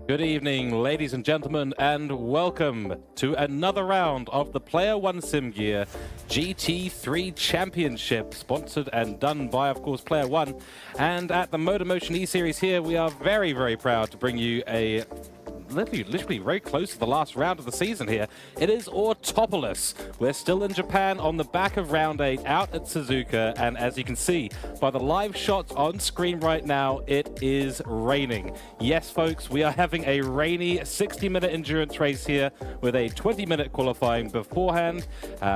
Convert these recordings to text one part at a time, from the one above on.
Good evening, ladies and gentlemen, and welcome to another round of the Player1 SimGear GT3 Championship, sponsored and done by, of course, Player1. And at the MotorMotion E-Series here, we are very, very proud to bring you a literally very close to the last round of the season here. It is Autopolis. We're still in Japan on the back of round 8 out at Suzuka, and as you can see by the live shots on screen right now, it is raining. Yes, folks, we are having a rainy 60-minute endurance race here with a 20-minute qualifying beforehand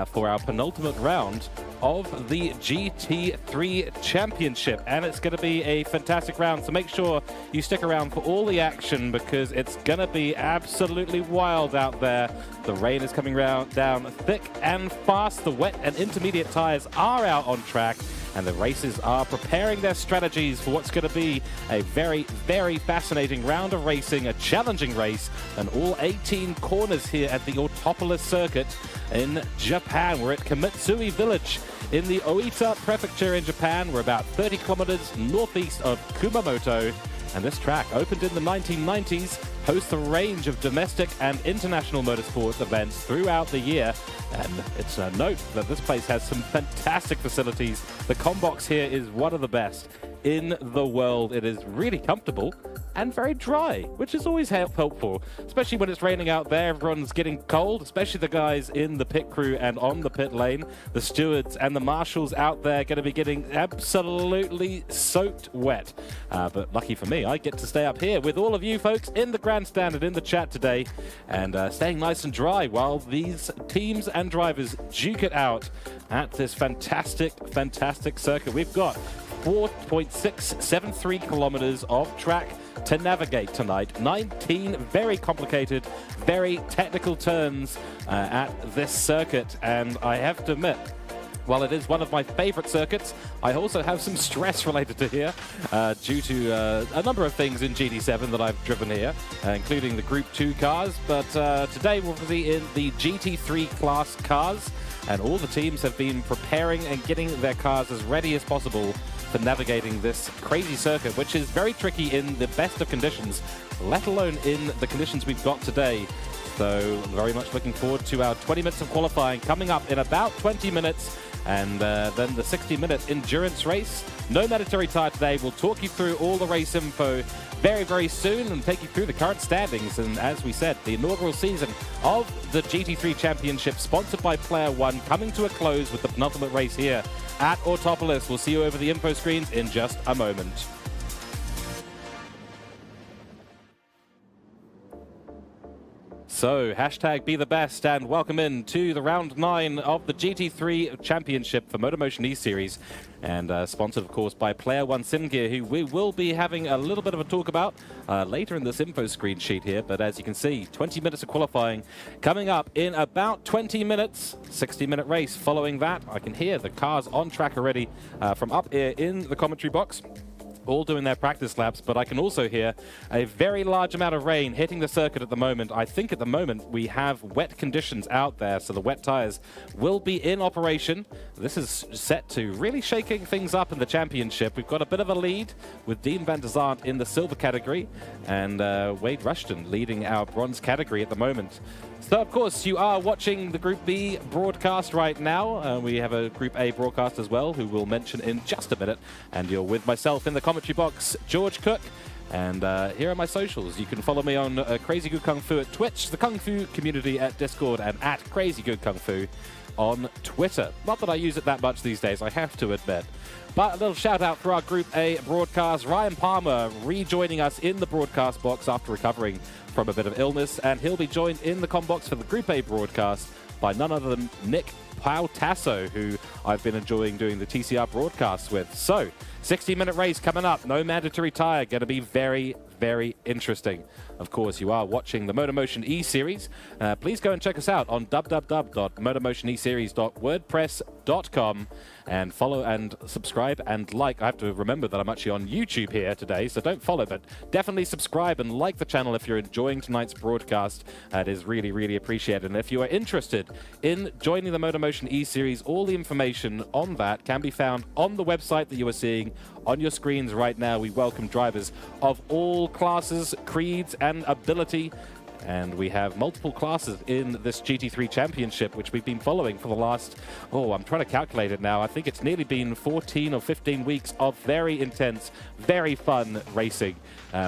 for our penultimate round of the GT3 Championship, and it's going to be a fantastic round, so make sure you stick around for all the action because it's going to be absolutely wild out there. The rain is coming down thick and fast. The wet and intermediate tires are out on track, and the racers are preparing their strategies for what's going to be a very, very fascinating round of racing, a challenging race, and all 18 corners here at the Autopolis circuit in Japan. We're at Kamitsui Village in the Oita Prefecture in Japan. We're about 30 kilometers northeast of Kumamoto, and this track, opened in the 1990s, hosts a range of domestic and international motorsports events throughout the year. And it's a note that this place has some fantastic facilities. The combox here is one of the best in the world. It is really comfortable and very dry, which is always helpful, especially when it's raining out there. Everyone's getting cold, especially the guys in the pit crew and on the pit lane. The stewards and the marshals out there going to be getting absolutely soaked wet. But lucky for me, I get to stay up here with all of you folks in the grandstand and in the chat today, and staying nice and dry while these teams and drivers duke it out at this fantastic circuit. We've got 4.673 kilometers of track to navigate tonight. 19 very complicated, very technical turns at this circuit, and I have to admit, while it is one of my favorite circuits, I also have some stress related to here due to a number of things in GT7 that I've driven here, including the Group 2 cars. But today we'll be in the GT3 class cars, and all the teams have been preparing and getting their cars as ready as possible for navigating this crazy circuit, which is very tricky in the best of conditions, let alone in the conditions we've got today. So very much looking forward to our 20 minutes of qualifying coming up in about 20 minutes, and then the 60-minute endurance race. No mandatory tire today. We'll talk you through all the race info very, very soon and take you through the current standings. And as we said, the inaugural season of the GT3 Championship, sponsored by Player1, coming to a close with the penultimate race here at Autopolis. We'll see you over the info screens in just a moment. So, hashtag be the best, and welcome in to the round 9 of the GT3 Championship for MotorMotion E-Series, and sponsored, of course, by Player1 SimGear, who we will be having a little bit of a talk about later in this info screen sheet here. But as you can see, 20 minutes of qualifying coming up in about 20 minutes. 60-minute race following that. I can hear the cars on track already from up here in the commentary box, all doing their practice laps, but I can also hear a very large amount of rain hitting the circuit at the moment. I think at the moment we have wet conditions out there, so the wet tires will be in operation. This is set to really shaking things up in the championship. We've got a bit of a lead with Dean van der Zandt in the silver category, and Wade Rushton leading our bronze category at the moment. So, of course, you are watching the Group B broadcast right now. We have a Group A broadcast as well, who we'll mention in just a minute. And you're with myself in the commentary box, George Cooke. And here are my socials. You can follow me on Crazy Good Kung Fu at Twitch, the Kung Fu community at Discord, and at Crazy Good Kung Fu on Twitter. Not that I use it that much these days, I have to admit. But a little shout out for our Group A broadcast. Ryan Palmer rejoining us in the broadcast box after recovering from a bit of illness, and he'll be joined in the comm box for the Group A broadcast by none other than Nick Pautasso, who I've been enjoying doing the TCR broadcasts with. So, 60-minute race coming up, no mandatory tire, going to be very, very interesting. Of course, you are watching the MotorMotion E-Series. Please go and check us out on www.motormotioneseries.wordpress.com and follow and subscribe and like. I have to remember that I'm actually on YouTube here today, so don't follow, but definitely subscribe and like the channel if you're enjoying tonight's broadcast. It is really, really appreciated. And if you are interested in joining the MotorMotion E-Series, all the information on that can be found on the website that you are seeing on your screens right now. We welcome drivers of all classes, creeds, and ability. And we have multiple classes in this GT3 Championship, which we've been following for the last, I'm trying to calculate it now. I think it's nearly been 14 or 15 weeks of very intense, very fun racing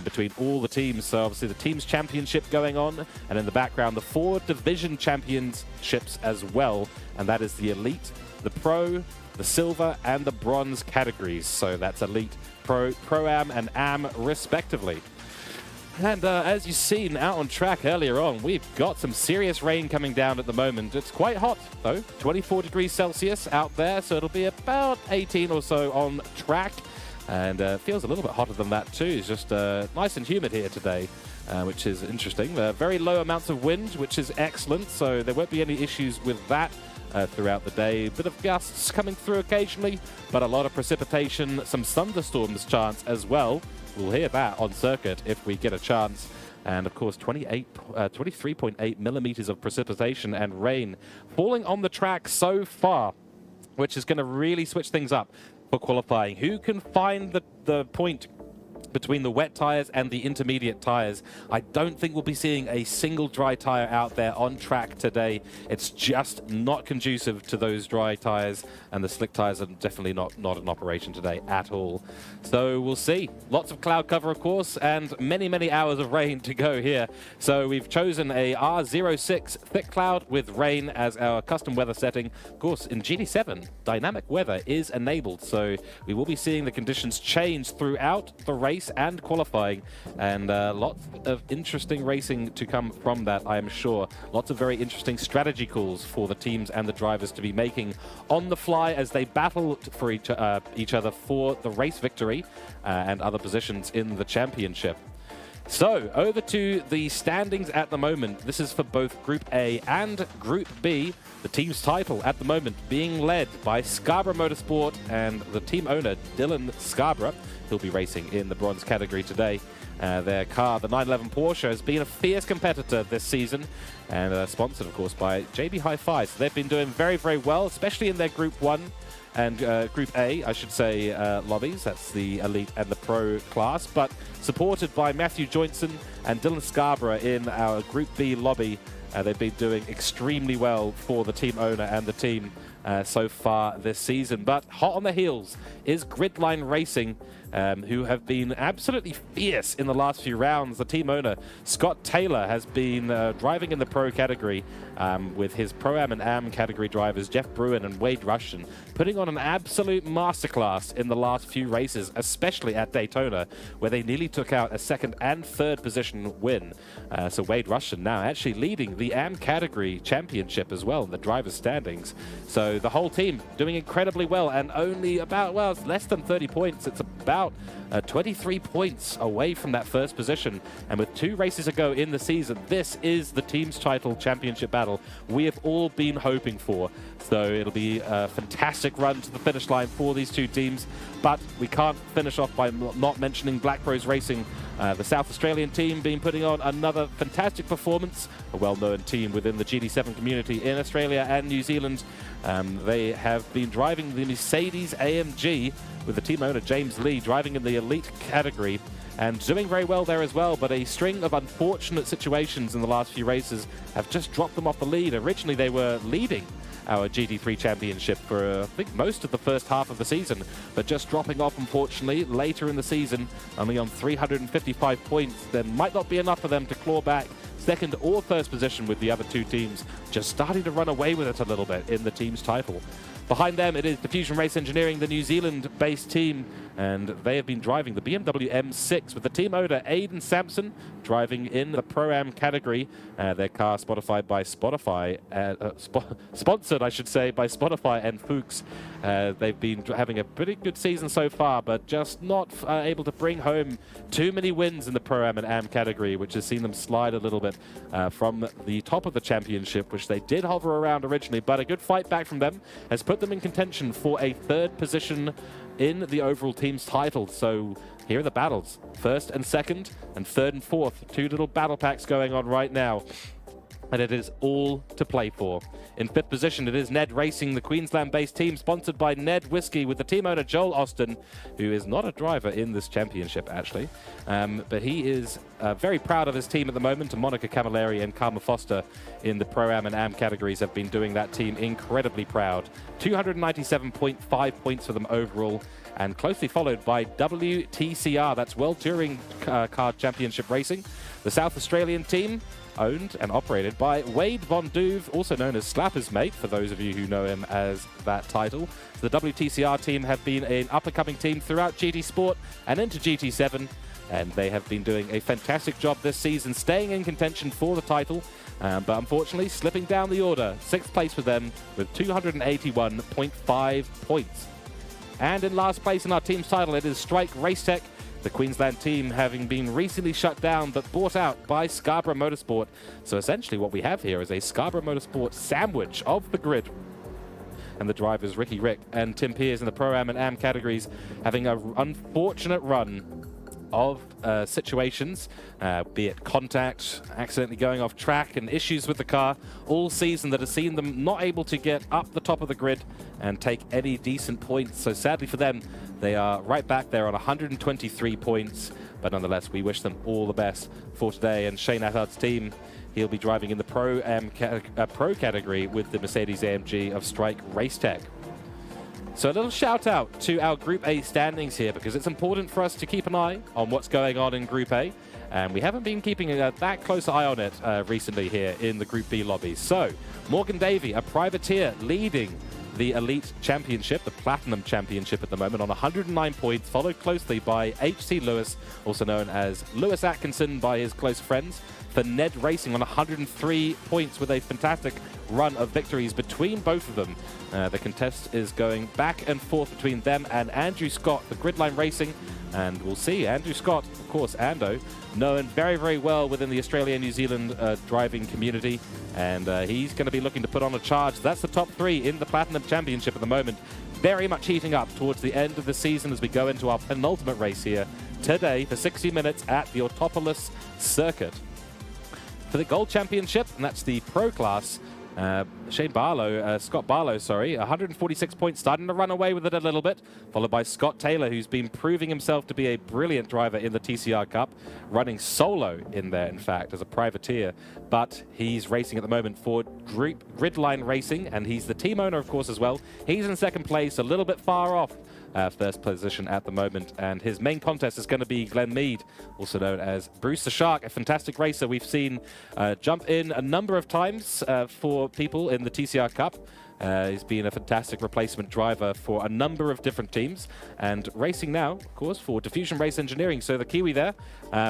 between all the teams. So obviously the Teams Championship going on, and in the background, the 4 Division Championships as well. And that is the Elite, the Pro, the Silver, and the Bronze categories. So that's Elite, Pro-Am, and Am, respectively. And as you've seen out on track earlier on, we've got some serious rain coming down at the moment. It's quite hot, though, 24 degrees Celsius out there, so it'll be about 18 or so on track. And feels a little bit hotter than that, too. It's just nice and humid here today, which is interesting. Very low amounts of wind, which is excellent, so there won't be any issues with that throughout the day. A bit of gusts coming through occasionally, but a lot of precipitation, some thunderstorms chance as well. We'll hear that on circuit if we get a chance. And of course, 23.8 millimeters of precipitation and rain falling on the track so far, which is going to really switch things up for qualifying. Who can find the point between the wet tires and the intermediate tires? I don't think we'll be seeing a single dry tire out there on track today. It's just not conducive to those dry tires, and the slick tires are definitely not in operation today at all. So we'll see. Lots of cloud cover, of course, and many hours of rain to go here. So we've chosen a R06 thick cloud with rain as our custom weather setting. Of course, in GT7, dynamic weather is enabled, so we will be seeing the conditions change throughout the race and qualifying, and lots of interesting racing to come from that, I am sure. Lots of very interesting strategy calls for the teams and the drivers to be making on the fly as they battle for each other for the race victory and other positions in the championship. So, over to the standings at the moment. This is for both Group A and Group B. The team's title at the moment being led by Scarborough Motorsport and the team owner, Dylan Scarborough. He'll be racing in the bronze category today. Their car, the 911 Porsche, has been a fierce competitor this season, and sponsored, of course, by JB Hi-Fi. So they've been doing very well, especially in their Group 1 and Group A, I should say, lobbies. That's the Elite and the Pro class, but supported by Matthew Joinson and Dylan Scarborough in our Group B lobby. They've been doing extremely well for the team owner and the team so far this season. But hot on the heels is Gridline Racing, who have been absolutely fierce in the last few rounds. The team owner, Scott Taylor, has been driving in the Pro category with his Pro-Am and Am category drivers, Jeff Bruin and Wade Rushton, putting on an absolute masterclass in the last few races, especially at Daytona, where they nearly took out a second and third position win. So Wade Rushton now actually leading the Am category championship as well in the driver's standings. So the whole team doing incredibly well, and only about, well, it's less than 30 points. It's about 23 points away from that first position. And with 2 races to go in the season, this is the team's title championship battle we have all been hoping for. So it'll be a fantastic run to the finish line for these two teams. But we can't finish off by not mentioning Black Rose Racing, the South Australian team, been putting on another fantastic performance, a well-known team within the GT7 community in Australia and New Zealand. They have been driving the Mercedes AMG with the team owner James Lee driving in the Elite category and doing very well there as well, but a string of unfortunate situations in the last few races have just dropped them off the lead. Originally they were leading our GT3 Championship for, I think, most of the first half of the season, but just dropping off, unfortunately, later in the season, only on 355 points. There might not be enough for them to claw back second or first position, with the other two teams just starting to run away with it a little bit in the team's title. Behind them, it is Diffusion Race Engineering, the New Zealand-based team, and they have been driving the BMW M6 with the team owner Aidan Sampson driving in the Pro-Am category. Their car sponsored by Spotify, sponsored, I should say, by Spotify and Fuchs. They've been having a pretty good season so far, but just not able to bring home too many wins in the Pro-Am and Am category, which has seen them slide a little bit from the top of the championship, which they did hover around originally, but a good fight back from them has put them in contention for a third position in the overall team's title. So here are the battles. First and second, and third and fourth. Two little battle packs going on right now. and it is all to play for. In 5th position, it is NED Racing, the Queensland-based team sponsored by NED Whiskey, with the team owner Joel Austin, who is not a driver in this championship, actually. But he is very proud of his team at the moment, and Monica Camilleri and Karma Foster in the Pro-Am and Am categories have been doing that team incredibly proud. 297.5 points for them overall, and closely followed by WTCR, that's World Touring Car Championship Racing, the South Australian team, owned and operated by Wade Von Duve, also known as Slapper's mate, for those of you who know him as that title. So the WTCR team have been an up-and-coming team throughout GT Sport and into GT7, and they have been doing a fantastic job this season, staying in contention for the title, but unfortunately slipping down the order. 6th place for them with 281.5 points. And in last place in our team's title, it is Strike Racetech, the Queensland team having been recently shut down but bought out by Scarborough Motorsport. So essentially what we have here is a Scarborough Motorsport sandwich of the grid. And the drivers Ricky Rick and Tim Pears in the Pro-Am and Am categories having an unfortunate run of situations, be it contact, accidentally going off track, and issues with the car all season that has seen them not able to get up the top of the grid and take any decent points. So sadly for them, they are right back there on 123 points, but nonetheless, we wish them all the best for today. And Shane Attard's team, he'll be driving in the Pro category with the Mercedes-AMG of Strike Racetech. So a little shout out to our Group A standings here, because it's important for us to keep an eye on what's going on in Group A, and we haven't been keeping that close eye on it recently here in the Group B lobbies. So Morgan Davey, a privateer, leading the Elite Championship, the Platinum Championship at the moment, on 109 points, followed closely by H.C. Lewis, also known as Lewis Atkinson by his close friends, for NED Racing on 103 points with a fantastic run of victories between both of them. The contest is going back and forth between them and Andrew Scott, the Gridline Racing, and we'll see. Andrew Scott, of course, Ando, known very, very well within the Australia and New Zealand driving community, and he's going to be looking to put on a charge. That's the top 3 in the Platinum Championship at the moment, very much heating up towards the end of the season as we go into our penultimate race here today for 60 minutes at the Autopolis circuit. For the Gold Championship, and that's the Pro class, Scott Barlow, 146 points, starting to run away with it a little bit, followed by Scott Taylor, who's been proving himself to be a brilliant driver in the TCR Cup, running solo in there, in fact, as a privateer, but he's racing at the moment for Gridline Racing, and he's the team owner, of course, as well. He's in 2nd place, a little bit far off first position at the moment, and his main contest is going to be Glenn Mead, also known as Bruce the Shark, a fantastic racer we've seen jump in a number of times for people in the TCR Cup. He's been a fantastic replacement driver for a number of different teams, and racing now, of course, for Diffusion Race Engineering. So the Kiwi there,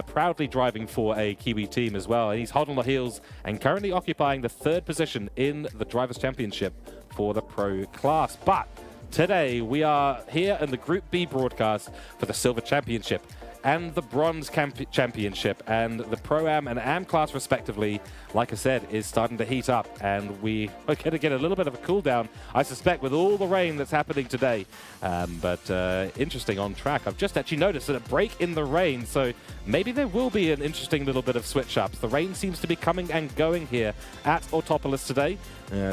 proudly driving for a Kiwi team as well, and he's hot on the heels and currently occupying the 3rd position in the Drivers' Championship for the Pro class. But today, we are here in the Group B broadcast for the Silver Championship and the Bronze Championship, and the Pro-Am and Am class respectively, like I said, is starting to heat up, and we are going to get a little bit of a cool down, I suspect, with all the rain that's happening today. But interesting on track. I've just actually noticed a break in the rain, so maybe there will be an interesting little bit of switch-ups. The rain seems to be coming and going here at Autopolis today,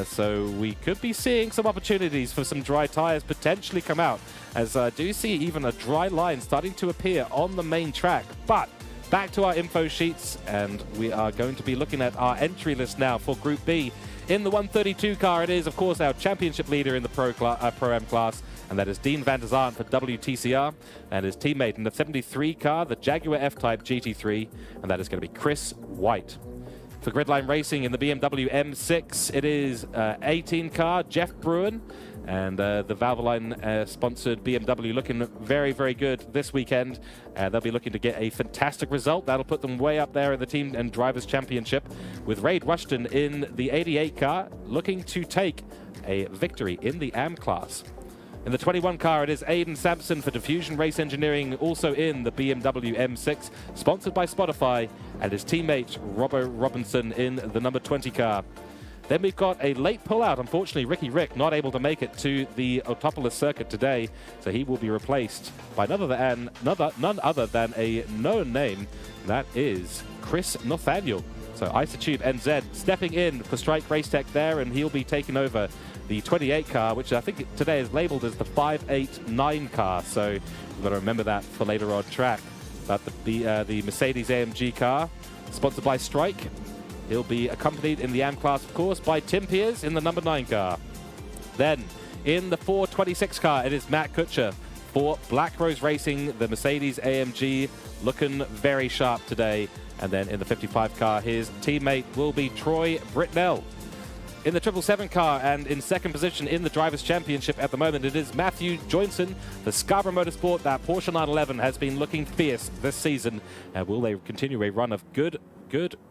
so we could be seeing some opportunities for some dry tires potentially come out, as I do see even a dry line starting to appear on the main track. But back to our info sheets, and we are going to be looking at our entry list now for Group B. In the 132 car, it is, of course, our championship leader in the Pro-Am class, and that is Dean van der Zaan for WTCR, and his teammate in the 73 car, the Jaguar F-Type GT3, and that is going to be Chris White. For Gridline Racing in the BMW M6, it is 18 car, Jeff Bruin, and the Valvoline-sponsored BMW looking very, very good this weekend. They'll be looking to get a fantastic result. That'll put them way up there in the Team and Drivers' Championship, with Raid Rushton in the 88 car looking to take a victory in the AM class. In the 21 car, it is Aidan Sampson for Diffusion Race Engineering, also in the BMW M6, sponsored by Spotify, and his teammate Robbo Robinson in the number 20 car. Then we've got a late pullout. Unfortunately, Ricky Rick not able to make it to the Autopolis circuit today, so he will be replaced by none other than a known name. That is Chris Nathaniel. So Isotube NZ stepping in for Strike Racetech there, and he'll be taking over the 28 car, which I think today is labeled as the 589 car. So we've got to remember that for later on track. But the Mercedes AMG car, sponsored by Strike, he'll be accompanied in the AM class, of course, by Tim Piers in the number 9 car. Then in the 426 car, it is Matt Kutscher for Black Rose Racing, the Mercedes AMG, looking very sharp today. And then in the 55 car, his teammate will be Troy Britnell. In the 777 car and in second position in the Drivers' Championship at the moment, it is Matthew Joinson for Scarborough Motorsport. That Porsche 911 has been looking fierce this season. Will they continue a run of good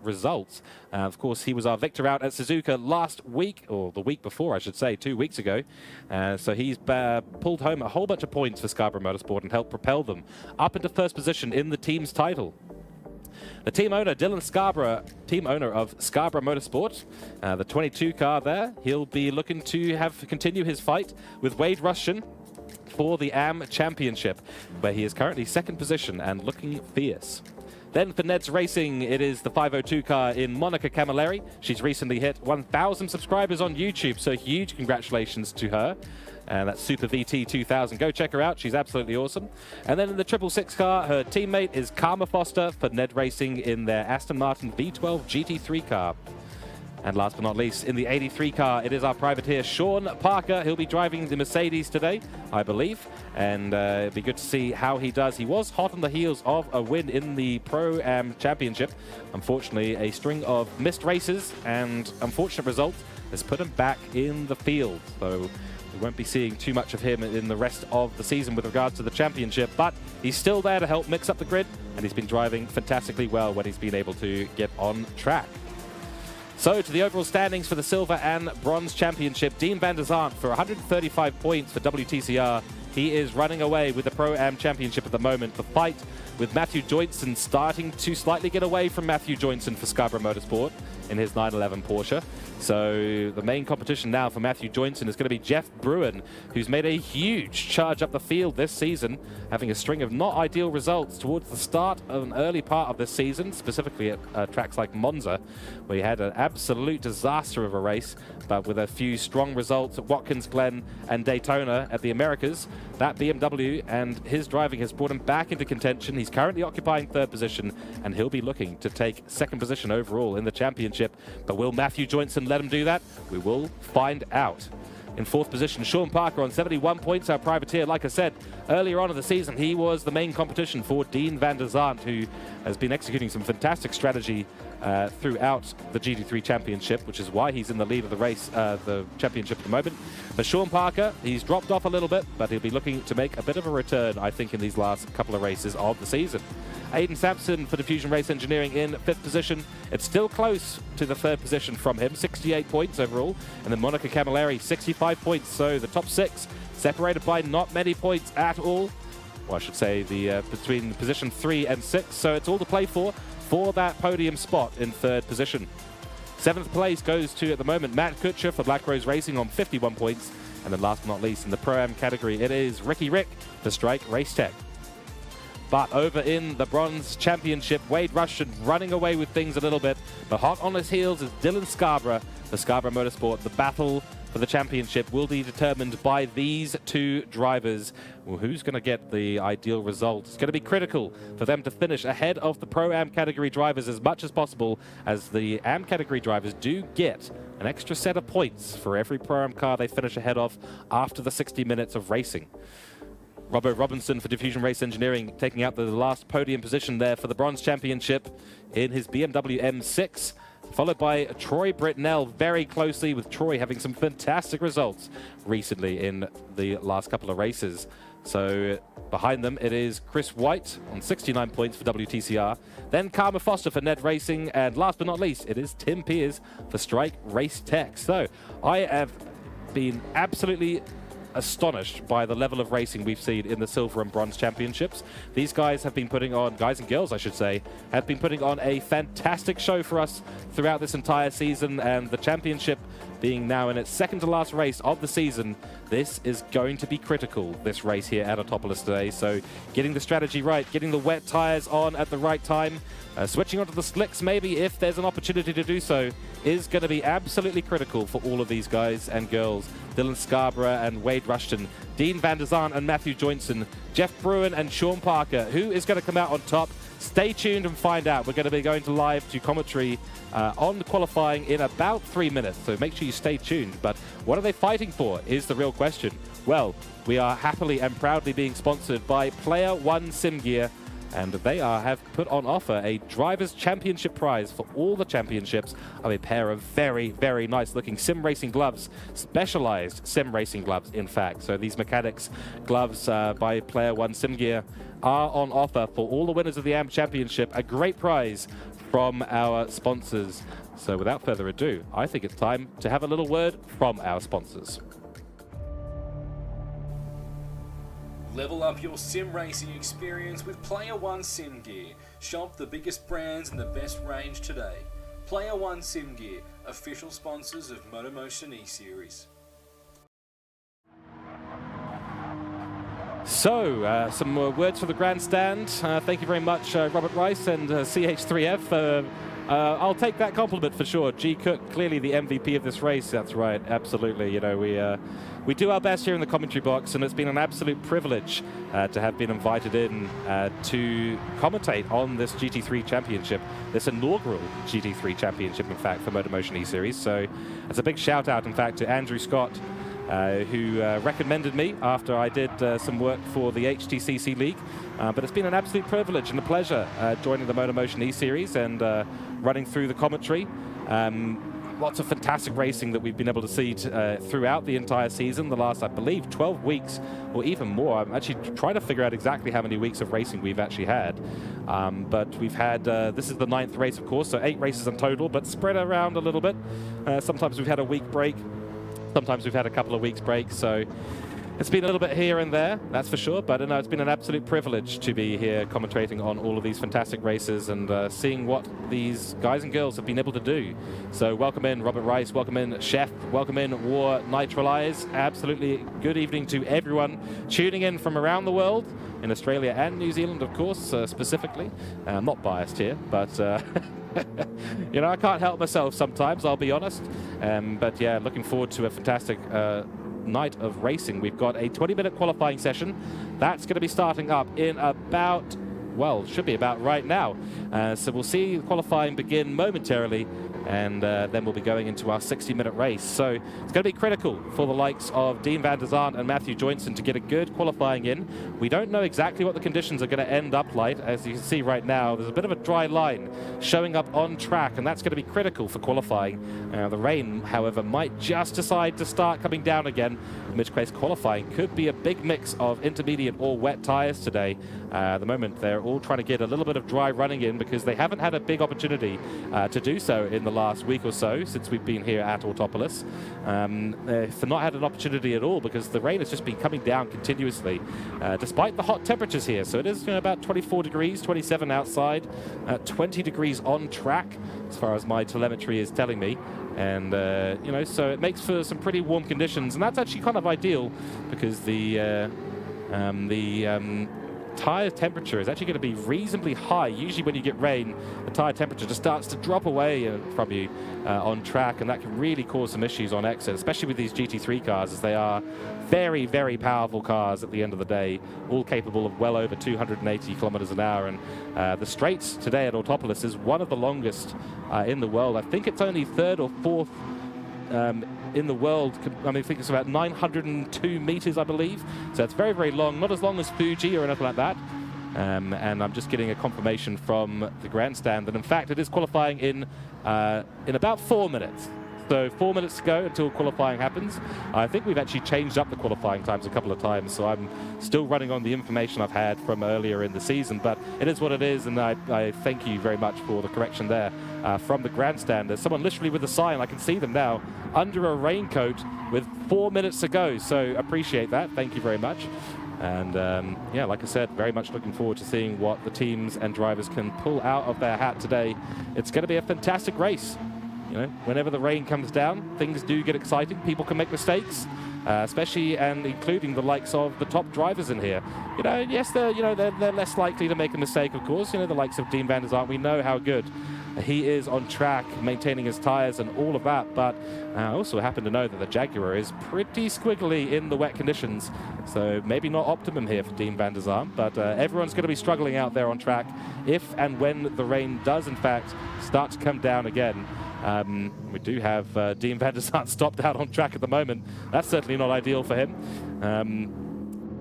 results? Of course, he was our victor out at Suzuka last week, or the week before, I should say, 2 weeks ago. So he's pulled home a whole bunch of points for Scarborough Motorsport and helped propel them up into first position in the team's title. The team owner, Dylan Scarborough, team owner of Scarborough Motorsport, the 22 car there, he'll be looking to continue his fight with Wade Rushton for the AM Championship, where he is currently second position and looking fierce. Then for NED Racing, it is the 502 car in Monica Camilleri. She's recently hit 1,000 subscribers on YouTube, so huge congratulations to her. And that's Super VT 2000. Go check her out. She's absolutely awesome. And then in the 666 car, her teammate is Karma Foster for NED Racing in their Aston Martin V12 GT3 car. And last but not least, in the 83 car, it is our privateer, Sean Parker. He'll be driving the Mercedes today, I believe. And it'll be good to see how he does. He was hot on the heels of a win in the Pro-Am Championship. Unfortunately, a string of missed races and unfortunate results has put him back in the field. So we won't be seeing too much of him in the rest of the season with regards to the championship, but he's still there to help mix up the grid, and he's been driving fantastically well when he's been able to get on track. So to the overall standings for the Silver and Bronze Championship, Dean van der Zandt for 135 points for WTCR. He is running away with the Pro-Am Championship at the moment. The fight with Matthew Joinson starting to slightly get away from Matthew Joinson for Scarborough Motorsport in his 911 Porsche. So the main competition now for Matthew Joinson is going to be Jeff Bruin, who's made a huge charge up the field this season, having a string of not ideal results towards the start of an early part of this season, specifically at tracks like Monza, where he had an absolute disaster of a race, but with a few strong results at Watkins Glen and Daytona at the Americas. That BMW and his driving has brought him back into contention. He's currently occupying third position, and he'll be looking to take second position overall in the championship. But will Matthew Joinson let him do that? We will find out. In fourth position, Sean Parker on 71 points, our privateer. Like I said, earlier on in the season, he was the main competition for Dean van der Zandt, who has been executing some fantastic strategy throughout the GT3 Championship, which is why he's in the lead of the race, the championship at the moment. For Sean Parker, he's dropped off a little bit, but he'll be looking to make a bit of a return, I think, in these last couple of races of the season. Aidan Sampson for Diffusion Race Engineering in fifth position. It's still close to the third position from him, 68 points overall. And then Monica Camilleri, 65 points. So the top six separated by not many points at all. Well, I should say between position 3 and 6. So it's all to play for that podium spot in third position. Seventh place goes to, at the moment, Matt Kutscher for Black Rose Racing on 51 points. And then last but not least, in the Pro-Am category, it is Ricky Rick for Strike Racetech. But over in the Bronze Championship, Wade Rushton running away with things a little bit. But hot on his heels is Dylan Scarborough for Scarborough Motorsport. The battle for the championship will be determined by these two drivers. Well, who's going to get the ideal result? It's going to be critical for them to finish ahead of the Pro-Am category drivers as much as possible, as the AM category drivers do get an extra set of points for every Pro-Am car they finish ahead of after the 60 minutes of racing. Robbo Robinson for Diffusion Race Engineering taking out the last podium position there for the Bronze Championship in his BMW M6, followed by Troy Britnell very closely, with Troy having some fantastic results recently in the last couple of races. So behind them it is Chris White on 69 points for WTCR, then Karma Foster for NED Racing, and last but not least it is Tim Piers for Strike Racetech. So I have been absolutely astonished by the level of racing we've seen in the silver and bronze championships. These guys have been putting on, guys and girls I should say, have been putting on a fantastic show for us throughout this entire season, and the championship being now in its second to last race of the season, this is going to be critical, this race here at Autopolis today. So getting the strategy right, getting the wet tires on at the right time, switching onto the slicks maybe if there's an opportunity to do so, is going to be absolutely critical for all of these guys and girls. Dylan Scarborough and Wade Rushton, Dean Van der Zaan and Matthew Joinson, Jeff Bruin and Sean Parker. Who is going to come out on top? Stay tuned and find out. We're going to be going to live to commentary on the qualifying in about 3 minutes, so make sure you stay tuned. But what are they fighting for is the real question. Well, we are happily and proudly being sponsored by Player1 Sim Gear, and they have put on offer a Drivers' Championship prize for all the championships of a pair of very, very nice looking sim racing gloves, specialized sim racing gloves, in fact. So these mechanics gloves by Player1 Sim Gear are on offer for all the winners of the AMP Championship, a great prize from our sponsors. So without further ado, I think it's time to have a little word from our sponsors. Level up your sim racing experience with Player1 Sim Gear. Shop the biggest brands and the best range today. Player1 Sim Gear, official sponsors of MotorMotion E-Series. So, some words for the grandstand. Thank you very much, Robert Rice and CH3F. I'll take that compliment for sure. G. Cooke, clearly the MVP of this race. That's right, absolutely. You know, we do our best here in the commentary box, and it's been an absolute privilege to have been invited in to commentate on this GT3 Championship, this inaugural GT3 Championship, in fact, for MotorMotion E-Series. So it's a big shout out, in fact, to Andrew Scott, who recommended me after I did some work for the HTCC League. But it's been an absolute privilege and a pleasure joining the MotorMotion E-Series and running through the commentary. Lots of fantastic racing that we've been able to see throughout the entire season, the last, I believe, 12 weeks or even more. I'm actually trying to figure out exactly how many weeks of racing we've actually had. But we've had, this is the 9th race, of course, so 8 races in total, but spread around a little bit. Sometimes we've had a week break. Sometimes we've had a couple of weeks break, so it's been a little bit here and there, that's for sure, but no, it's been an absolute privilege to be here commentating on all of these fantastic races and seeing what these guys and girls have been able to do. So welcome in Robert Rice, welcome in Chef, welcome in War Nitralize. Absolutely good evening to everyone tuning in from around the world, in Australia and New Zealand, of course, specifically. I'm not biased here, but you know, I can't help myself sometimes, I'll be honest. But yeah, looking forward to a fantastic night of racing. We've got a 20-minute qualifying session. That's going to be starting up in about, well, should be about right now. So we'll see qualifying begin momentarily, and then we'll be going into our 60-minute race. So it's going to be critical for the likes of Dean Van der Zaan and Matthew Joinson to get a good qualifying in. We don't know exactly what the conditions are going to end up like. As you can see right now, there's a bit of a dry line showing up on track, and that's going to be critical for qualifying. The rain, however, might just decide to start coming down again, in which case qualifying could be a big mix of intermediate or wet tires today. At the moment, they're all trying to get a little bit of dry running in because they haven't had a big opportunity to do so in the last week or so since we've been here at Autopolis. They've not had an opportunity at all because the rain has just been coming down continuously, despite the hot temperatures here. So it is, you know, about 24 degrees, 27 outside, 20 degrees on track, as far as my telemetry is telling me. And, you know, so it makes for some pretty warm conditions. And that's actually kind of ideal because the tire temperature is actually going to be reasonably high. Usually when you get rain, the tire temperature just starts to drop away from you on track, and that can really cause some issues on exit, especially with these GT3 cars, as they are very, very powerful cars at the end of the day, all capable of well over 280 kilometers an hour. And the straights today at Autopolis is one of the longest in the world. I think it's only 3rd or 4th in the world. I mean, I think it's about 902 meters, I believe. So it's very, very long, not as long as Fuji or anything like that. And I'm just getting a confirmation from the grandstand that, in fact, it is qualifying in about 4 minutes. So 4 minutes to go until qualifying happens. I think we've actually changed up the qualifying times a couple of times, so I'm still running on the information I've had from earlier in the season, but it is what it is, and I thank you very much for the correction there from the grandstand. There's someone literally with a sign, I can see them now, under a raincoat with 4 minutes to go, so appreciate that. Thank you very much. And yeah, like I said, very much looking forward to seeing what the teams and drivers can pull out of their hat today. It's going to be a fantastic race. You know, whenever the rain comes down, things do get exciting. People can make mistakes, especially and including the likes of the top drivers in here. You know, yes, they're less likely to make a mistake, of course. You know, the likes of Dean van der Zart, we know how good he is on track, maintaining his tires and all of that. But I also happen to know that the Jaguar is pretty squiggly in the wet conditions, so maybe not optimum here for Dean van der Zart. But everyone's going to be struggling out there on track if and when the rain does, in fact, start to come down again. We do have Dean van der Zart stopped out on track at the moment. That's certainly not ideal for him.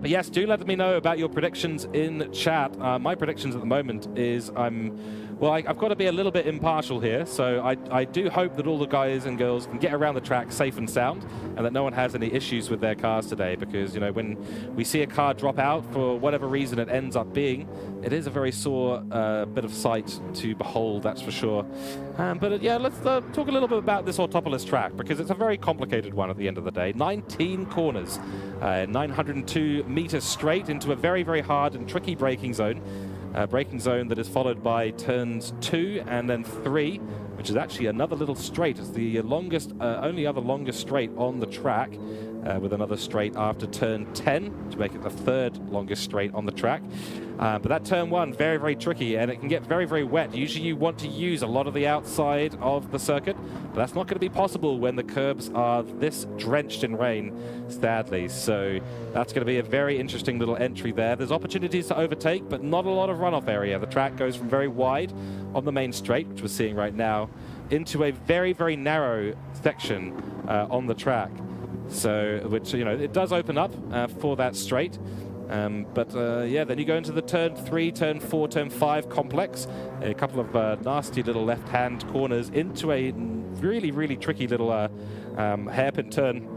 But yes, do let me know about your predictions in chat. My predictions at the moment is I've got to be a little bit impartial here, so I do hope that all the guys and girls can get around the track safe and sound, and that no one has any issues with their cars today, because, you know, when we see a car drop out for whatever reason it ends up being, it is a very sore bit of sight to behold, that's for sure. But yeah, let's talk a little bit about this Autopolis track, because it's a very complicated one at the end of the day. 19 corners, 902 meters straight into a very, very hard and tricky braking zone. Braking zone that is followed by turns 2 and then 3, which is actually another little straight. It's the longest, only other longest straight on the track, with another straight after turn 10 to make it the third longest straight on the track. But that turn 1, very, very tricky, and it can get very, very wet. Usually you want to use a lot of the outside of the circuit, but that's not going to be possible when the curbs are this drenched in rain, sadly. So that's going to be a very interesting little entry there. There's opportunities to overtake, but not a lot of runoff area. The track goes from very wide on the main straight, which we're seeing right now, into a very, very narrow section on the track. So, which, you know, it does open up for that straight. Yeah, then you go into the turn 3, turn 4, turn 5 complex. A couple of nasty little left-hand corners into a really, really tricky little hairpin turn.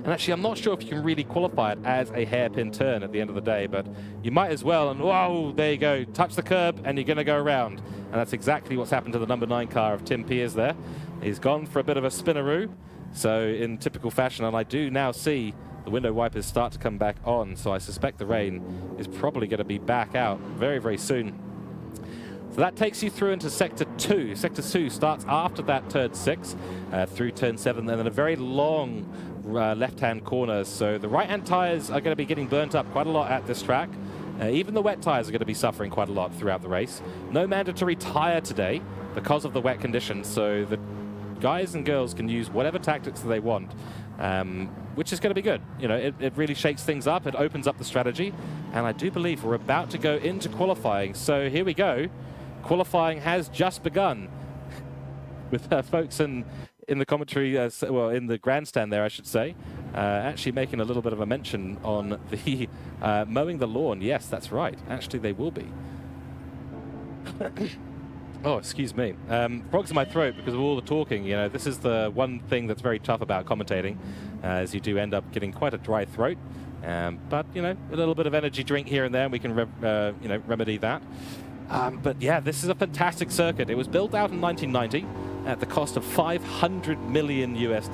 And actually, I'm not sure if you can really qualify it as a hairpin turn at the end of the day, but you might as well. And whoa, there you go. Touch the curb, and you're going to go around. And that's exactly what's happened to the number 9 car of Tim Piers there. He's gone for a bit of a spinneroo. So in typical fashion, and I do now see the window wipers start to come back on, so I suspect the rain is probably going to be back out very, very soon. So that takes you through into Sector 2. Sector 2 starts after that turn 6, through turn 7, and then a very long left-hand corner. So the right-hand tyres are going to be getting burnt up quite a lot at this track. Even the wet tyres are going to be suffering quite a lot throughout the race. No mandatory tyre today because of the wet conditions, so the guys and girls can use whatever tactics that they want, which is going to be good. You know, it really shakes things up. It opens up the strategy, and I do believe we're about to go into qualifying. So here we go. Qualifying has just begun, with folks in the commentary, well, in the grandstand there, I should say, actually making a little bit of a mention on the mowing the lawn. Yes, that's right. Actually, they will be. Oh, excuse me. Frogs in my throat because of all the talking. You know, this is the one thing that's very tough about commentating, as you do end up getting quite a dry throat. But, you know, a little bit of energy drink here and there, and we can, you know, remedy that. But yeah, this is a fantastic circuit. It was built out in 1990 at the cost of $500 million US,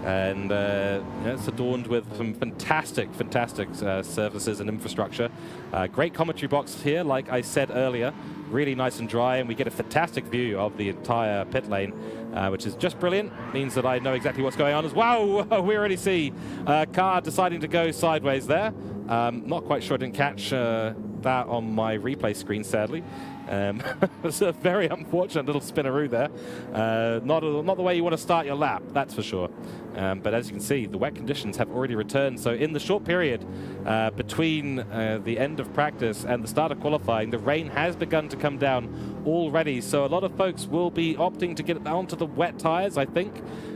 and you know, it's adorned with some fantastic services and infrastructure. Great commentary box here, like I said earlier, really nice and dry, and we get a fantastic view of the entire pit lane, which is just brilliant. Means that I know exactly what's going on as well. We already see a car deciding to go sideways there. Not quite sure I didn't catch that on my replay screen, sadly. It's a very unfortunate little spinneroo there. Not the way you want to start your lap, that's for sure. But as you can see, the wet conditions have already returned. So in the short period between the end of practice and the start of qualifying, the rain has begun to come down already. So a lot of folks will be opting to get onto the wet tires, I think.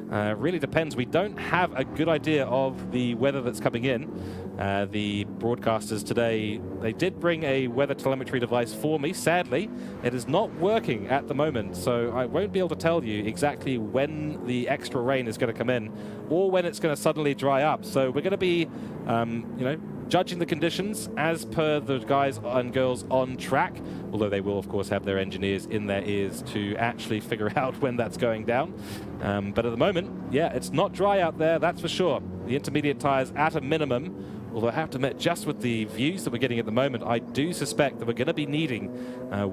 Really depends. We don't have a good idea of the weather that's coming in. The broadcasters today, they did bring a weather telemetry device for me, sadly. way, it is not working at the moment, so I won't be able to tell you exactly when the extra rain is going to come in or when it's going to suddenly dry up. So we're going to be, you know, judging the conditions as per the guys and girls on track, although they will, of course, have their engineers in their ears to actually figure out when that's going down. But at the moment, yeah, it's not dry out there, that's for sure. The intermediate tires at a minimum, although I have to admit, just with the views that we're getting at the moment, I do suspect that we're going to be needing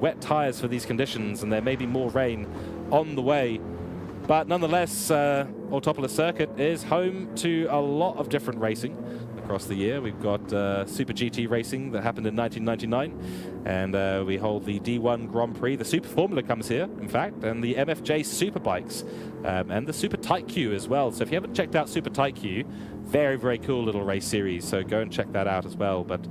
wet tires for these conditions, and there may be more rain on the way. But nonetheless, Autopolis Circuit is home to a lot of different racing across the year. We've got Super GT Racing that happened in 1999, and we hold the D1 Grand Prix. The Super Formula comes here, in fact, and the MFJ Superbikes, and the Super Tight Q as well. So if you haven't checked out Super Tight Q, very, very cool little race series, so go and check that out as well. But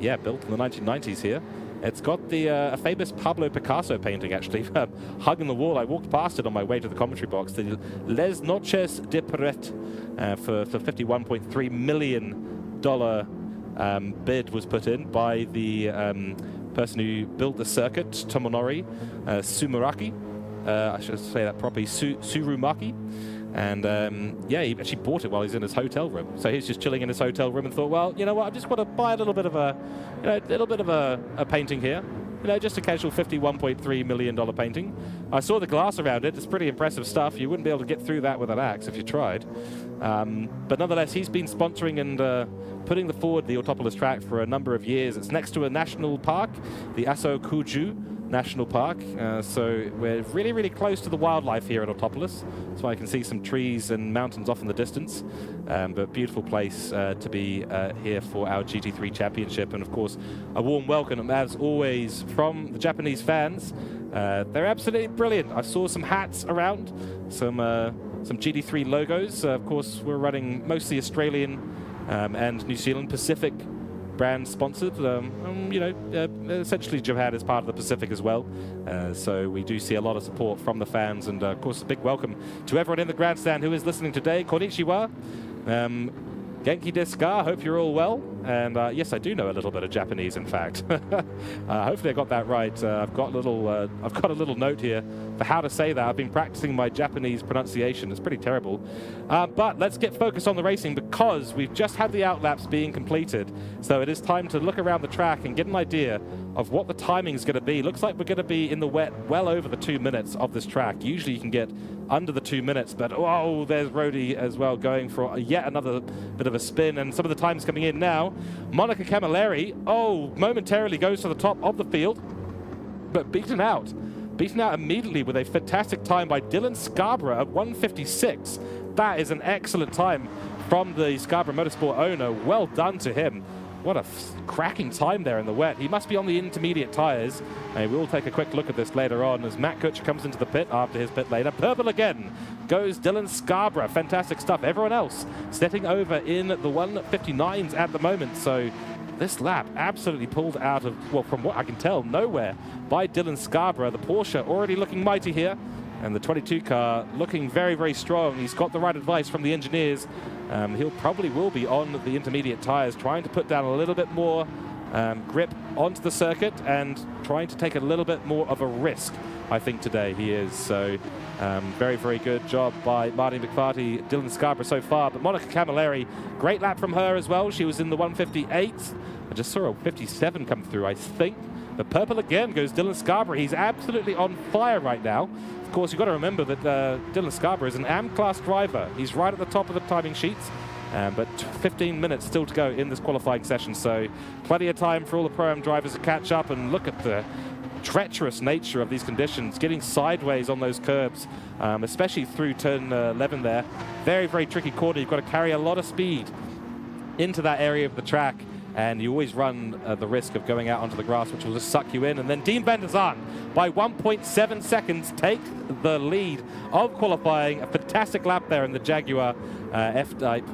yeah, built in the 1990s here. It's got the a famous Pablo Picasso painting, actually, hung in the wall. I walked past it on my way to the commentary box. The Les Noches de Peret for $51.3 million bid was put in by the person who built the circuit, Tomonori Sumuraki. I should say that properly, Surumaki. And yeah, he actually bought it while he's in his hotel room. So he's just chilling in his hotel room and thought, well, you know what, I just want to buy a little bit of a, you know, a painting here. You know, just a casual $51.3 million painting. I saw the glass around it. It's pretty impressive stuff. You wouldn't be able to get through that with an axe if you tried. But nonetheless, he's been sponsoring and putting forward the Autopolis track for a number of years. It's next to a national park, the Aso Kuju National Park, so we're really, really close to the wildlife here at Autopolis. So I can see some trees and mountains off in the distance, but beautiful place to be here for our GT3 Championship. And of course, a warm welcome as always from the Japanese fans. They're absolutely brilliant. I saw some hats around, some GT3 logos. Of course, we're running mostly Australian and New Zealand Pacific brand sponsored. You know, essentially Japan is part of the Pacific as well, so we do see a lot of support from the fans, and of course a big welcome to everyone in the grandstand who is listening today. Konnichiwa, Genki desu ka? Hope you're all well. And yes, I do know a little bit of Japanese, in fact. Hopefully I got that right. I've got a little note here for how to say that. I've been practicing my Japanese pronunciation. It's pretty terrible. But let's get focused on the racing, because we've just had the outlaps being completed. So it is time to look around the track and get an idea of what the timing is going to be. Looks like we're going to be in the wet well over the 2 minutes of this track. Usually you can get under the 2 minutes, but oh, there's Rody as well going for yet another bit of a spin, and some of the times coming in now. Monica Camilleri, momentarily goes to the top of the field, but beaten out immediately with a fantastic time by Dylan Scarborough at 1:56. That is an excellent time from the Scarborough Motorsport owner. Well done to him. What a cracking time there in the wet. He must be on the intermediate tires. And we'll take a quick look at this later on as Matt Kutcher comes into the pit after his pit later. Purple again goes Dylan Scarborough. Fantastic stuff. Everyone else sitting over in the 159s at the moment. So this lap absolutely pulled out of, well, from what I can tell, nowhere by Dylan Scarborough. The Porsche already looking mighty here, and the 22 car looking very, very strong. He's got the right advice from the engineers. He'll probably will be on the intermediate tires, trying to put down a little bit more grip onto the circuit and trying to take a little bit more of a risk, I think, today he is. So very, very good job by Marty McFarty, Dylan Scarborough so far. But Monica Camilleri, great lap from her as well. She was in the 158. I just saw a 57 come through, I think. But purple again goes Dylan Scarborough. He's absolutely on fire right now. Of course, you've got to remember that Dylan Scarborough is an AM-class driver. He's right at the top of the timing sheets, but 15 minutes still to go in this qualifying session, so plenty of time for all the Pro-Am drivers to catch up. And look at the treacherous nature of these conditions, getting sideways on those curbs, especially through turn 11 there. Very, very tricky corner. You've got to carry a lot of speed into that area of the track, and you always run the risk of going out onto the grass, which will just suck you in. And then Dean van der Zaan, by 1.7 seconds, take the lead of qualifying. A fantastic lap there in the Jaguar F-Type.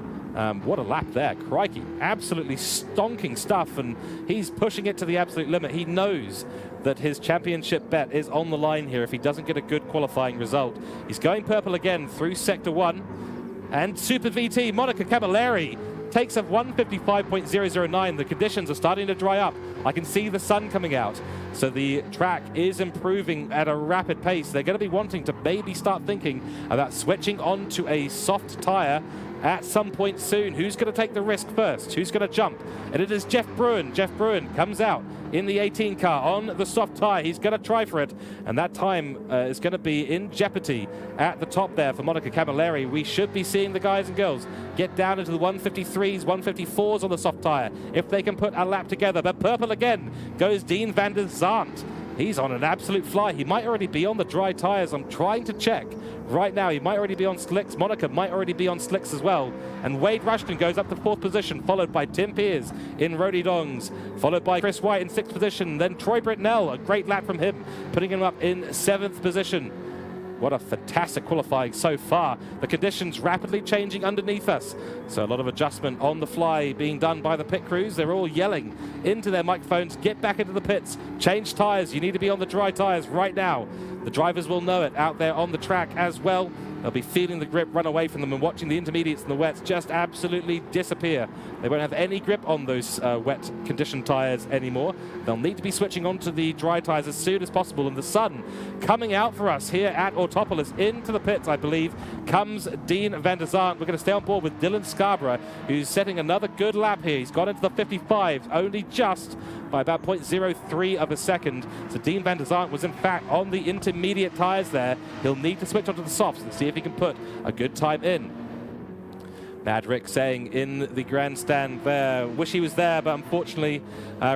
What a lap there, crikey. Absolutely stonking stuff, and he's pushing it to the absolute limit. He knows that his championship bet is on the line here if he doesn't get a good qualifying result. He's going purple again through Sector 1. And Super VT, Monica Camilleri, takes a 155.009. The conditions are starting to dry up. I can see the sun coming out. So the track is improving at a rapid pace. They're going to be wanting to maybe start thinking about switching onto a soft tire at some point soon. Who's going to take the risk first? Who's going to jump? And it is Jeff Bruin. Jeff Bruin comes out in the 18 car on the soft tire. He's going to try for it, and that time is going to be in jeopardy at the top there for Monica Camilleri. We should be seeing the guys and girls get down into the 153s, 154s on the soft tire if they can put a lap together. But purple again goes Dean van der Zandt. He's on an absolute fly. He might already be on the dry tires. I'm trying to check right now. He might already be on slicks. Monica might already be on slicks as well. And Wade Rushton goes up to 4th position, followed by Tim Pears in Rody Dongs, followed by Chris White in 6th position. Then Troy Britnell, a great lap from him, putting him up in 7th position. What a fantastic qualifying so far. The conditions rapidly changing underneath us. So a lot of adjustment on the fly being done by the pit crews. They're all yelling into their microphones, get back into the pits, change tires. You need to be on the dry tires right now. The drivers will know it out there on the track as well. They'll be feeling the grip run away from them and watching the intermediates and the wets just absolutely disappear. They won't have any grip on those wet conditioned tires anymore. They'll need to be switching onto the dry tires as soon as possible. And the sun coming out for us here at Autopolis into the pits, I believe, comes Dean van der Zandt. We're going to stay on board with Dylan Scarborough, who's setting another good lap here. He's got into the 55s, only just by about 0.03 of a second. So Dean van der Zandt was in fact on the intermediate tires there. He'll need to switch onto the softs and see if he can put a good time in. Mad Rick saying in the grandstand there, wish he was there, but unfortunately,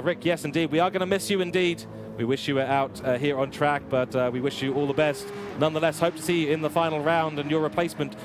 Rick, yes indeed, we are going to miss you indeed. We wish you were out here on track, but we wish you all the best. Nonetheless, hope to see you in the final round, and your replacement,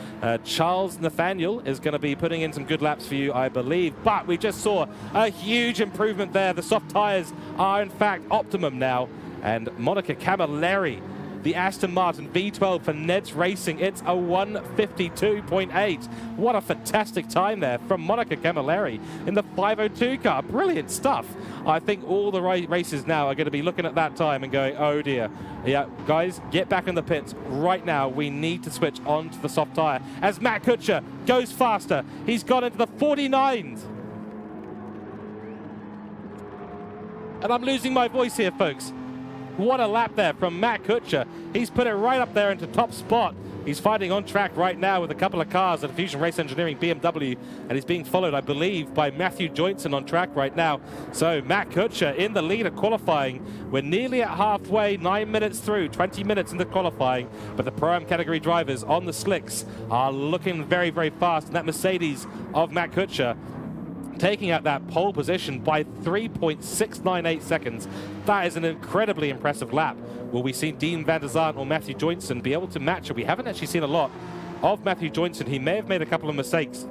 Charles Nathaniel, is going to be putting in some good laps for you, I believe. But we just saw a huge improvement there. The soft tires are in fact optimum now, and Monica Camilleri, the Aston Martin V12 for NED Racing, it's a 152.8. What a fantastic time there from Monica Camilleri in the 502 car. Brilliant stuff. I think all the races now are going to be looking at that time and going, oh dear. Yeah, guys, get back in the pits right now. We need to switch onto the soft tire. As Matt Kutscher goes faster, he's got into the 49s. And I'm losing my voice here, folks. What a lap there from Matt Kutscher. He's put it right up there into top spot. He's fighting on track right now with a couple of cars at Diffusion Race Engineering BMW, and he's being followed, I believe, by Matthew Joynson on track right now. So Matt Kutscher in the lead of qualifying. We're nearly at halfway, 9 minutes through, 20 minutes into qualifying, but the Pro-Am category drivers on the slicks are looking very, very fast, and that Mercedes of Matt Kutscher taking out that pole position by 3.698 seconds. That is an incredibly impressive lap. Will we see Dean van der Zandt or Matthew Joynson be able to match it? We haven't actually seen a lot of Matthew Joynson. He may have made a couple of mistakes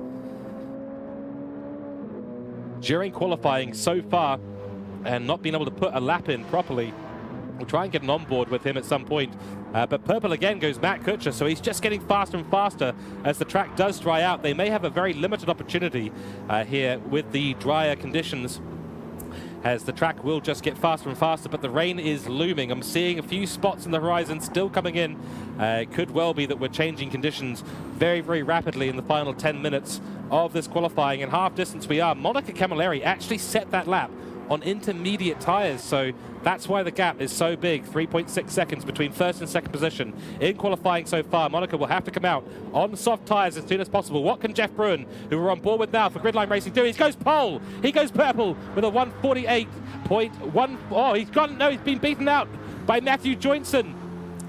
during qualifying so far and not being able to put a lap in properly. We'll try and get an onboard with him at some point. But purple again goes Matt Kutscher, so he's just getting faster and faster as the track does dry out. They may have a very limited opportunity here with the drier conditions, as the track will just get faster and faster, but the rain is looming. I'm seeing a few spots in the horizon still coming in. It could well be that we're changing conditions very, very rapidly in the final 10 minutes of this qualifying. And half distance we are. Monica Camilleri actually set that lap on intermediate tires, so that's why the gap is so big, 3.6 seconds between first and second position in qualifying so far. Monica will have to come out on soft tires as soon as possible. What can Jeff Bruin, who we're on board with now for Gridline Racing, do? He goes pole, he goes purple with a 148.1. Oh, he's been beaten out by Matthew Joynson.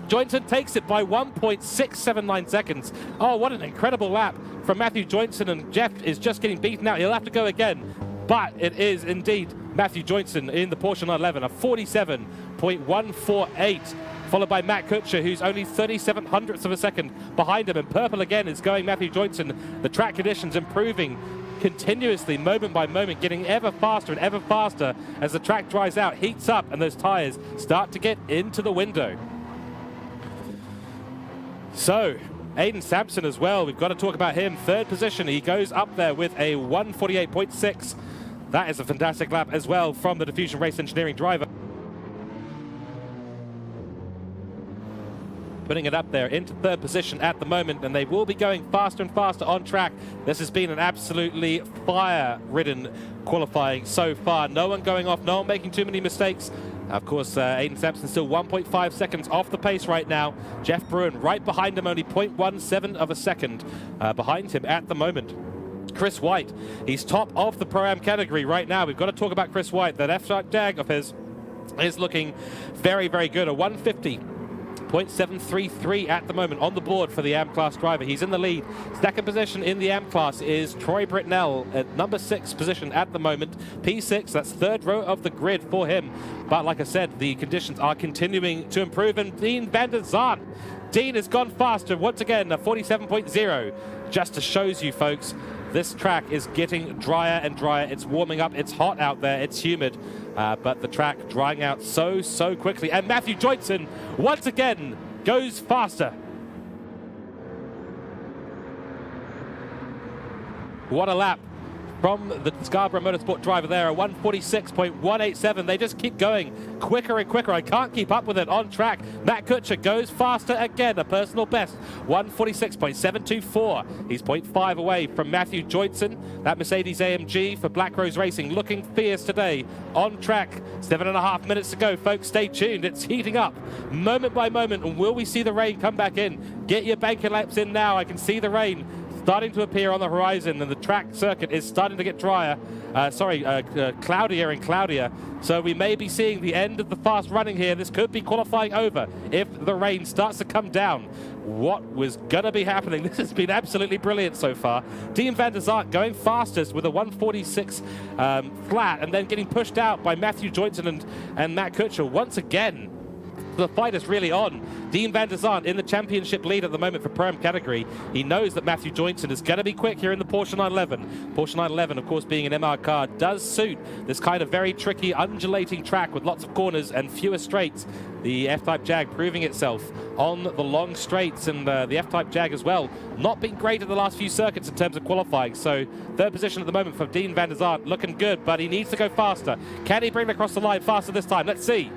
Joynson takes it by 1.679 seconds. Oh, what an incredible lap from Matthew Joynson, and Jeff is just getting beaten out. He'll have to go again. But it is indeed Matthew Joynson in the Porsche 911, a 47.148, followed by Matt Kutscher, who's only 37 hundredths of a second behind him. And purple again is going Matthew Joynson. The track conditions improving continuously, moment by moment, getting ever faster and ever faster as the track dries out, heats up, and those tires start to get into the window. So Aiden Sampson as well, we've got to talk about him. Third position, he goes up there with a 148.6. That is a fantastic lap as well from the Diffusion Race Engineering driver. putting it up there into third position at the moment, and they will be going faster and faster on track. This has been an absolutely fire-ridden qualifying so far. No one going off, no one making too many mistakes. Of course, Aiden Sampson still 1.5 seconds off the pace right now. Jeff Bruin right behind him, only 0.17 of a second behind him at the moment. Chris White, he's top of the Pro-Am category right now. We've got to talk about Chris White. That F-Type Jag of his is looking very, very good. A 150.733 at the moment on the board for the AM class driver. He's in the lead. Second position in the AM class is Troy Britnell at number 6 position at the moment. P6, that's third row of the grid for him. But like I said, the conditions are continuing to improve. And Dean van der Zart, Dean has gone faster once again, a 47.0. Just to shows you folks, this track is getting drier and drier. It's warming up. It's hot out there. It's humid. But the track drying out so quickly. And Matthew Joyson, once again, goes faster. What a lap from the Scarborough Motorsport driver there, a 146.187. They just keep going quicker and quicker. I can't keep up with it on track. Matt Kutscher goes faster again, a personal best, 146.724. He's 0.5 away from Matthew Joyson. That Mercedes AMG for Black Rose Racing looking fierce today on track. 7.5 minutes to go, folks. Stay tuned. It's heating up moment by moment. And will we see the rain come back in? Get your banker laps in now. I can see the rain starting to appear on the horizon, and the track circuit is starting to get drier. Cloudier and cloudier. So we may be seeing the end of the fast running here. This could be qualifying over if the rain starts to come down. What was going to be happening? This has been absolutely brilliant so far. Dean van der Zart going fastest with a 146 flat, and then getting pushed out by Matthew Joyson and Matt Kutscher once again. The fight is really on. Dean van der Zart in the championship lead at the moment for Pro-Am category. He knows that Matthew Joyson is going to be quick here in the Porsche 911. Porsche 911, of course, being an MR car, does suit this kind of very tricky, undulating track with lots of corners and fewer straights. The F-Type Jag proving itself on the long straights, and the F-Type Jag as well. Not been great in the last few circuits in terms of qualifying. So third position at the moment for Dean van der Zart, looking good, but he needs to go faster. Can he bring it across the line faster this time? Let's see.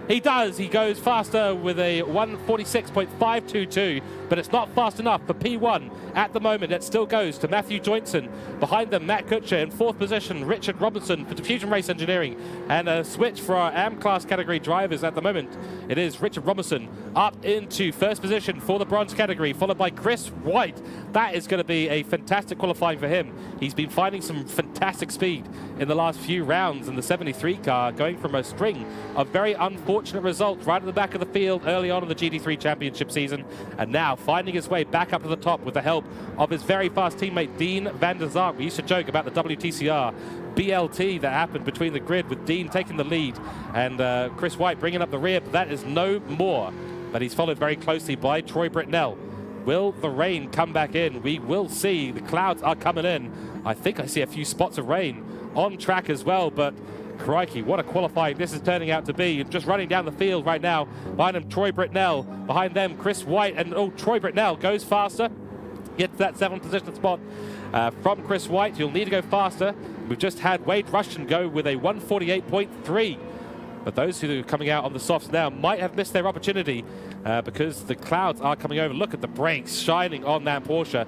He does. He goes faster with a 146.522, but it's not fast enough for P1 at the moment. It still goes to Matthew Joyson. Behind them, Matt Kutscher in fourth position, Richard Robinson for Diffusion Race Engineering, and a switch for our AM class category drivers at the moment. It is Richard Robinson up into first position for the bronze category, followed by Chris White. That is going to be a fantastic qualifying for him. He's been finding some fantastic speed in the last few rounds in the 73 car, going from a string of very unfortunate results right at the back of the field early on in the GT3 Championship season, and now finding his way back up to the top with the help of his very fast teammate Dean van der Zart. We used to joke about the WTCR BLT that happened between the grid with Dean taking the lead and Chris White bringing up the rear, but that is no more. But he's followed very closely by Troy Britnell. Will the rain come back in? We will see. The clouds are coming in. I think I see a few spots of rain on track as well, but crikey, what a qualifying this is turning out to be. Just running down the field right now. Behind him, Troy Britnell. Behind them, Chris White. And Troy Britnell goes faster. Gets that 7th position spot from Chris White. You'll need to go faster. We've just had Wade Rushton go with a 148.3. But those who are coming out on the softs now might have missed their opportunity because the clouds are coming over. Look at the brakes shining on that Porsche.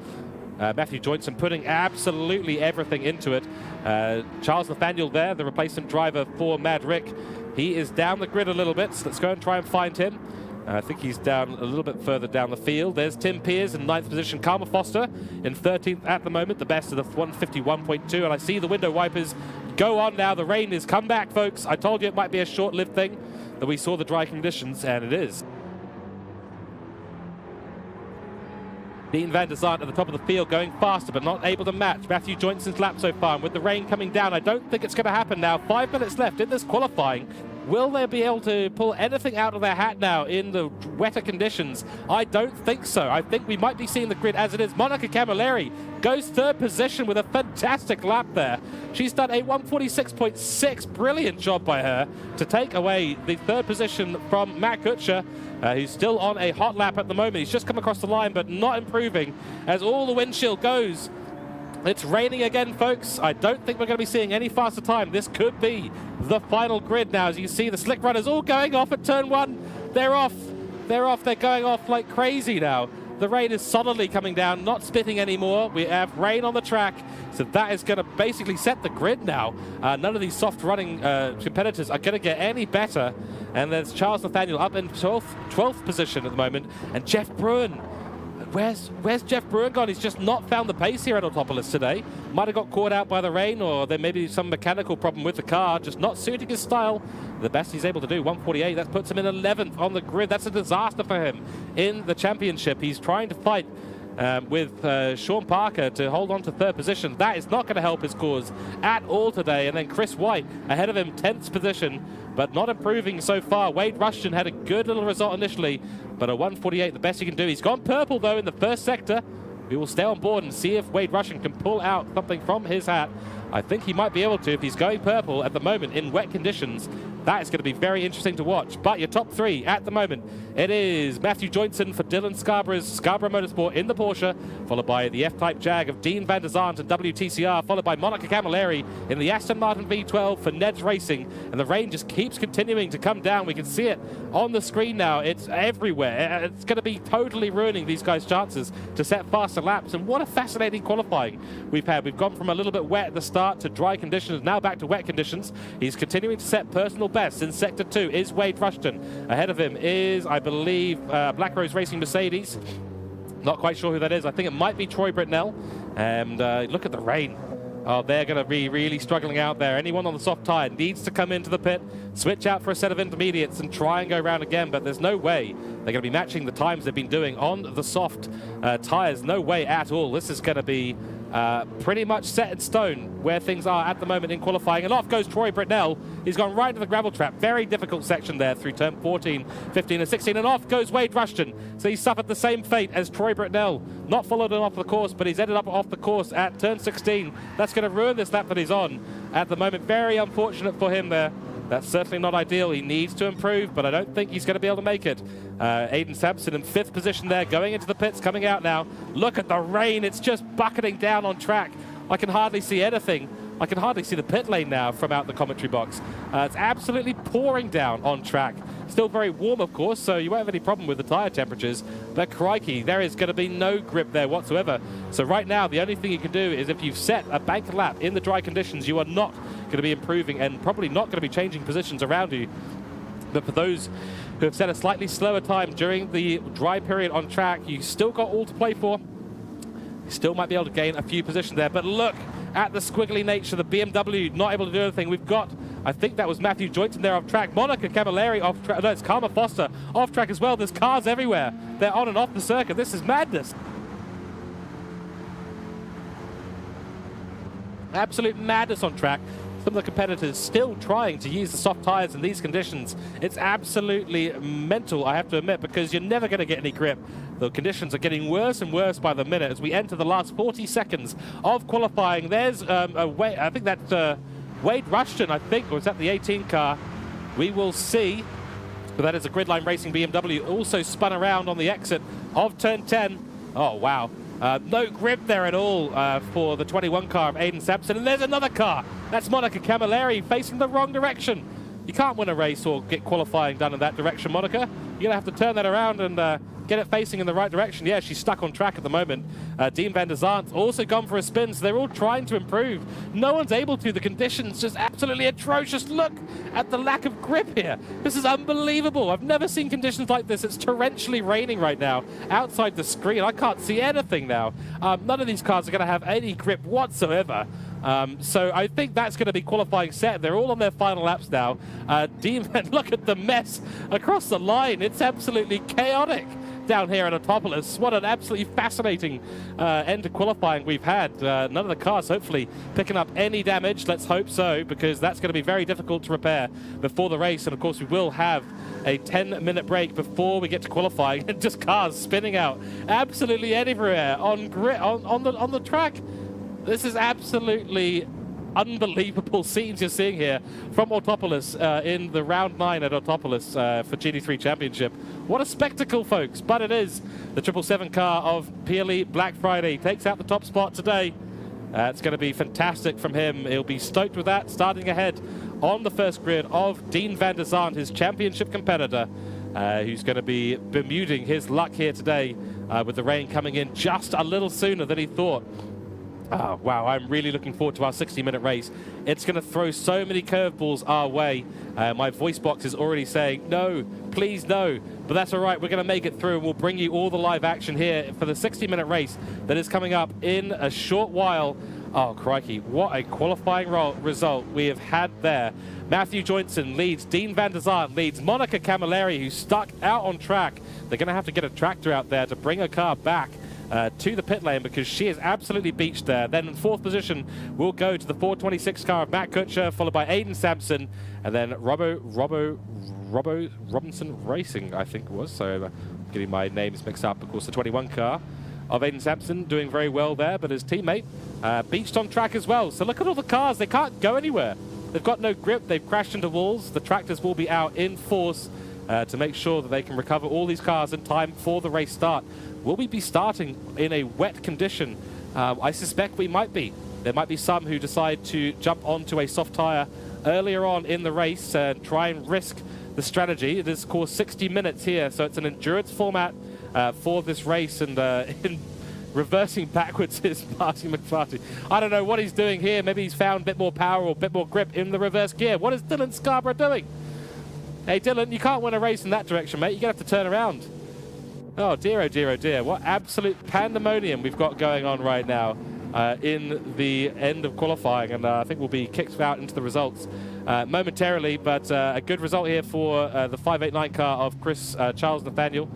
Matthew Joyson putting absolutely everything into it. Charles Nathaniel there, the replacement driver for Mad Rick. He is down the grid a little bit, so let's go and try and find him. I think he's down a little bit further down the field. There's Tim Pears in 9th position. Karma Foster in 13th at the moment, the best of the 151.2. And I see the window wipers go on now. The rain has come back, folks. I told you it might be a short-lived thing, that we saw the dry conditions, and it is. Dean van der Zart at the top of the field going faster, but not able to match Matthew Joyson's lap so far. And with the rain coming down, I don't think it's going to happen now. 5 minutes left in this qualifying. Will they be able to pull anything out of their hat now in the wetter conditions? I don't think so. I think we might be seeing the grid as it is. Monica Camilleri goes third position with a fantastic lap there. She's done a 146.6. Brilliant job by her to take away the third position from Matt Kutscher, who's still on a hot lap at the moment. He's just come across the line, but not improving as all the windshield goes. It's raining again, folks. I don't think we're going to be seeing any faster time. This could be the final grid now. As you see, the slick runners all going off at turn 1. They're off. They're off. They're going off like crazy now. The rain is solidly coming down, not spitting anymore. We have rain on the track, so that is going to basically set the grid now. None of these soft-running competitors are going to get any better. And there's Charles Nathaniel up in 12th position at the moment, and Jeff Bruin. Where's Jeff Bruin gone? He's just not found the pace here at Autopolis today. Might have got caught out by the rain, or there may be some mechanical problem with the car, just not suiting his style. The best he's able to do, 148, that puts him in 11th on the grid. That's a disaster for him in the championship. He's trying to fight with Sean Parker to hold on to 3rd position. That is not going to help his cause at all today. And then Chris White ahead of him, 10th position, but not improving so far. Wade Rushton had a good little result initially, but a 148, the best he can do. He's gone purple, though, in the first sector. We will stay on board and see if Wade Rushton can pull out something from his hat. I think he might be able to if he's going purple at the moment in wet conditions. That is going to be very interesting to watch. But your top 3 at the moment, it is Matthew Joynson for Dylan Scarborough's Scarborough Motorsport in the Porsche, followed by the F-Type Jag of Dean van der Zandt and WTCR, followed by Monica Camilleri in the Aston Martin V12 for NED Racing. And the rain just keeps continuing to come down. We can see it on the screen now. It's everywhere. It's going to be totally ruining these guys' chances to set faster laps. And what a fascinating qualifying we've had. We've gone from a little bit wet at the start to dry conditions, now back to wet conditions. He's continuing to set personal best. In Sector 2 is Wade Rushton. Ahead of him is, I believe, Black Rose Racing Mercedes. Not quite sure who that is. I think it might be Troy Britnell. And look at the rain. Oh, they're going to be really struggling out there. Anyone on the soft tyre needs to come into the pit, switch out for a set of intermediates and try and go around again, but there's no way they're going to be matching the times they've been doing on the soft tyres. No way at all. This is going to be pretty much set in stone where things are at the moment in qualifying. And off goes Troy Britnell. He's gone right into the gravel trap. Very difficult section there through turn 14, 15 and 16. And off goes Wade Rushton. So he suffered the same fate as Troy Britnell. Not followed him off the course, but he's ended up off the course at turn 16. That's going to ruin this lap that he's on at the moment. Very unfortunate for him there. That's certainly not ideal. He needs to improve, but I don't think he's going to be able to make it. Aiden Sampson in 5th position there, going into the pits, coming out now. Look at the rain. It's just bucketing down on track. I can hardly see anything. I can hardly see the pit lane now from out the commentary box. It's absolutely pouring down on track. Still very warm, of course, so you won't have any problem with the tyre temperatures. But crikey, there is going to be no grip there whatsoever. So right now, the only thing you can do is if you've set a bank lap in the dry conditions, you are not going to be improving and probably not going to be changing positions around you. But for those who have set a slightly slower time during the dry period on track, you still got all to play for. You still might be able to gain a few positions there. But look at the squiggly nature, the BMW not able to do anything. We've got, I think that was Matthew Joynton there off track. Monica Camilleri off track. No, it's Karma Foster off track as well. There's cars everywhere. They're on and off the circuit. This is madness. Absolute madness on track. Some of the competitors still trying to use the soft tyres in these conditions. It's absolutely mental, I have to admit, because you're never going to get any grip. The conditions are getting worse and worse by the minute as we enter the last 40 seconds of qualifying. There's I think that's Wade Rushton, I think, or is that the 18 car? We will see. But that is a Gridline Racing BMW, also spun around on the exit of turn 10. Oh, wow. No grip there at all for the 21 car of Aiden Sampson. And there's another car. That's Monica Camilleri facing the wrong direction. You can't win a race or get qualifying done in that direction, Monica. You're going to have to turn that around and get it facing in the right direction. Yeah, she's stuck on track at the moment. Dean van der Zandt also gone for a spin, so they're all trying to improve. No one's able to. The conditions just absolutely atrocious. Look at the lack of grip here. This is unbelievable. I've never seen conditions like this. It's torrentially raining right now outside the screen. I can't see anything now. None of these cars are going to have any grip whatsoever. So I think that's going to be qualifying set. They're all on their final laps now. Demon, look at the mess across the line. It's absolutely chaotic down here at Autopolis. What an absolutely fascinating end to qualifying we've had. None of the cars hopefully picking up any damage. Let's hope so, because that's going to be very difficult to repair before the race. And of course we will have a 10-minute break before we get to qualifying. And just cars spinning out absolutely everywhere on the track. This is absolutely unbelievable scenes you're seeing here from Autopolis in the round 9 at Autopolis for GT3 Championship. What a spectacle, folks. But it is the 777 car of PLE Black Friday. Takes out the top spot today. It's going to be fantastic from him. He'll be stoked with that, starting ahead on the first grid of Dean van der Zandt, his championship competitor. who's going to be bermuding his luck here today with the rain coming in just a little sooner than he thought. Oh, wow, I'm really looking forward to our 60-minute race. It's going to throw so many curveballs our way. My voice box is already saying, no, please no. But that's all right. We're going to make it through, and we'll bring you all the live action here for the 60-minute race that is coming up in a short while. Oh, crikey, what a qualifying result we have had there. Matthew Joynson leads, Dean van der Zandt leads, Monica Camilleri, who's stuck out on track. They're going to have to get a tractor out there to bring her car back to the pit lane because she is absolutely beached there. Then in fourth position, we'll go to the 426 car of Matt Kutscher, followed by Aiden Sampson, and then Robinson Racing, I think it was. So getting my names mixed up. Of course, the 21 car of Aiden Sampson doing very well there, but his teammate beached on track as well. So look at all the cars. They can't go anywhere. They've got no grip. They've crashed into walls. The tractors will be out in force to make sure that they can recover all these cars in time for the race start. Will we be starting in a wet condition? I suspect we might be. There might be some who decide to jump onto a soft tyre earlier on in the race and try and risk the strategy. It is, of course, 60 minutes here, so it's an endurance format for this race, and in reversing backwards is Marty McFarty. I don't know what he's doing here. Maybe he's found a bit more power or a bit more grip in the reverse gear. What is Dylan Scarborough doing? Hey, Dylan, you can't win a race in that direction, mate. You're going to have to turn around. Oh, dear, oh, dear, oh, dear. What absolute pandemonium we've got going on right now in the end of qualifying. And I think we'll be kicked out into the results momentarily. But a good result here for the 589 car of Charles Nathaniel.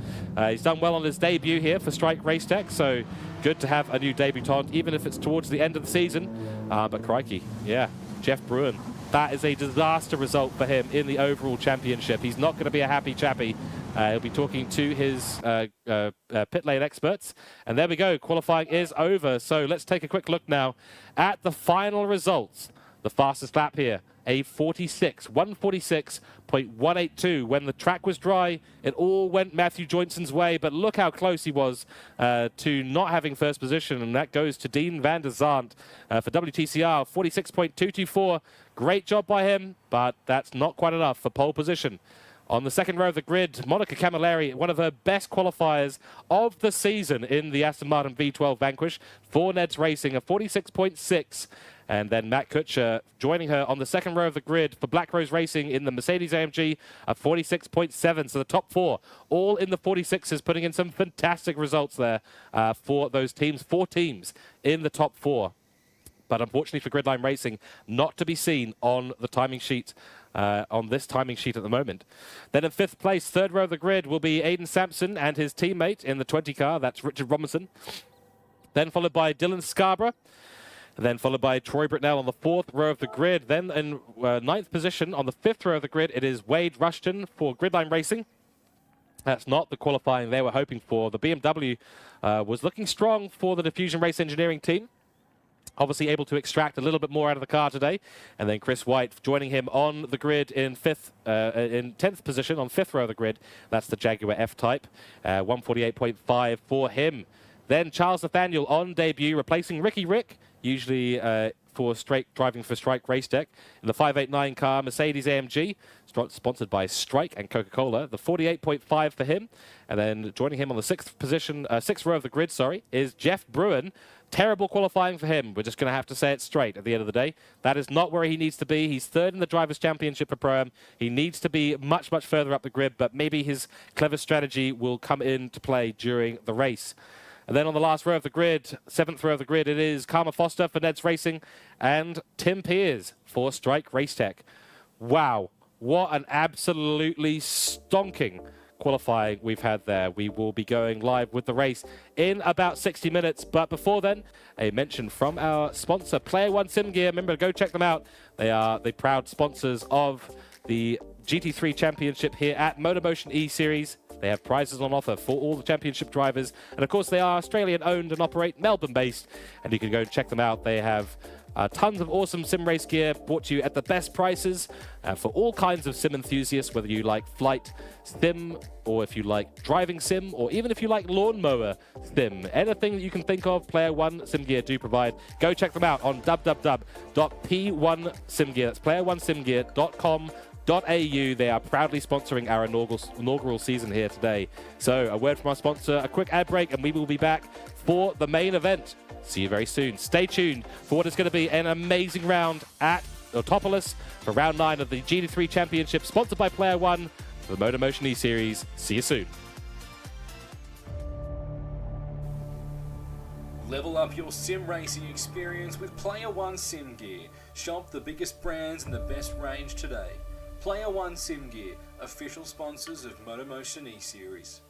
He's done well on his debut here for Strike Race Tech. So good to have a new debutant, even if it's towards the end of the season. But crikey, yeah, Jeff Bruin. That is a disaster result for him in the overall championship. He's not going to be a happy chappy. He'll be talking to his pit lane experts. And there we go. Qualifying is over. So let's take a quick look now at the final results. The fastest lap here, a 146.182. When the track was dry, it all went Matthew Joynson's way. But look how close he was to not having first position. And that goes to Dean van der Zandt for WTCR, 46.224. Great job by him, but that's not quite enough for pole position. On the second row of the grid, Monica Camilleri, one of her best qualifiers of the season in the Aston Martin V12 Vanquish for NED Racing, a 46.6. And then Matt Kutscher joining her on the second row of the grid for Black Rose Racing in the Mercedes AMG, a 46.7. So the top four, all in the 46s, putting in some fantastic results there for those teams. 4 teams in the top 4. But unfortunately for Gridline Racing, not to be seen on the timing sheet, on this timing sheet at the moment. Then in 5th place, third row of the grid, will be Aiden Sampson and his teammate in the 20 car. That's Richard Robinson. Then followed by Dylan Scarborough. Then followed by Troy Britnell on the 4th row of the grid. Then in 9th position on the 5th row of the grid, it is Wade Rushton for Gridline Racing. That's not the qualifying they were hoping for. The BMW was looking strong for the Diffusion Race Engineering team. Obviously able to extract a little bit more out of the car today. And then Chris White joining him on the grid in 10th position on 5th row of the grid. That's the Jaguar F-Type, 148.5 for him. Then Charles Nathaniel on debut, replacing Ricky Rick, usually driving for Strike Race Tech in the 589 car Mercedes AMG, sponsored by Strike and Coca-Cola. The 48.5 for him. And then joining him on the 6th position, 6th row of the grid, is Jeff Bruin. Terrible qualifying for him. We're just going to have to say it straight at the end of the day. That is not where he needs to be. He's 3rd in the Drivers' Championship for Pro-Am. He needs to be much, much further up the grid, but maybe his clever strategy will come into play during the race. And then on the last row of the grid, 7th row of the grid, it is Karma Foster for NED Racing and Tim Pears for Strike Race Tech. Wow, what an absolutely stonking qualifying we've had there. We will be going live with the race in about 60 minutes. But before then, a mention from our sponsor, Player1 Sim Gear. Remember to go check them out. They are the proud sponsors of the GT3 Championship here at MotorMotion E-Series. They have prizes on offer for all the championship drivers. And of course, they are Australian owned and operate, Melbourne based. And you can go and check them out. They have tons of awesome sim race gear brought to you at the best prices for all kinds of sim enthusiasts, whether you like flight sim or if you like driving sim or even if you like lawnmower sim. Anything that you can think of, Player1 Sim Gear do provide. Go check them out on www.p1simgear. That's player1simgear.com They are proudly sponsoring our inaugural season here today. So a word from our sponsor, a quick ad break, and we will be back for the main event. See you very soon. Stay tuned for what is going to be an amazing round at Autopolis for round 9 of the GT3 Championship, sponsored by Player1 for the MotorMotion E-Series. See you soon. Level up your sim racing experience with Player1 Sim Gear. Shop the biggest brands and the best range today. Player1 Sim Gear, official sponsors of MotorMotion E-Series.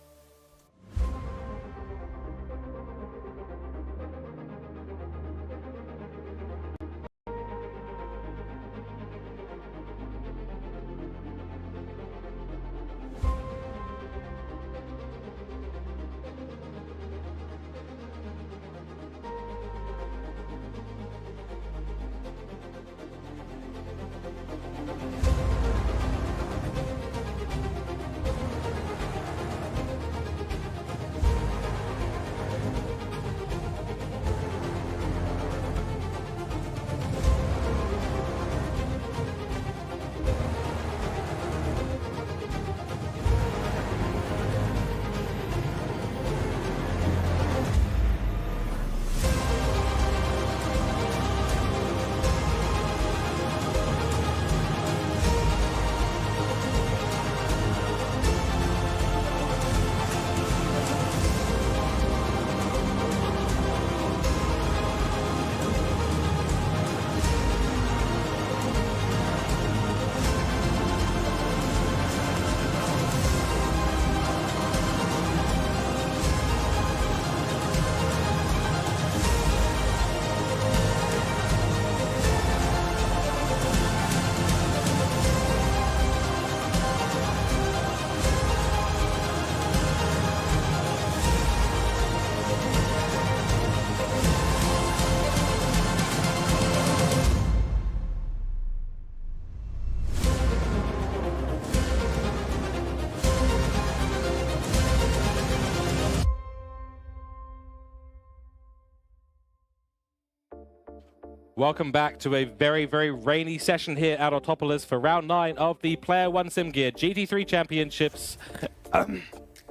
Welcome back to a very, very rainy session here at Autopolis for round 9 of the Player1 Sim Gear GT3 Championships.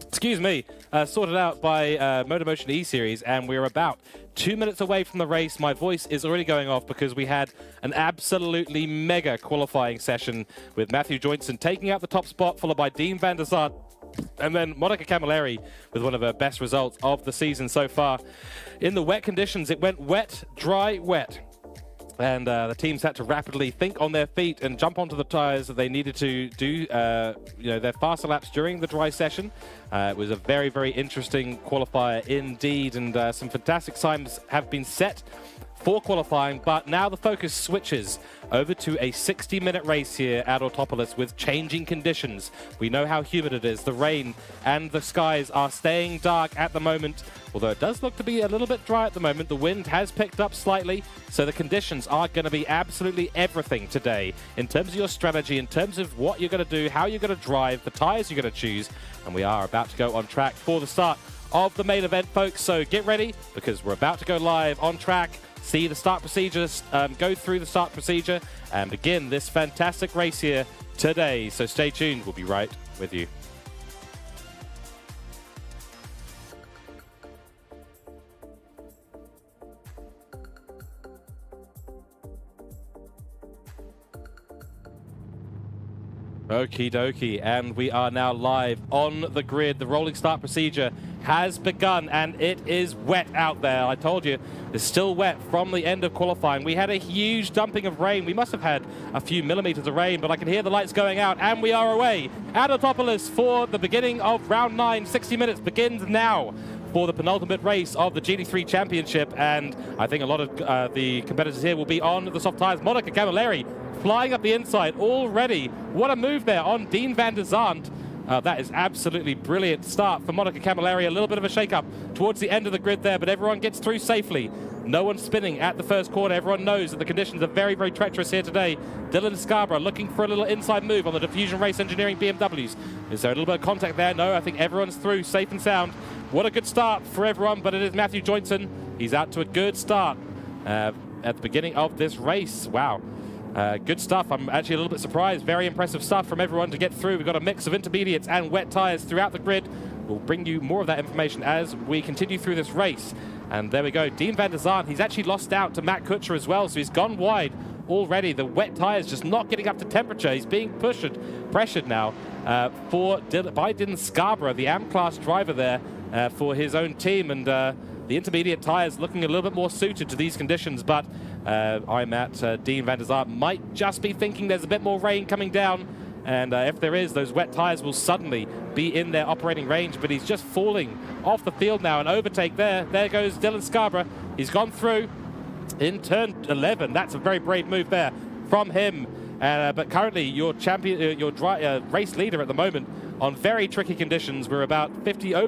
Excuse me, sorted out by MotorMotion E-Series, and we're about 2 minutes away from the race. My voice is already going off because we had an absolutely mega qualifying session with Matthew Joynson taking out the top spot, followed by Dean van der Zart, and then Monica Camilleri with one of her best results of the season so far. In the wet conditions, it went wet, dry, wet. And the teams had to rapidly think on their feet and jump onto the tires that they needed to do their faster laps during the dry session. It was a very, very interesting qualifier indeed, and some fantastic times have been set for qualifying, but now the focus switches over to a 60-minute race here at Autopolis with changing conditions. We know how humid it is. The rain and the skies are staying dark at the moment, although it does look to be a little bit dry at the moment. The wind has picked up slightly, so the conditions are going to be absolutely everything today in terms of your strategy, in terms of what you're going to do, how you're going to drive, the tires you're going to choose, and we are about to go on track for the start of the main event, folks. So get ready, because we're about to go live on track, see the start procedures, go through the start procedure, and begin this fantastic race here today. So stay tuned. We'll be right with you. Okie dokie, and we are now live on the grid. The rolling start procedure has begun, and it is wet out there. I told you, it's still wet from the end of qualifying. We had a huge dumping of rain. We must have had a few millimeters of rain, but I can hear the lights going out, and we are away at Autopolis for the beginning of round 9. 60 minutes begins now for the penultimate race of the GT3 Championship, and I think a lot of the competitors here will be on the soft tires. Monica Camilleri flying up the inside already. What a move there on Dean van der Zart. That is absolutely brilliant start for Monica Camilleri. A little bit of a shake-up towards the end of the grid there, but everyone gets through safely. No one spinning at the first corner. Everyone knows that the conditions are very, very treacherous here today. Dylan Scarborough looking for a little inside move on the Diffusion Race Engineering BMWs. Is there a little bit of contact there? No, I think everyone's through safe and sound. What a good start for everyone, but it is Matthew Joynson. He's out to a good start at the beginning of this race. Wow. Good stuff. I'm actually a little bit surprised. Very impressive stuff from everyone to get through. We've got a mix of intermediates and wet tyres throughout the grid. We'll bring you more of that information as we continue through this race. And there we go. Dean van der Zandt, he's actually lost out to Matt Kutscher as well, so he's gone wide already. The wet tyres just not getting up to temperature. He's being pressured now by Dylan Scarborough, the AM-class driver there for his own team. And the intermediate tyres looking a little bit more suited to these conditions, but I'm at Dean van der Zandt might just be thinking there's a bit more rain coming down, and if there is, those wet tyres will suddenly be in their operating range, but he's just falling off the field now. An overtake there. There goes Dylan Scarborough. He's gone through in turn 11. That's a very brave move there from him. But currently your champion, race leader at the moment on very tricky conditions. We're about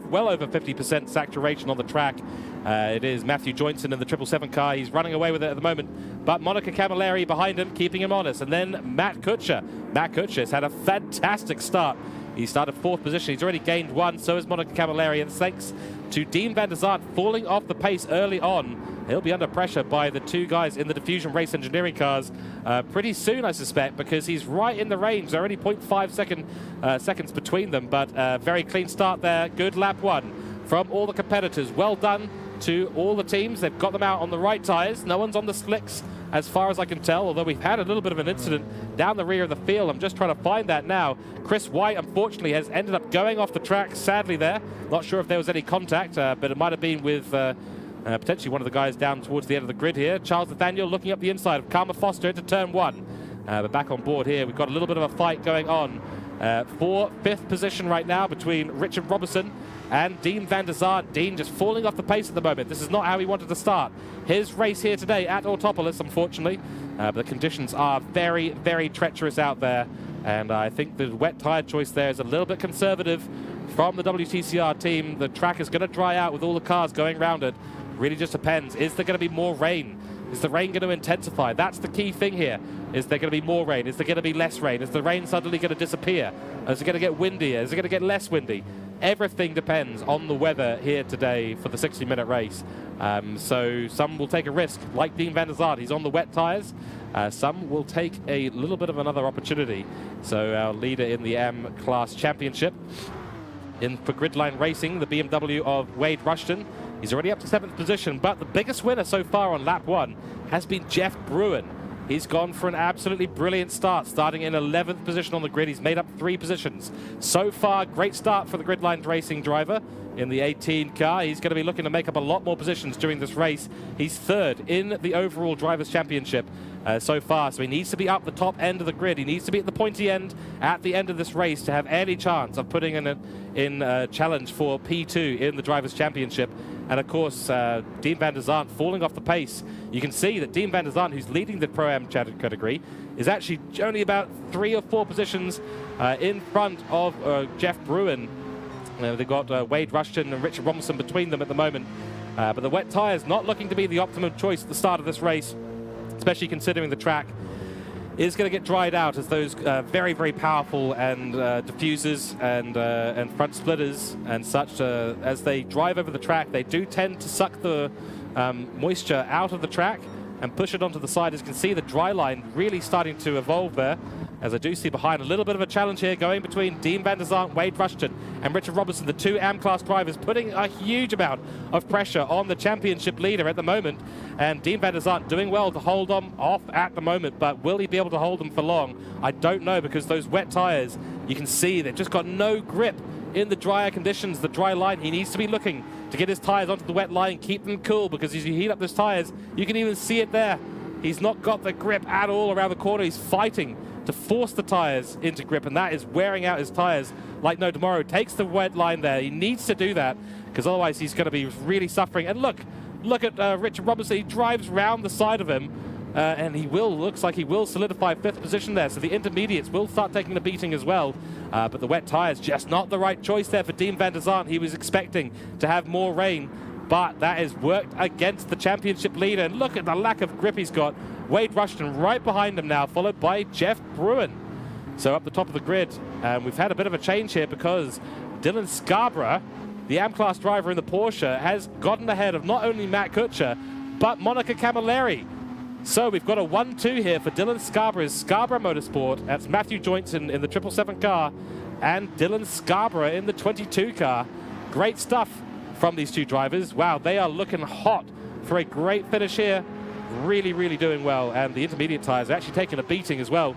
well over 50% saturation on the track. It is Matthew Joynson in the 777 car. He's running away with it at the moment. But Monica Camilleri behind him, keeping him honest. And then Matt Kutscher. Matt Kutscher has had a fantastic start. He started 4th position. He's already gained 1. So is Monica Camilleri. And thanks to Dean van der Zandt falling off the pace early on, he'll be under pressure by the 2 guys in the Diffusion race engineering cars pretty soon, I suspect, because he's right in the range. There are only 0.5 seconds between them, but very clean start there. Good lap 1 from all the competitors. Well done to all the teams. They've got them out on the right tyres. No one's on the slicks as far as I can tell, although we've had a little bit of an incident down the rear of the field. I'm just trying to find that now. Chris White, unfortunately, has ended up going off the track, sadly there. Not sure if there was any contact, but it might have been with potentially one of the guys down towards the end of the grid here. Charles Nathaniel looking up the inside of Karma Foster into turn 1. But back on board here, we've got a little bit of a fight going on for 5th position right now between Richard Robertson and Dean van der Zandt. Dean just falling off the pace at the moment. This is not how he wanted to start his race here today at Autopolis, unfortunately. But the conditions are very, very treacherous out there. And I think the wet tyre choice there is a little bit conservative from the WTCR team. The track is going to dry out with all the cars going around it. Really just depends. Is there going to be more rain? Is the rain going to intensify? That's the key thing here. Is there going to be more rain? Is there going to be less rain? Is the rain suddenly going to disappear? Is it going to get windier? Is it going to get less windy? Everything depends on the weather here today for the 60-minute race. So some will take a risk, like Dean van der Zandt. He's on the wet tyres. Some will take a little bit of another opportunity. So our leader in the M-Class Championship for Gridline Racing, the BMW of Wade Rushton. He's already up to 7th position, but the biggest winner so far on lap 1 has been Jeff Bruin. He's gone for an absolutely brilliant start, starting in 11th position on the grid. He's made up 3 positions. So far, great start for the Gridline Racing driver in the 18 car. He's going to be looking to make up a lot more positions during this race. He's 3rd in the overall Drivers' Championship so far, so he needs to be up the top end of the grid. He needs to be at the pointy end at the end of this race to have any chance of putting in a challenge for P2 in the Drivers' Championship. And of course, Dean van der Zandt falling off the pace. You can see that Dean van der Zandt, who's leading the Pro-Am category, is actually only about 3 or 4 positions in front of Jeff Bruin. They've got Wade Rushton and Richard Robinson between them at the moment. But the wet tyres not looking to be the optimum choice at the start of this race, especially considering the track is going to get dried out as those very, very powerful and diffusers and front splitters and such, as they drive over the track, they do tend to suck the moisture out of the track and push it onto the side. As you can see, the dry line really starting to evolve there. As I do see behind, a little bit of a challenge here going between Dean van der Zandt, Wade Rushton and Richard Robertson, the 2 AM-class drivers, putting a huge amount of pressure on the championship leader at the moment. And Dean van der Zandt doing well to hold them off at the moment, but will he be able to hold them for long? I don't know, because those wet tyres, you can see they've just got no grip in the drier conditions, the dry line. He needs to be looking to get his tyres onto the wet line, keep them cool, because as you heat up those tyres, you can even see it there. He's not got the grip at all around the corner. He's fighting to force the tyres into grip, and that is wearing out his tyres like no tomorrow. Takes the wet line there. He needs to do that, because otherwise he's going to be really suffering. And look at Richard Robinson. He drives round the side of him, and looks like he will solidify 5th position there. So the intermediates will start taking the beating as well. But the wet tyres, just not the right choice there for Dean van der Zandt. He was expecting to have more rain, but that has worked against the championship leader. And look at the lack of grip he's got. Wade Rushton right behind him now, followed by Jeff Bruin. So up the top of the grid, we've had a bit of a change here, because Dylan Scarborough, the AM-class driver in the Porsche, has gotten ahead of not only Matt Kutscher, but Monica Camilleri. So we've got a 1-2 here for Dylan Scarborough's Scarborough Motorsport. That's Matthew Joynson in the 777 car and Dylan Scarborough in the 22 car. Great stuff from these two drivers. Wow, they are looking hot for a great finish here. Really, really doing well. And the intermediate tyres are actually taking a beating as well.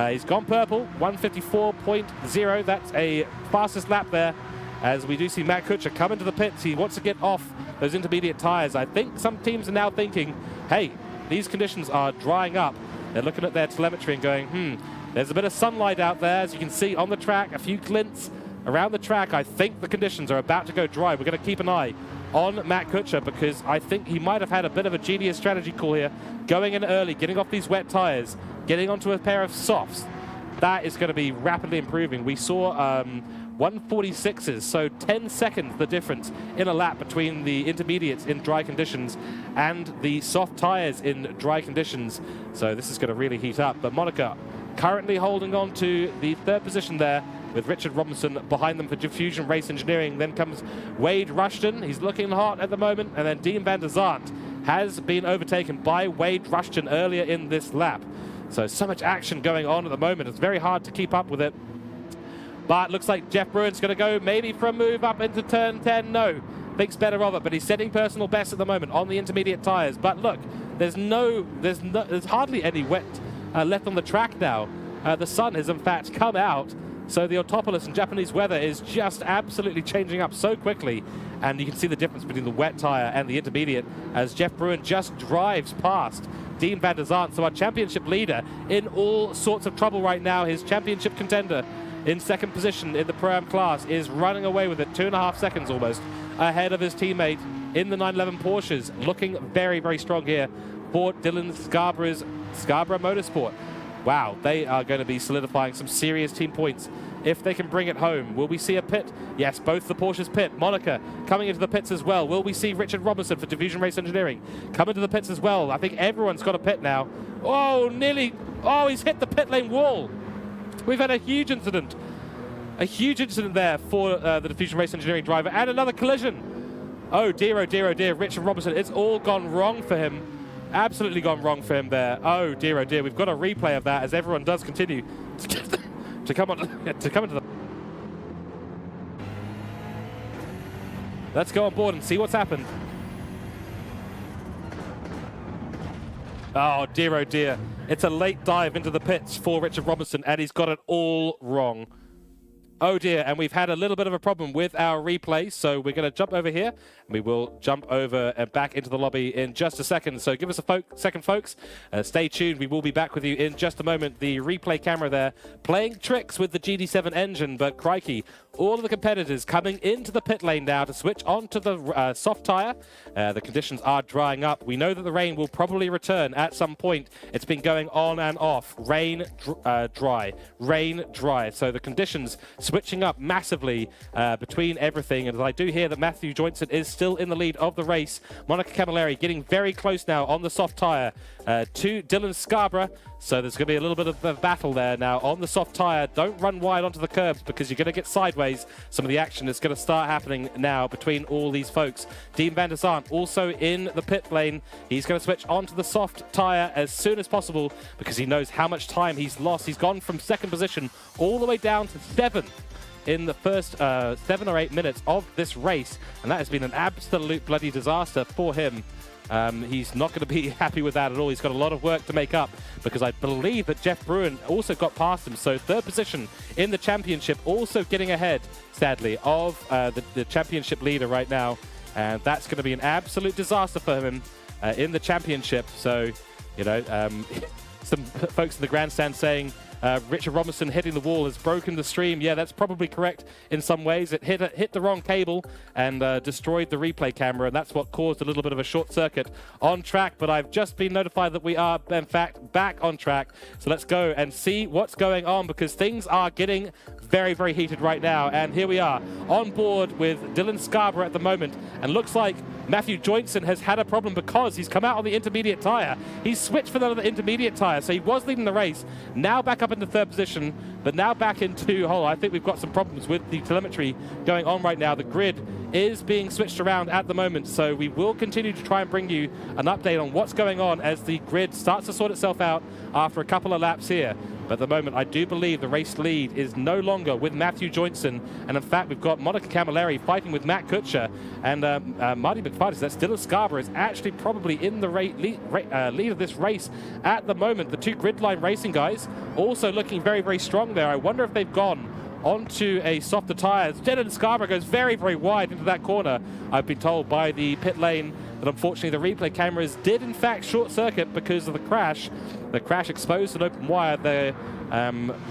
He's gone purple, 154.0. That's a fastest lap there. As we do see Matt Kuchar come into the pits. He wants to get off those intermediate tyres. I think some teams are now thinking, hey, these conditions are drying up. They're looking at their telemetry and going, there's a bit of sunlight out there, as you can see on the track, a few glints around the track. I think the conditions are about to go dry. We're going to keep an eye on Matt Kuchar because I think he might have had a bit of a genius strategy call here, going in early, getting off these wet tyres, getting onto a pair of softs. That is going to be rapidly improving. We saw 146s, so 10 seconds the difference in a lap between the intermediates in dry conditions and the soft tyres in dry conditions. So this is going to really heat up. But Monica currently holding on to the third position there with Richard Robinson behind them for Diffusion Race Engineering. Then comes Wade Rushton. He's looking hot at the moment. And then Dean van der Zandt has been overtaken by Wade Rushton earlier in this lap. So much action going on at the moment. It's very hard to keep up with it. But looks like Jeff Bruin's going to go maybe for a move up into turn 10. No, thinks better of it, but he's setting personal best at the moment on the intermediate tyres. But look, there's hardly any wet left on the track now. The sun has in fact come out, so the Autopolis and Japanese weather is just absolutely changing up so quickly. And you can see the difference between the wet tyre and the intermediate as Jeff Bruin just drives past Dean van der Zandt. So our championship leader in all sorts of trouble right now. His championship contender in second position in the Pro-Am class is running away with it, 2.5 seconds almost ahead of his teammate in the 911 Porsches. Looking very, very strong here for Dylan Scarborough's Scarborough Motorsport. Wow, they are going to be solidifying some serious team points if they can bring it home. Will we see a pit? Yes, both the Porsches pit. Monica coming into the pits as well. Will we see Richard Robinson for Diffusion Race Engineering come into the pits as well? I think everyone's got a pit now. Oh, nearly. Oh, he's hit the pit lane wall. We've had a huge incident there for the Diffusion Race Engineering driver, and another collision. Oh dear, Richard Robinson, it's all gone wrong for him. Absolutely gone wrong for him there. Oh dear, we've got a replay of that as everyone does continue to come into the... Let's go on board and see what's happened. Oh dear. It's a late dive into the pits for Richard Robinson, and he's got it all wrong. Oh dear, and we've had a little bit of a problem with our replay, so we're going to jump over here, and we will jump over and back into the lobby in just a second. So give us a second, folks. Stay tuned. We will be back with you in just a moment. The replay camera there playing tricks with the GD7 engine, but crikey, all of the competitors coming into the pit lane now to switch onto the soft tyre. The conditions are drying up. We know that the rain will probably return at some point. It's been going on and off. Rain, dry. Rain, dry. So the conditions switching up massively between everything. And I do hear that Matthew Joynson is still in the lead of the race. Monica Camilleri getting very close now on the soft tyre to Dylan Scarborough. So there's going to be a little bit of a battle there now on the soft tyre. Don't run wide onto the curbs because you're going to get sideways. Some of the action is going to start happening now between all these folks. Dean van der Zandt also in the pit lane. He's going to switch onto the soft tyre as soon as possible because he knows how much time he's lost. He's gone from second position all the way down to 7th in the first 7 or 8 minutes of this race. And that has been an absolute bloody disaster for him. He's not going to be happy with that at all. He's got a lot of work to make up because I believe that Jeff Bruin also got past him. So third position in the championship, also getting ahead, sadly, of the championship leader right now. And that's going to be an absolute disaster for him in the championship. So, you know, some folks in the grandstand saying Richard Robinson hitting the wall has broken the stream. Yeah, that's probably correct in some ways. It hit the wrong cable and destroyed the replay camera, and that's what caused a little bit of a short circuit on track. But I've just been notified that we are, in fact, back on track. So let's go and see what's going on because things are getting very, very heated right now. And here we are on board with Dylan Scarborough at the moment. And looks like Matthew Joynson has had a problem because he's come out on the intermediate tyre. He's switched for another intermediate tyre, so he was leading the race. Now back up into third position, but now back into, I think we've got some problems with the telemetry going on right now. The grid is being switched around at the moment, so we will continue to try and bring you an update on what's going on as the grid starts to sort itself out after a couple of laps here. But at the moment, I do believe the race lead is no longer with Matthew Joynson. And in fact, we've got Monica Camilleri fighting with Matt Kutscher. And Marty McFadden, that's Dylan Scarborough, is actually probably in the lead of this race at the moment. The two Gridline Racing guys also looking very, very strong there. I wonder if they've gone onto a softer tyre. Dylan Scarborough goes very, very wide into that corner. I've been told by the pit lane that unfortunately the replay cameras did in fact short circuit because of the crash. The crash exposed an open wire. The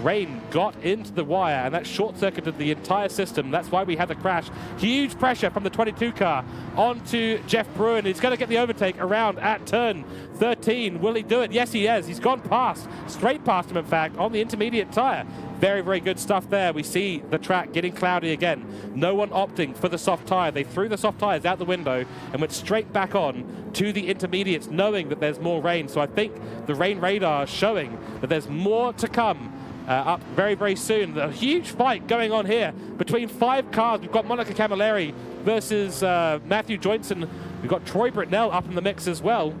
rain got into the wire and that short circuited the entire system. That's why we had the crash. Huge pressure from the 22 car onto Jeff Bruin. He's going to get the overtake around at turn 13. Will he do it? Yes, he has. He's gone past, straight past him in fact, on the intermediate tyre. Very, very good stuff there. We see the track getting cloudy again. No one opting for the soft tyre. They threw the soft tyres out the window and went straight back on to the intermediates, knowing that there's more rain. So I think the rain radar is showing that there's more to come up very, very soon. A huge fight going on here between 5 cars. We've got Monica Camilleri versus Matthew Joynson. We've got Troy Britnell up in the mix as well.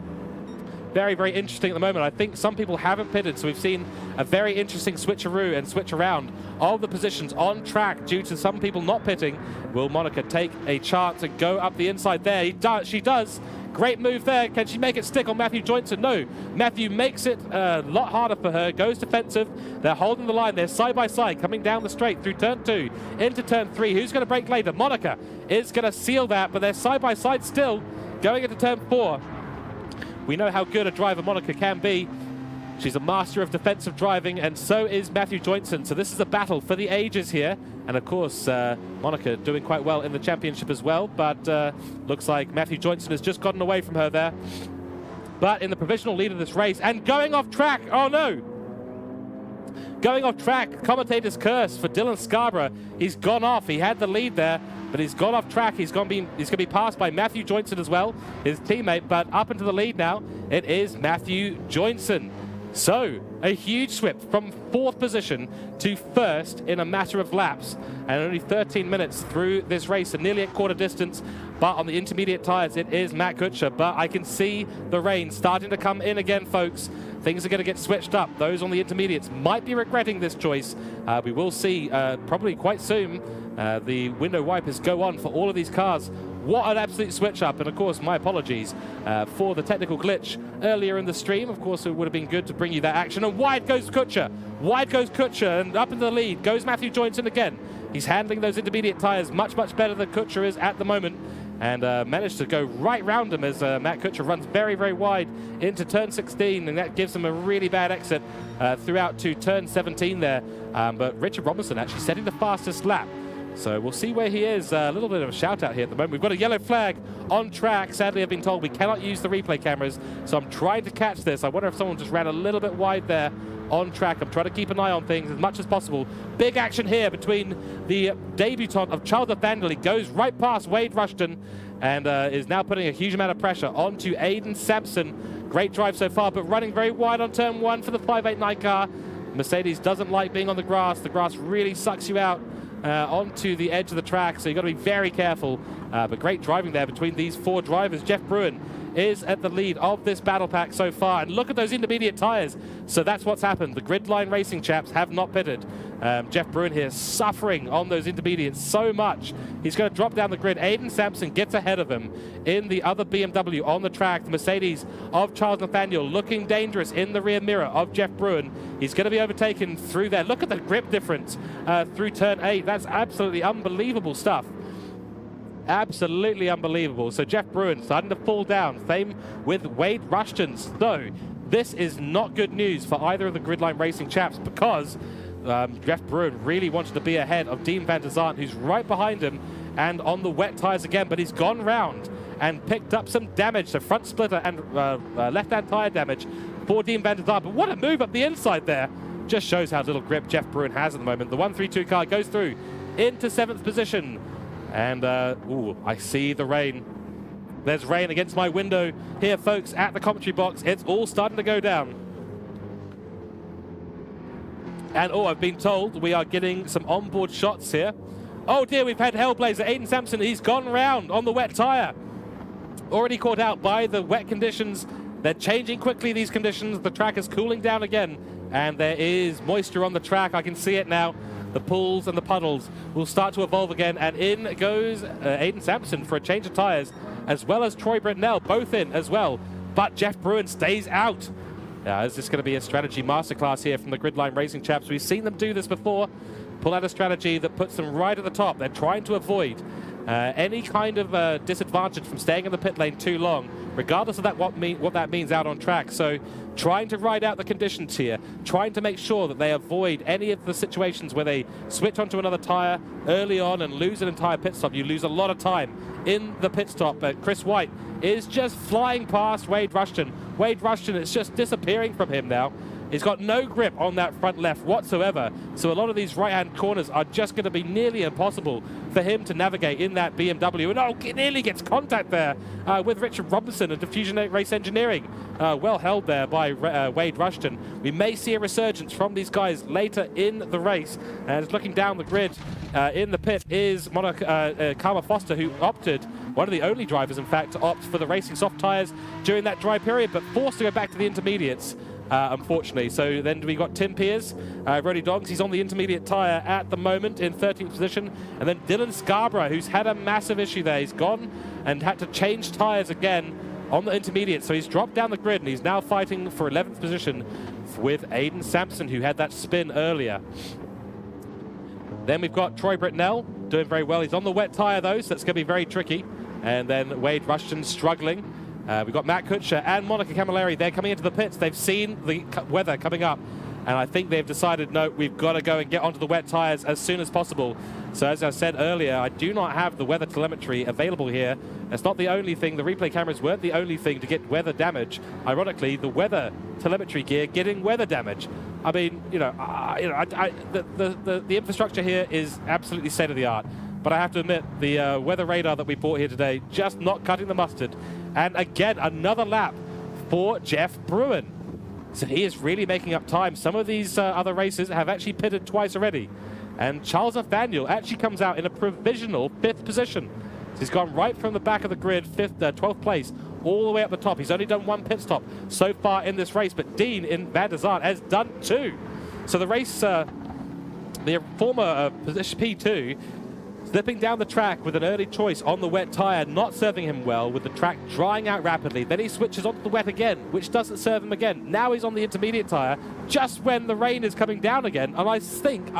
Very, very interesting at the moment. I think some people haven't pitted, so we've seen a very interesting switcheroo and switch around of the positions on track due to some people not pitting. Will Monica take a chance and go up the inside there? She does. Great move there. Can she make it stick on Matthew Joynson? No. Matthew makes it a lot harder for her. Goes defensive. They're holding the line. They're side by side coming down the straight through turn 2 into turn 3. Who's going to break later? Monica is going to seal that, but they're side by side still going into turn 4. We know how good a driver Monica can be. She's a master of defensive driving, and so is Matthew Joynson. So this is a battle for the ages here. And of course, Monica doing quite well in the championship as well. But looks like Matthew Joynson has just gotten away from her there. But in the provisional lead of this race, and going off track. Oh no! Going off track, commentator's curse for Dylan Scarborough. He's gone off. He had the lead there, but he's gone off track. He's going to be passed by Matthew Joynson as well, his teammate. But up into the lead now, it is Matthew Joynson. So a huge swip from 4th position to 1st in a matter of laps, and only 13 minutes through this race, and nearly at quarter distance. But on the intermediate tyres, it is Matt Kutscher. But I can see the rain starting to come in again, folks. Things are going to get switched up. Those on the intermediates might be regretting this choice. We will see probably quite soon the window wipers go on for all of these cars. What an absolute switch up. And of course, my apologies for the technical glitch earlier in the stream. Of course, it would have been good to bring you that action. And wide goes Kutscher. Wide goes Kutscher, and up into the lead goes Matthew Joynson again. He's handling those intermediate tyres much, much better than Kutscher is at the moment. And managed to go right round him as Matt Kutscher runs very, very wide into turn 16, and that gives him a really bad exit throughout to turn 17 there. But Richard Robinson actually setting the fastest lap. So we'll see where he is. A little bit of a shout out here at the moment. We've got a yellow flag on track. Sadly, I've been told we cannot use the replay cameras, so I'm trying to catch this. I wonder if someone just ran a little bit wide there on track. I'm trying to keep an eye on things as much as possible. Big action here between the debutant of Charles Nathaniel. He goes right past Wade Rushton and is now putting a huge amount of pressure onto Aiden Sampson. Great drive so far, but running very wide on turn 1 for the 589 car. Mercedes doesn't like being on the grass. The grass really sucks you out onto the edge of the track, so you've got to be very careful. But great driving there between these 4 drivers. Jeff Bruin is at the lead of this battle pack so far, and look at those intermediate tyres. So that's what's happened. The Gridline Racing chaps have not pitted. Jeff Bruin here suffering on those intermediates so much. He's going to drop down the grid. Aiden Sampson gets ahead of him in the other BMW on the track. The Mercedes of Charles Nathaniel looking dangerous in the rear mirror of Jeff Bruin. He's going to be overtaken through there. Look at the grip difference through turn 8. That's absolutely unbelievable stuff. Absolutely unbelievable. So Jeff Bruin starting to fall down. Same with Wade Rushton. So this is not good news for either of the Gridline Racing chaps, because Jeff Bruin really wanted to be ahead of Dean van der Zandt, who's right behind him and on the wet tyres again, but he's gone round and picked up some damage. So front splitter and left-hand tyre damage for Dean van der Zandt. But what a move up the inside there. Just shows how little grip Jeff Bruin has at the moment. The 132 car goes through into 7th position. And, ooh, I see the rain. There's rain against my window here, folks, at the commentary box. It's all starting to go down. And, oh, I've been told we are getting some onboard shots here. Oh, dear, we've had Hellblazer. Aiden Sampson, he's gone round on the wet tyre. Already caught out by the wet conditions. They're changing quickly, these conditions. The track is cooling down again. And there is moisture on the track. I can see it now. The pools and the puddles will start to evolve again. And in goes Aiden Sampson for a change of tyres, as well as Troy Britnell, both in as well. But Jeff Bruin stays out. Is this going to be a strategy masterclass here from the Gridline Racing chaps? We've seen them do this before. Pull out a strategy that puts them right at the top. They're trying to avoid any kind of disadvantage from staying in the pit lane too long, regardless of what that means out on track. So trying to ride out the conditions here, trying to make sure that they avoid any of the situations where they switch onto another tyre early on and lose an entire pit stop. You lose a lot of time in the pit stop. But Chris White is just flying past Wade Rushton. Wade Rushton is just disappearing from him now. He's got no grip on that front left whatsoever. So a lot of these right-hand corners are just going to be nearly impossible for him to navigate in that BMW. And oh, he nearly gets contact there with Richard Robinson and Diffusion Race Engineering. Well held there by Wade Rushton. We may see a resurgence from these guys later in the race. And looking down the grid in the pit is Karma Foster, who opted, one of the only drivers, in fact, to opt for the racing soft tyres during that dry period, but forced to go back to the intermediates. Unfortunately. So then we got Tim Pearce, Roddy Dogs, he's on the intermediate tyre at the moment in 13th position. And then Dylan Scarborough, who's had a massive issue there. He's gone and had to change tyres again on the intermediate. So he's dropped down the grid and he's now fighting for 11th position with Aiden Sampson, who had that spin earlier. Then we've got Troy Britnell doing very well. He's on the wet tyre though, so that's going to be very tricky. And then Wade Rushton struggling. We've got Matt Kutscher and Monica Camilleri. They're coming into the pits. They've seen the weather coming up, and I think they've decided, no, we've got to go and get onto the wet tyres as soon as possible. So as I said earlier, I do not have the weather telemetry available here. It's not the only thing. The replay cameras weren't the only thing to get weather damage. Ironically, the weather telemetry gear getting weather damage. I mean, the infrastructure here is absolutely state-of-the-art. But I have to admit, the weather radar that we bought here today, just not cutting the mustard. And again, another lap for Jeff Bruin. So he is really making up time. Some of these other racers have actually pitted twice already. And Charles Nathaniel actually comes out in a provisional 5th position. So he's gone right from the back of the grid, 12th place, all the way up the top. He's only done 1 pit stop so far in this race, but Dean in Van der Zaan has done 2. So the race, the former position P2, slipping down the track with an early choice on the wet tyre, not serving him well, with the track drying out rapidly. Then he switches onto the wet again, which doesn't serve him again. Now he's on the intermediate tyre just when the rain is coming down again. And I think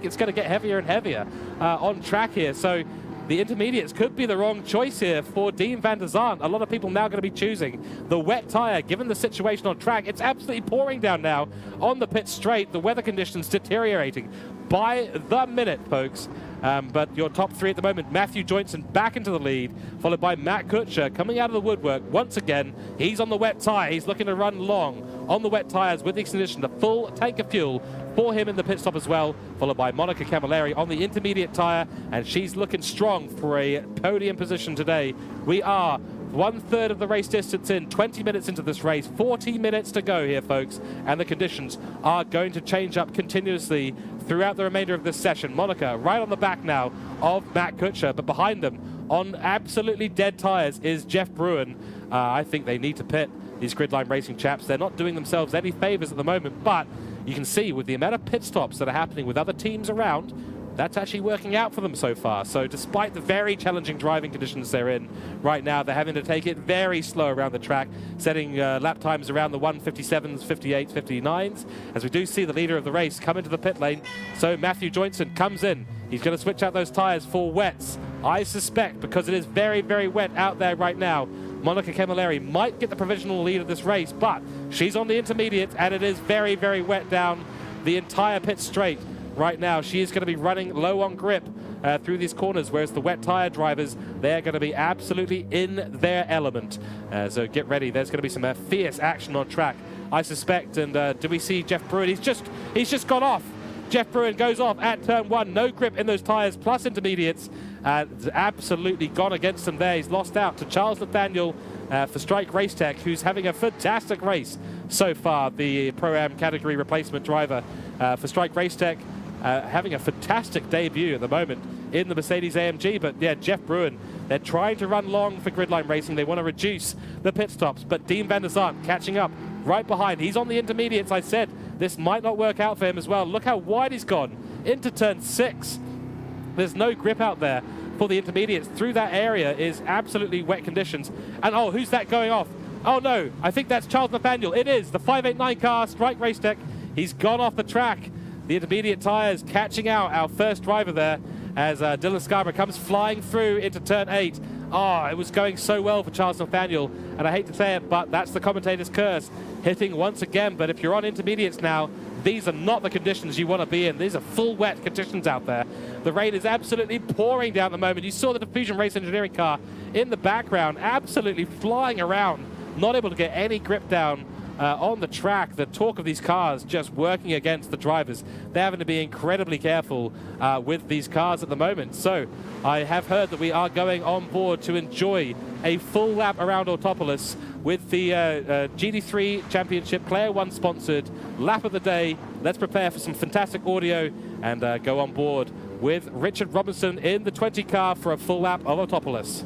it's going to get heavier and heavier on track here. So the intermediates could be the wrong choice here for Dean Van der Zaan. A lot of people now going to be choosing the wet tyre, given the situation on track. It's absolutely pouring down now on the pit straight. The weather conditions deteriorating by the minute, folks. But your top 3 at the moment, Matthew Joynson back into the lead, followed by Matt Kutscher coming out of the woodwork once again. He's on the wet tyre. He's looking to run long on the wet tyres with the ignition, a full tank of fuel for him in the pit stop as well, followed by Monica Camilleri on the intermediate tyre, and she's looking strong for a podium position today. We are 1/3 of the race distance in, 20 minutes into this race, 40 minutes to go here, folks, and the conditions are going to change up continuously throughout the remainder of this session. Monica right on the back now of Matt Kutscher, but behind them on absolutely dead tyres is Jeff Bruin. I think they need to pit, these Gridline Racing chaps. They're not doing themselves any favours at the moment, but you can see with the amount of pit stops that are happening with other teams around, that's actually working out for them so far. So despite the very challenging driving conditions they're in right now, they're having to take it very slow around the track, setting lap times around the 1:57s, 58s, 59s, as we do see the leader of the race come into the pit lane. So Matthew Joynson comes in. He's going to switch out those tyres for wets, I suspect, because it is very, very wet out there right now. Monica Camilleri might get the provisional lead of this race, but she's on the intermediate, and it is very, very wet down the entire pit straight. Right now, she is going to be running low on grip through these corners, whereas the wet tire drivers, they're going to be absolutely in their element. So get ready. There's going to be some fierce action on track, I suspect. And do we see Jeff Bruin? He's just gone off. Jeff Bruin goes off at turn 1. No grip in those tires, plus intermediates. Absolutely gone against him there. He's lost out to Charles Nathaniel for Strike Race Tech, who's having a fantastic race so far. The Pro-Am category replacement driver for Strike Race Tech, having a fantastic debut at the moment in the Mercedes AMG. But yeah, Jeff Bruin, they're trying to run long for Gridline Racing. They want to reduce the pit stops, but Dean van der Zandt catching up right behind. He's on the intermediates. I said this might not work out for him as well. Look how wide he's gone into turn 6. There's no grip out there for the intermediates. Through that area is absolutely wet conditions. And oh, who's that going off? Oh no, I think that's Charles Nathaniel. It is the 589 car, Strike Race Tech. He's gone off the track. The intermediate tires catching out our first driver there as Dylan Scarborough comes flying through into turn 8. Oh, it was going so well for Charles Nathaniel, and I hate to say it, but that's the commentator's curse, hitting once again. But if you're on intermediates now, these are not the conditions you want to be in. These are full wet conditions out there. The rain is absolutely pouring down at the moment. You saw the Diffusion Race Engineering car in the background, absolutely flying around, not able to get any grip down on the track. The torque of these cars just working against the drivers. They're having to be incredibly careful with these cars at the moment. So I have heard that we are going on board to enjoy a full lap around Autopolis with the GT3 Championship Player 1 sponsored lap of the day. Let's prepare for some fantastic audio and go on board with Richard Robinson in the 20 car for a full lap of Autopolis.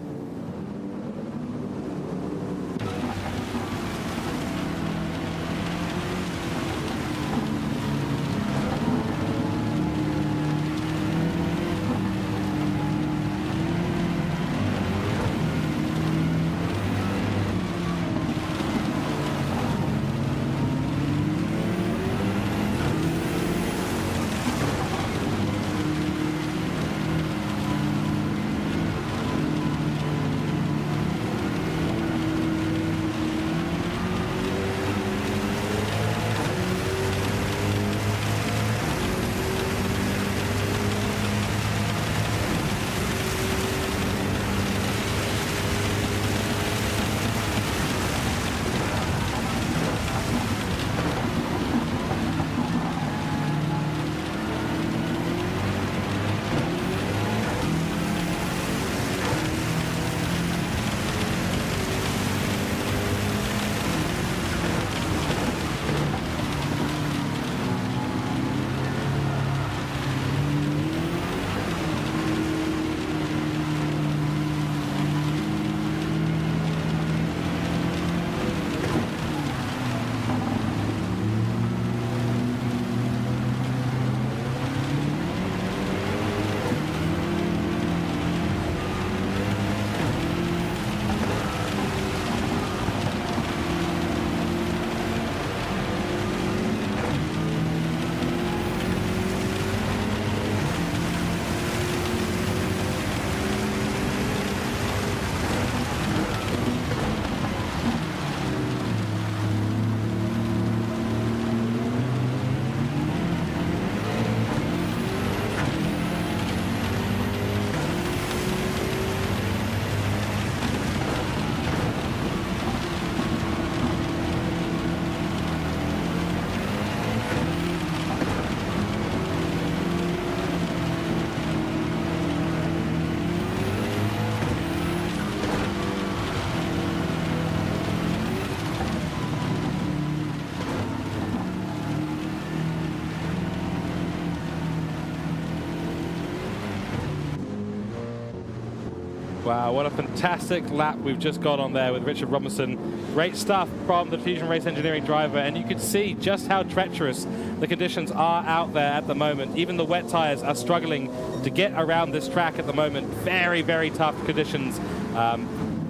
Wow, what a fantastic lap we've just got on there with Richard Robinson. Great stuff from the Diffusion Race Engineering driver, and you can see just how treacherous the conditions are out there at the moment. Even the wet tires are struggling to get around this track at the moment. Very, very tough conditions.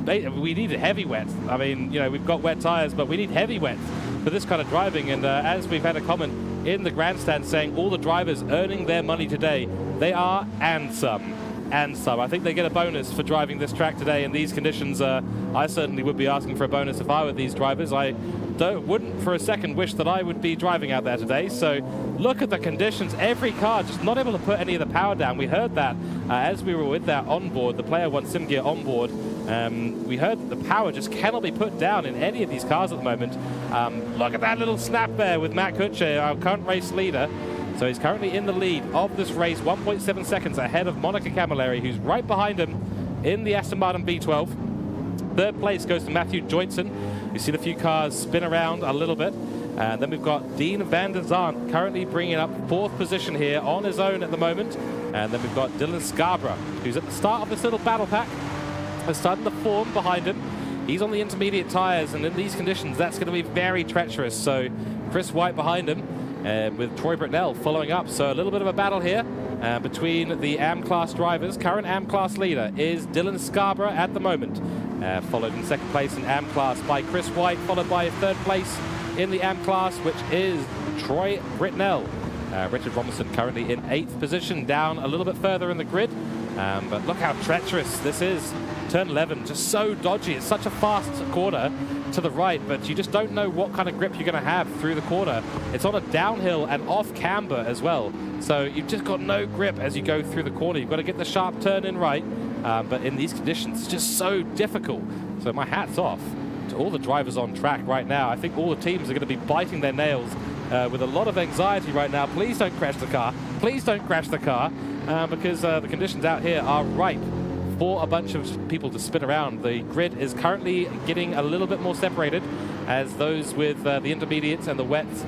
We need heavy wet. I mean, you know, we've got wet tires, but we need heavy wet for this kind of driving. And as we've had a comment in the grandstand saying all the drivers earning their money today, they are, and some. and some. I think they get a bonus for driving this track today in these conditions. I certainly would be asking for a bonus if I were these drivers. I wouldn't for a second wish that I would be driving out there today. So look at the conditions. Every car just not able to put any of the power down. We heard that as we were with that onboard, the Player1 Sim Gear onboard. We heard that the power just cannot be put down in any of these cars at the moment. Look at that little snap there with Matt Kutscher, our current race leader. So he's currently in the lead of this race, 1.7 seconds ahead of Monica Camilleri, who's right behind him in the Aston Martin V12. Third place goes to Matthew Joyson. You see the few cars spin around a little bit. And then we've got Dean van der Zandt currently bringing up fourth position here on his own at the moment. And then we've got Dylan Scarborough, who's at the start of this little battle pack, is starting to form behind him. He's on the intermediate tyres, and in these conditions, that's going to be very treacherous. So Chris White behind him, with Troy Britnell following up. So a little bit of a battle here between the AM Class drivers. Current AM Class leader is Dylan Scarborough at the moment, followed in second place in AM Class by Chris White, followed by third place in the AM Class, which is Troy Britnell. Richard Robinson currently in 8th position, down a little bit further in the grid. But look how treacherous this is. Turn 11, just so dodgy. It's such a fast corner to the right, but you just don't know what kind of grip you're going to have through the corner. It's on a downhill and off camber as well. So you've just got no grip as you go through the corner. You've got to get the sharp turn in right. But in these conditions, it's just so difficult. So my hat's off to all the drivers on track right now. I think all the teams are going to be biting their nails with a lot of anxiety right now. Please don't crash the car. Please don't crash the car because the conditions out here are ripe for a bunch of people to spin around. The grid is currently getting a little bit more separated as those with the intermediates and the wets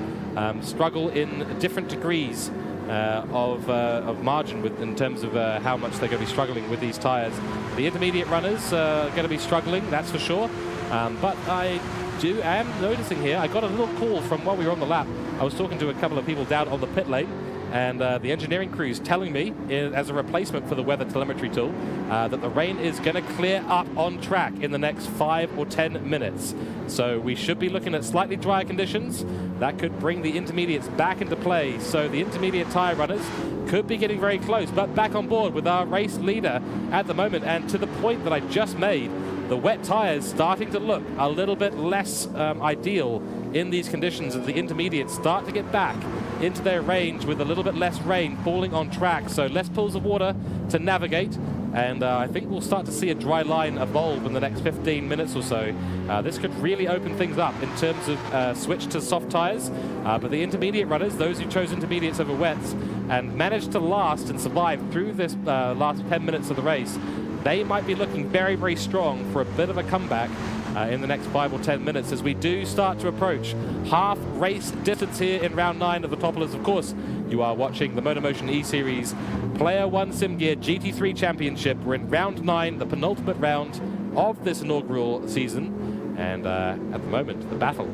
struggle in different degrees of margin in terms of how much they're going to be struggling with these tires. The intermediate runners are going to be struggling, that's for sure. But I am noticing here, I got a little call from while we were on the lap. I was talking to a couple of people down on the pit lane, and the engineering crew is telling me, as a replacement for the weather telemetry tool, that the rain is going to clear up on track in the next 5 or 10 minutes. So we should be looking at slightly drier conditions. That could bring the intermediates back into play. So the intermediate tire runners could be getting very close, but back on board with our race leader at the moment. And to the point that I just made, the wet tires starting to look a little bit less ideal in these conditions as the intermediates start to get back into their range with a little bit less rain falling on track. So less pools of water to navigate. And I think we'll start to see a dry line evolve in the next 15 minutes or so. This could really open things up in terms of switch to soft tires. But the intermediate runners, those who chose intermediates over wets and managed to last and survive through this last 10 minutes of the race, they might be looking very, very strong for a bit of a comeback in the next 5 or 10 minutes as we do start to approach half race distance here in round 9 of the Autopolis. Of course, you are watching the MotorMotion E-Series Player1 Sim Gear GT3 Championship. We're in round 9, the penultimate round of this inaugural season. And at the moment, the battle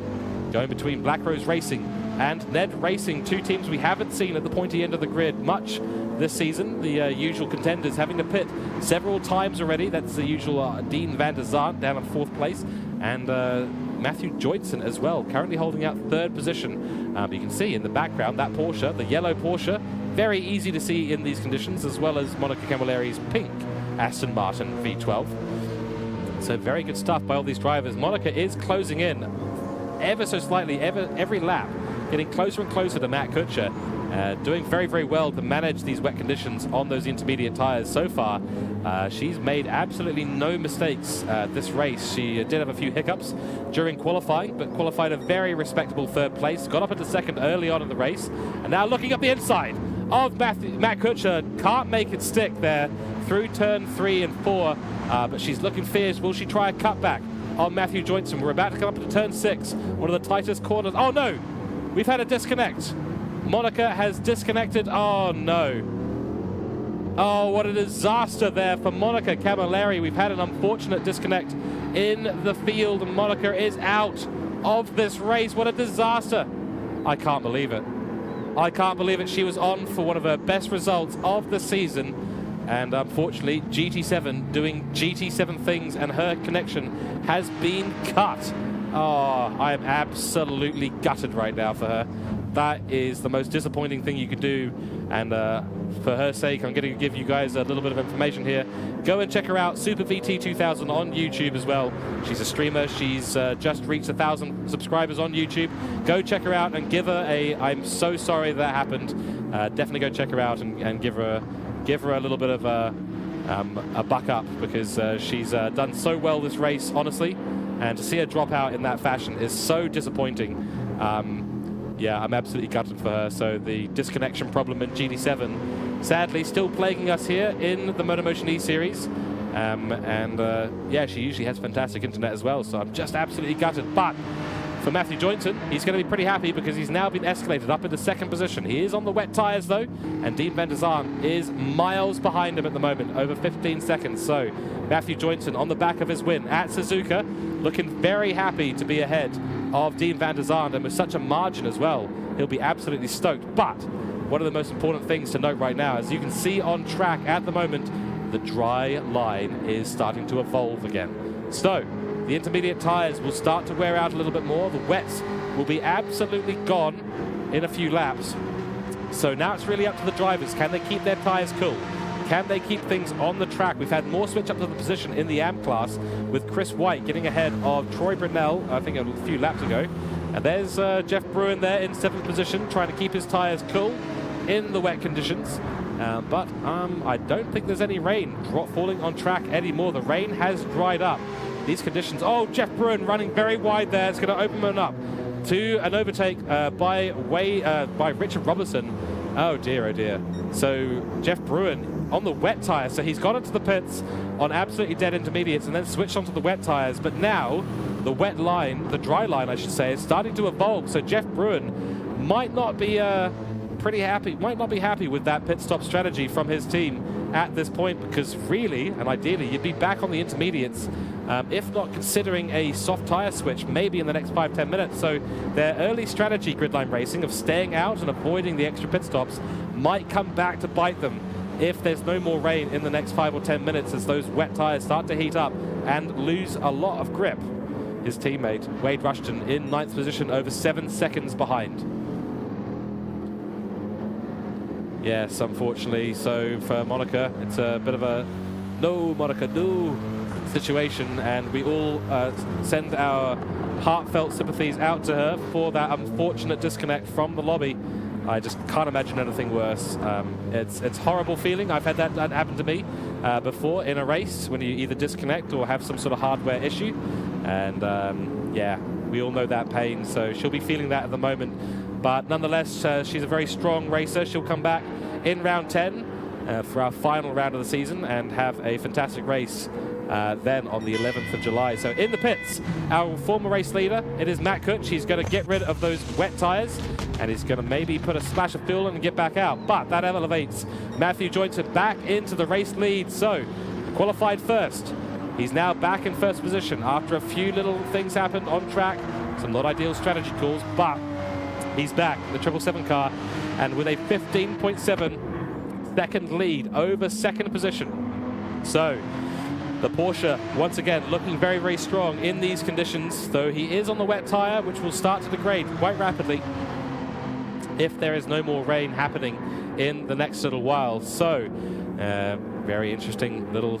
going between Black Rose Racing and NED Racing, two teams we haven't seen at the pointy end of the grid much this season. The usual contenders having to pit several times already. That's the usual Dean van der Zandt down in 4th place, and Matthew Joyson as well, currently holding out 3rd position. You can see in the background that Porsche, the yellow Porsche, very easy to see in these conditions, as well as Monica Camilleri's pink Aston Martin V12. So very good stuff by all these drivers. Monica is closing in ever so slightly every lap, getting closer and closer to Matt Kutscher. Doing very, very well to manage these wet conditions on those intermediate tires so far. She's made absolutely no mistakes this race. She did have a few hiccups during qualifying, but qualified a very respectable 3rd place. Got up into 2nd early on in the race. And now looking up the inside of Matt Kutscher. Can't make it stick there through turn 3 and 4, but she's looking fierce. Will she try a cutback on Matthew Joyson? We're about to come up to turn 6, one of the tightest corners. Oh no, we've had a disconnect. Monica has disconnected. Oh no. Oh, what a disaster there for Monica Camilleri. We've had an unfortunate disconnect in the field, and Monica is out of this race. What a disaster. I can't believe it. I can't believe it. She was on for one of her best results of the season, and unfortunately GT7 doing GT7 things, and her connection has been cut. Oh, I am absolutely gutted right now for her. that is the most disappointing thing you could do. And for her sake, I'm going to give you guys a little bit of information here. Go and check her out, Super VT 2000 on YouTube as well. She's a streamer. She's just reached 1,000 subscribers on YouTube. Go check her out and give her a, I'm so sorry that happened. Definitely go check her out and give her a little bit of a buck up, because she's done so well this race, honestly. And to see her drop out in that fashion is so disappointing. Yeah, I'm absolutely gutted for her. So the disconnection problem in GT7, sadly, still plaguing us here in the MotorMotion E-Series. Yeah, she usually has fantastic internet as well, so I'm just absolutely gutted. But for Matthew Joynton, he's going to be pretty happy, because he's now been escalated up into second position. He is on the wet tyres, though, and Dean van der Zaan is miles behind him at the moment, over 15 seconds. So Matthew Joynton on the back of his win at Suzuka, looking very happy to be ahead of Dean van der Zaan, and with such a margin as well, he'll be absolutely stoked. But one of the most important things to note right now, as you can see on track at the moment, the dry line is starting to evolve again. So the intermediate tyres will start to wear out a little bit more. The wets will be absolutely gone in a few laps. So now it's really up to the drivers. Can they keep their tyres cool? Can they keep things on the track? We've had more switch up to the position in the AM class, with Chris White getting ahead of Troy Brunel, I think a few laps ago. And there's Jeff Bruin there in 7th position, trying to keep his tyres cool in the wet conditions. But I don't think there's any rain falling on track anymore. The rain has dried up. These conditions, oh, Jeff Bruin running very wide there. It's going to open him up to an overtake by Richard Robertson. Oh dear, oh dear. So Jeff Bruin on the wet tyres, so he's got into the pits on absolutely dead intermediates and then switched onto the wet tyres. But now the wet line, the dry line I should say, is starting to evolve. So Jeff Bruin might not be might not be happy with that pit stop strategy from his team at this point, because really and ideally you'd be back on the intermediates, if not considering a soft tyre switch maybe in the next 5-10 minutes. So their early strategy, Gridline Racing, of staying out and avoiding the extra pit stops might come back to bite them if there's no more rain in the next 5 or 10 minutes, as those wet tyres start to heat up and lose a lot of grip. His teammate Wade Rushton in 9th position, over 7 seconds behind. Yes, unfortunately, so for Monica, it's a bit of a no, Monica, no situation, and we all send our heartfelt sympathies out to her for that unfortunate disconnect from the lobby. I just can't imagine anything worse. It's horrible feeling. I've had that happen to me before in a race, when you either disconnect or have some sort of hardware issue. And yeah, we all know that pain, so she'll be feeling that at the moment. But nonetheless, she's a very strong racer. She'll come back in round 10 for our final round of the season and have a fantastic race then on the 11th of July. So in the pits, our former race leader, it is Matt Cooke. He's going to get rid of those wet tyres, and he's going to maybe put a splash of fuel in and get back out. But that elevates Matthew Joynton back into the race lead. So qualified first. He's now back in first position after a few little things happened on track. Some not ideal strategy calls, but he's back in the 777 car, and with a 15.7 second lead over second position. So the Porsche, once again, looking very, very strong in these conditions, though he is on the wet tyre, which will start to degrade quite rapidly if there is no more rain happening in the next little while. So very interesting little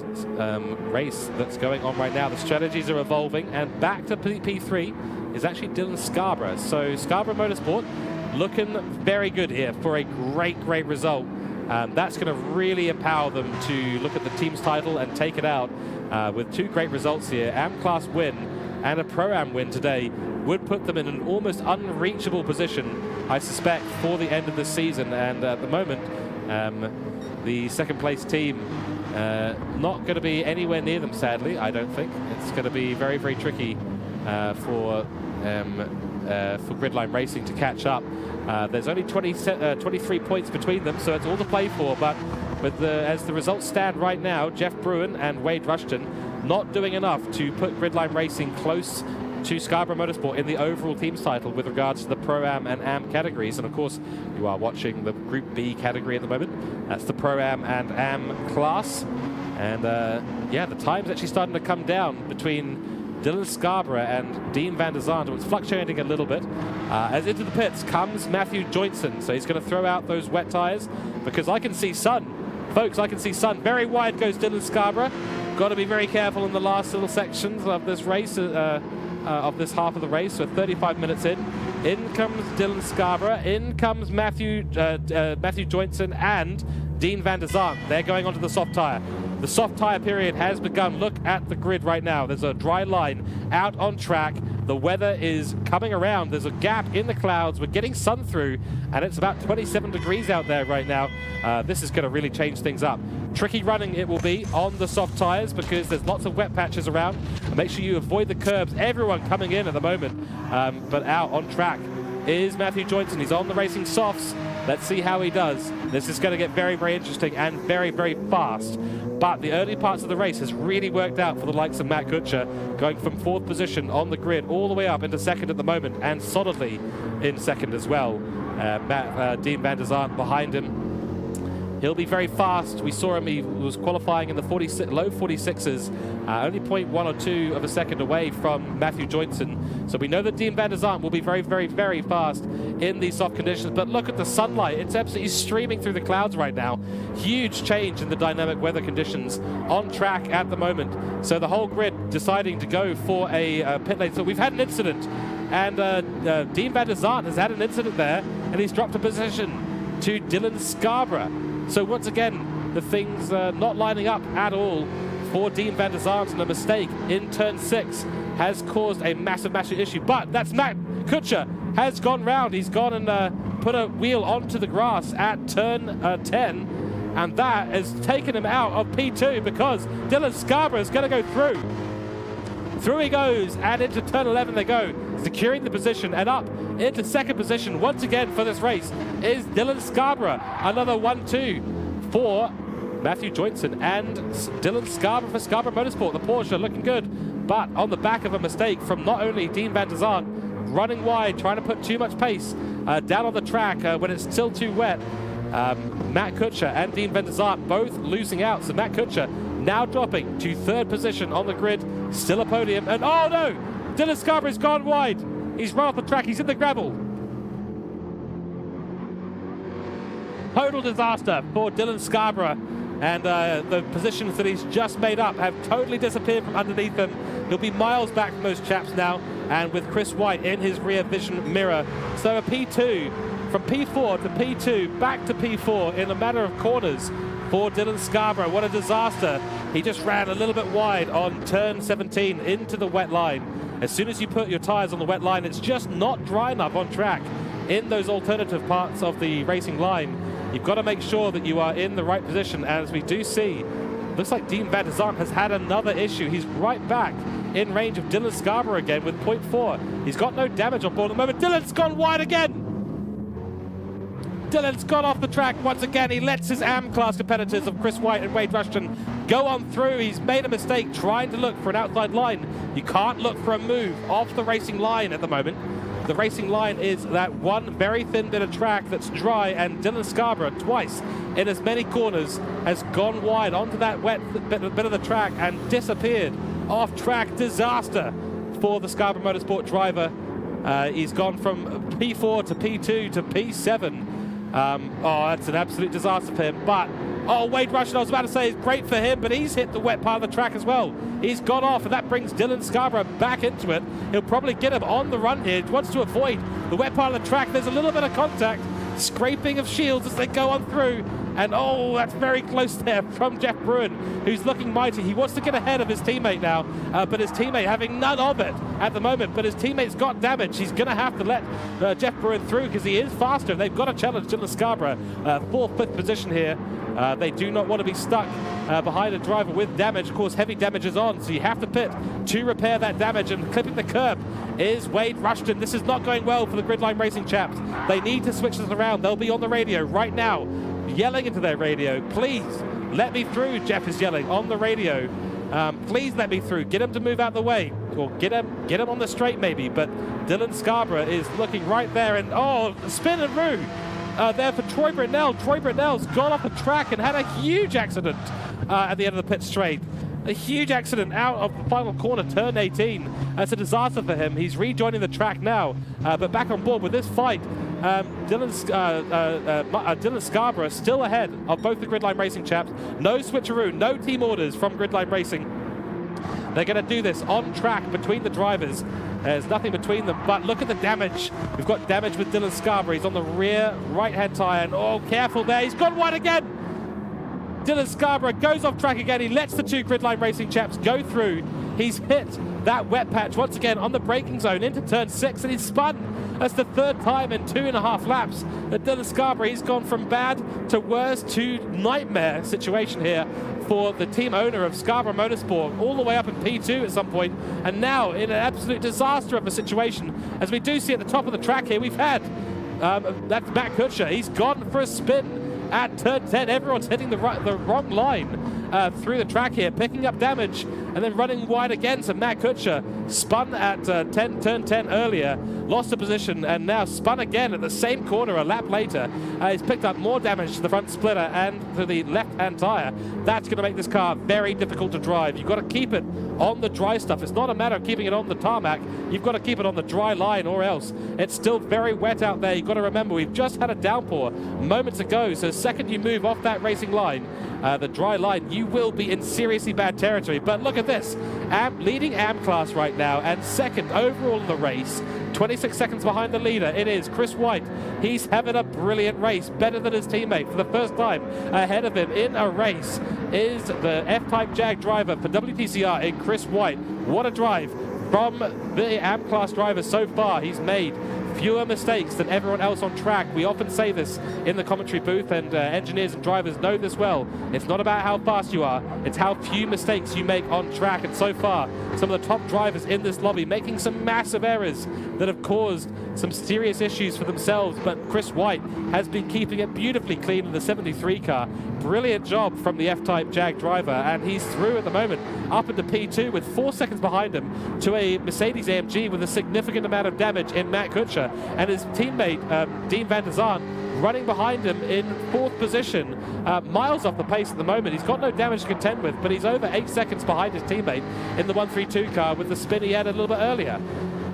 race that's going on right now. The strategies are evolving, and back to P3 is actually Dylan Scarborough. So Scarborough Motorsport looking very good here for a great, great result. That's going to really empower them to look at the team's title and take it out with 2 great results here. AM Class win and a Pro-Am win today would put them in an almost unreachable position, I suspect, for the end of the season. And at the moment, the second place team not going to be anywhere near them, sadly, I don't think. It's going to be very, very tricky for Gridline Racing to catch up. There's only 23 points between them, so it's all to play for. But as the results stand right now, Jeff Bruin and Wade Rushton not doing enough to put Gridline Racing close to Scarborough Motorsport in the overall team's title with regards to the Pro-Am and Am categories. And of course, you are watching the Group B category at the moment. That's the Pro-Am and Am class. And yeah, the time's actually starting to come down between Dylan Scarborough and Dean van der Zandt. It's fluctuating a little bit. As into the pits comes Matthew Jointson. So he's going to throw out those wet tyres because I can see sun. Folks, I can see sun. Very wide goes Dylan Scarborough. Got to be very careful in the last little sections of this race, of this half of the race. So 35 minutes in. In comes Dylan Scarborough. In comes Matthew Jointson and Dean van der Zandt. They're going onto the soft tyre. The soft tyre period has begun. Look at the grid right now. There's a dry line out on track. The weather is coming around. There's a gap in the clouds. We're getting sun through, and it's about 27 degrees out there right now. This is going to really change things up. Tricky running it will be on the soft tyres because there's lots of wet patches around. Make sure you avoid the curbs. Everyone coming in at the moment, but out on track is Matthew Jointson. He's on the racing softs. Let's see how he does. This is going to get very, very interesting and very, very fast. But the early parts of the race has really worked out for the likes of Matt Kutscher, going from 4th position on the grid all the way up into 2nd at the moment, and solidly in 2nd as well. Dean van der Zandt behind him. He'll be very fast. We saw him, he was qualifying in the low 46s, only 0.1 or 2 of a second away from Matthew Jointson. So we know that Dean van der Zandt will be very, very, very fast in these soft conditions. But look at the sunlight. It's absolutely streaming through the clouds right now. Huge change in the dynamic weather conditions on track at the moment. So the whole grid deciding to go for a pit lane. So we've had an incident, and Dean van der Zandt has had an incident there, and he's dropped a position to Dylan Scarborough. So once again, the things not lining up at all for Dean van der Zandt, and a mistake in turn 6 has caused a massive, massive issue. But that's Matt Kutscher has gone round. He's gone and put a wheel onto the grass at turn 10, and that has taken him out of P2 because Dylan Scarborough is going to go through. Through he goes, and into turn 11 they go, securing the position, and up into 2nd position once again for this race is Dylan Scarborough. Another 1-2 for Matthew Jointson and Dylan Scarborough for Scarborough Motorsport. The Porsche looking good, but on the back of a mistake from not only Dean van der Zandt, running wide, trying to put too much pace down on the track when it's still too wet. Matt Kutscher and Dean van der Zandt both losing out. So Matt Kutscher now dropping to 3rd position on the grid, still a podium, and oh no! Dylan Scarborough's gone wide. He's right off the track, he's in the gravel. Total disaster for Dylan Scarborough, and the positions that he's just made up have totally disappeared from underneath him. He'll be miles back from those chaps now, and with Chris White in his rear vision mirror. So a P2, from P4 to P2, back to P4 in a matter of corners for Dylan Scarborough. What a disaster. He just ran a little bit wide on turn 17 into the wet line. As soon as you put your tyres on the wet line, it's just not dry enough on track in those alternative parts of the racing line. You've got to make sure that you are in the right position. As we do see, looks like Dean van der Zandt has had another issue. He's right back in range of Dylan Scarborough again with 0.4. He's got no damage on board at the moment. Dylan's gone wide again. Dylan's gone off the track once again. He lets his AM-class competitors of Chris White and Wade Rushton go on through. He's made a mistake trying to look for an outside line. You can't look for a move off the racing line at the moment. The racing line is that one very thin bit of track that's dry, and Dylan Scarborough twice in as many corners has gone wide onto that wet bit of the track and disappeared off track. Disaster for the Scarborough Motorsport driver. He's gone from P4 to P2 to P7. Oh, that's an absolute disaster for him. But, oh, Wade Rushton, I was about to say, is great for him, but he's hit the wet part of the track as well. He's gone off, and that brings Dylan Scarborough back into it. He'll probably get him on the run here. He wants to avoid the wet part of the track. There's a little bit of contact, scraping of shields as they go on through. And, oh, that's very close there from Jeff Bruin, who's looking mighty. He wants to get ahead of his teammate now, but his teammate having none of it at the moment. But his teammate's got damage. He's going to have to let Jeff Bruin through because he is faster. They've got to challenge Dylan Scarborough. 4th, 5th position here. They do not want to be stuck behind a driver with damage. Of course, heavy damage is on, so you have to pit to repair that damage. And clipping the curb is Wade Rushton. This is not going well for the Gridline Racing chaps. They need to switch this around. They'll be on the radio right now, yelling into their radio. Please let me through, Jeff is yelling on the radio. Please let me through. Get him to move out the way, or get him on the straight maybe. But Dylan Scarborough is looking right there, and oh, spin and roo. There for Troy Britnell. Troy Britnell's gone off the track and had a huge accident at the end of the pit straight. A huge accident out of the final corner, turn 18. That's a disaster for him. He's rejoining the track now, but back on board with this fight. Dylan Scarborough still ahead of both the Gridline Racing chaps. No switcheroo, no team orders from Gridline Racing. They're going to do this on track between the drivers. There's nothing between them, but look at the damage. We've got damage with Dylan Scarborough. He's on the rear right-hand tyre, and oh, careful there. He's gone wide again. Dylan Scarborough goes off track again. He lets the two Gridline Racing chaps go through. He's hit that wet patch once again on the braking zone into turn 6, and he's spun. That's the third time in 2.5 laps that Dylan Scarborough, he's gone from bad to worse to nightmare situation here for the team owner of Scarborough Motorsport, all the way up in P2 at some point, and now in an absolute disaster of a situation. As we do see at the top of the track here, we've had, that's Matt Kutscher. He's gone for a spin at turn 10. Everyone's hitting the wrong line through the track here, picking up damage and then running wide again. So Matt Kutscher spun at turn 10 earlier, lost a position, and now spun again at the same corner a lap later. He's picked up more damage to the front splitter and to the left-hand tyre. That's going to make this car very difficult to drive. You've got to keep it on the dry stuff. It's not a matter of keeping it on the tarmac. You've got to keep it on the dry line, or else it's still very wet out there. You've got to remember, we've just had a downpour moments ago, so the second you move off that racing line, the dry line, you will be in seriously bad territory. But look at this, leading AM class right now and second overall in the race, 26 seconds behind the leader. It is Chris White. He's having a brilliant race, better than his teammate for the first time. Ahead of him in a race is the F-Type Jag driver for WTCR in Chris White. What a drive from the AM class driver so far. He's made fewer mistakes than everyone else on track. We often say this in the commentary booth, and engineers and drivers know this well. It's not about how fast you are, it's how few mistakes you make on track. And so far, some of the top drivers in this lobby making some massive errors that have caused some serious issues for themselves, but Chris White has been keeping it beautifully clean in the 73 car. Brilliant job from the F-Type Jag driver, and he's through at the moment up into P2 with 4 seconds behind him to a Mercedes AMG with a significant amount of damage in Matt Kutscher, and his teammate Dean van der Zaan running behind him in 4th position, miles off the pace at the moment. He's got no damage to contend with, but he's over 8 seconds behind his teammate in the 132 car with the spin he had a little bit earlier.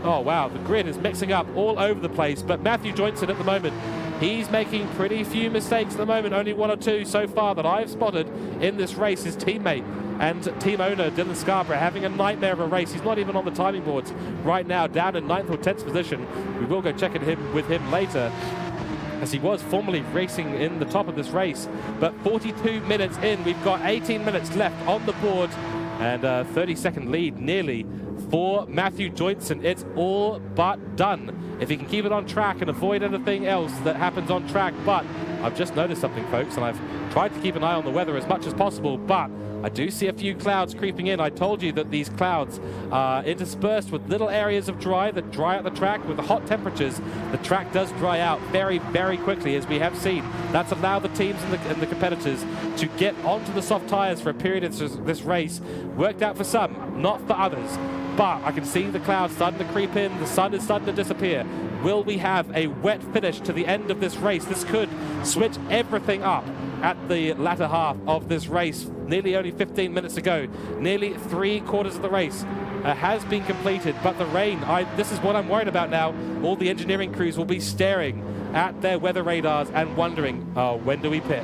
Oh wow, the grid is mixing up all over the place, but Matthew Joynson at the moment, he's making pretty few mistakes at the moment, only 1 or 2 so far that I've spotted in this race. His teammate and team owner Dylan Scarborough having a nightmare of a race. He's not even on the timing boards right now, down in 9th or 10th position. We will go check with him later, as he was formerly racing in the top of this race. But 42 minutes in, we've got 18 minutes left on the board, and a 30-second lead nearly for Matthew Joynson. It's all but done if he can keep it on track and avoid anything else that happens on track. But I've just noticed something, folks, and I've tried to keep an eye on the weather as much as possible, but I do see a few clouds creeping in. I told you that these clouds are interspersed with little areas of dry that dry out the track. With the hot temperatures, the track does dry out very, very quickly, as we have seen. That's allowed the teams and the competitors to get onto the soft tires for a period of this race. Worked out for some, not for others. But I can see the clouds starting to creep in. The sun is starting to disappear. Will we have a wet finish to the end of this race? This could switch everything up at the latter half of this race. Nearly only 15 minutes to go. Nearly 3/4 of the race has been completed, but the rain, this is what I'm worried about now. All the engineering crews will be staring at their weather radars and wondering, when do we pit?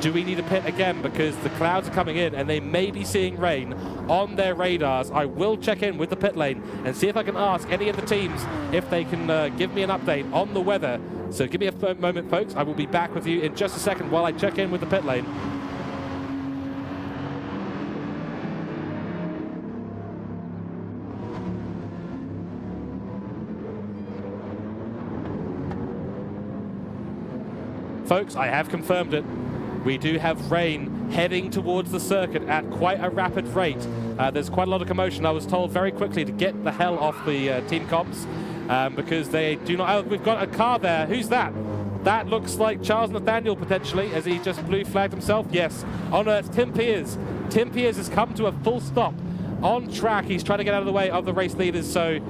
Do we need to pit again? Because the clouds are coming in and they may be seeing rain on their radars. I will check in with the pit lane and see if I can ask any of the teams if they can give me an update on the weather. So give me a moment, folks. I will be back with you in just a second while I check in with the pit lane. Folks, I have confirmed it. We do have rain heading towards the circuit at quite a rapid rate. There's quite a lot of commotion. I was told very quickly to get the hell off the team comps because they do not... Oh, we've got a car there. Who's that? That looks like Charles Nathaniel, potentially, as he just blue flagged himself. Yes. Oh no, it's Tim Piers. Tim Piers has come to a full stop on track. He's trying to get out of the way of the race leaders, so...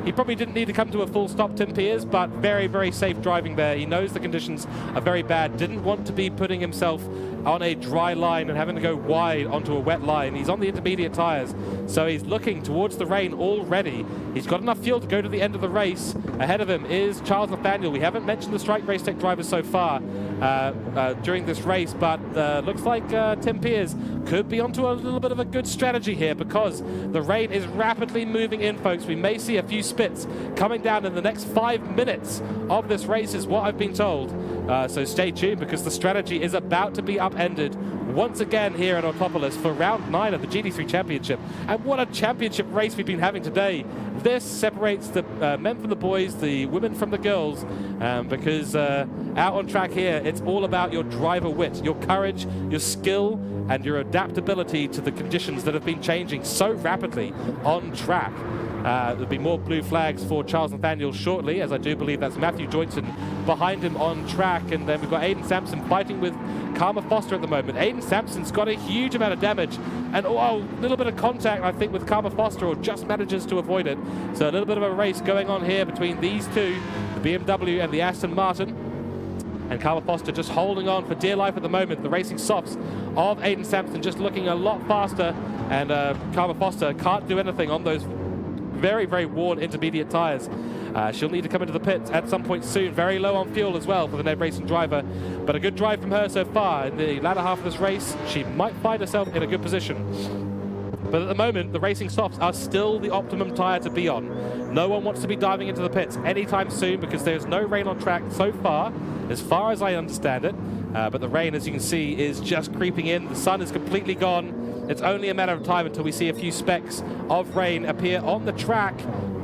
he probably didn't need to come to a full stop, Tim Piers, but very, very safe driving there. He knows the conditions are very bad. Didn't want to be putting himself on a dry line and having to go wide onto a wet line. He's on the intermediate tires, so he's looking towards the rain already. He's got enough fuel to go to the end of the race. Ahead of him is Charles Nathaniel. We haven't mentioned the Strike Race Tech drivers so far during this race, but looks like Tim Pears could be onto a little bit of a good strategy here, because the rain is rapidly moving in, folks. We may see a few spits coming down in the next 5 minutes of this race, is what I've been told. So stay tuned, because the strategy is about to be upended once again here at Autopolis for round 9 of the GT3 Championship. And what a championship race we've been having today. This separates the men from the boys, the women from the girls, because out on track here, it's all about your driver wit, your courage, your skill, and your adaptability to the conditions that have been changing so rapidly on track. There'll be more blue flags for Charles Nathaniel shortly, as I do believe that's Matthew Joynson behind him on track. And then we've got Aiden Sampson fighting with Karma Foster at the moment. Aiden Sampson's got a huge amount of damage, and a little bit of contact, I think, with Karma Foster, or just manages to avoid it. So a little bit of a race going on here between these two, the BMW and the Aston Martin. And Karma Foster just holding on for dear life at the moment. The racing softs of Aiden Sampson just looking a lot faster, and Karma Foster can't do anything on those very, very worn intermediate tires. She'll need to come into the pits at some point soon. Very low on fuel as well for the NED Racing driver, but a good drive from her so far. In the latter half of this race, she might find herself in a good position. But at the moment, the racing softs are still the optimum tire to be on. No one wants to be diving into the pits anytime soon, because there's no rain on track so far as I understand it. But the rain, as you can see, is just creeping in. The sun is completely gone. It's only a matter of time until we see a few specks of rain appear on the track,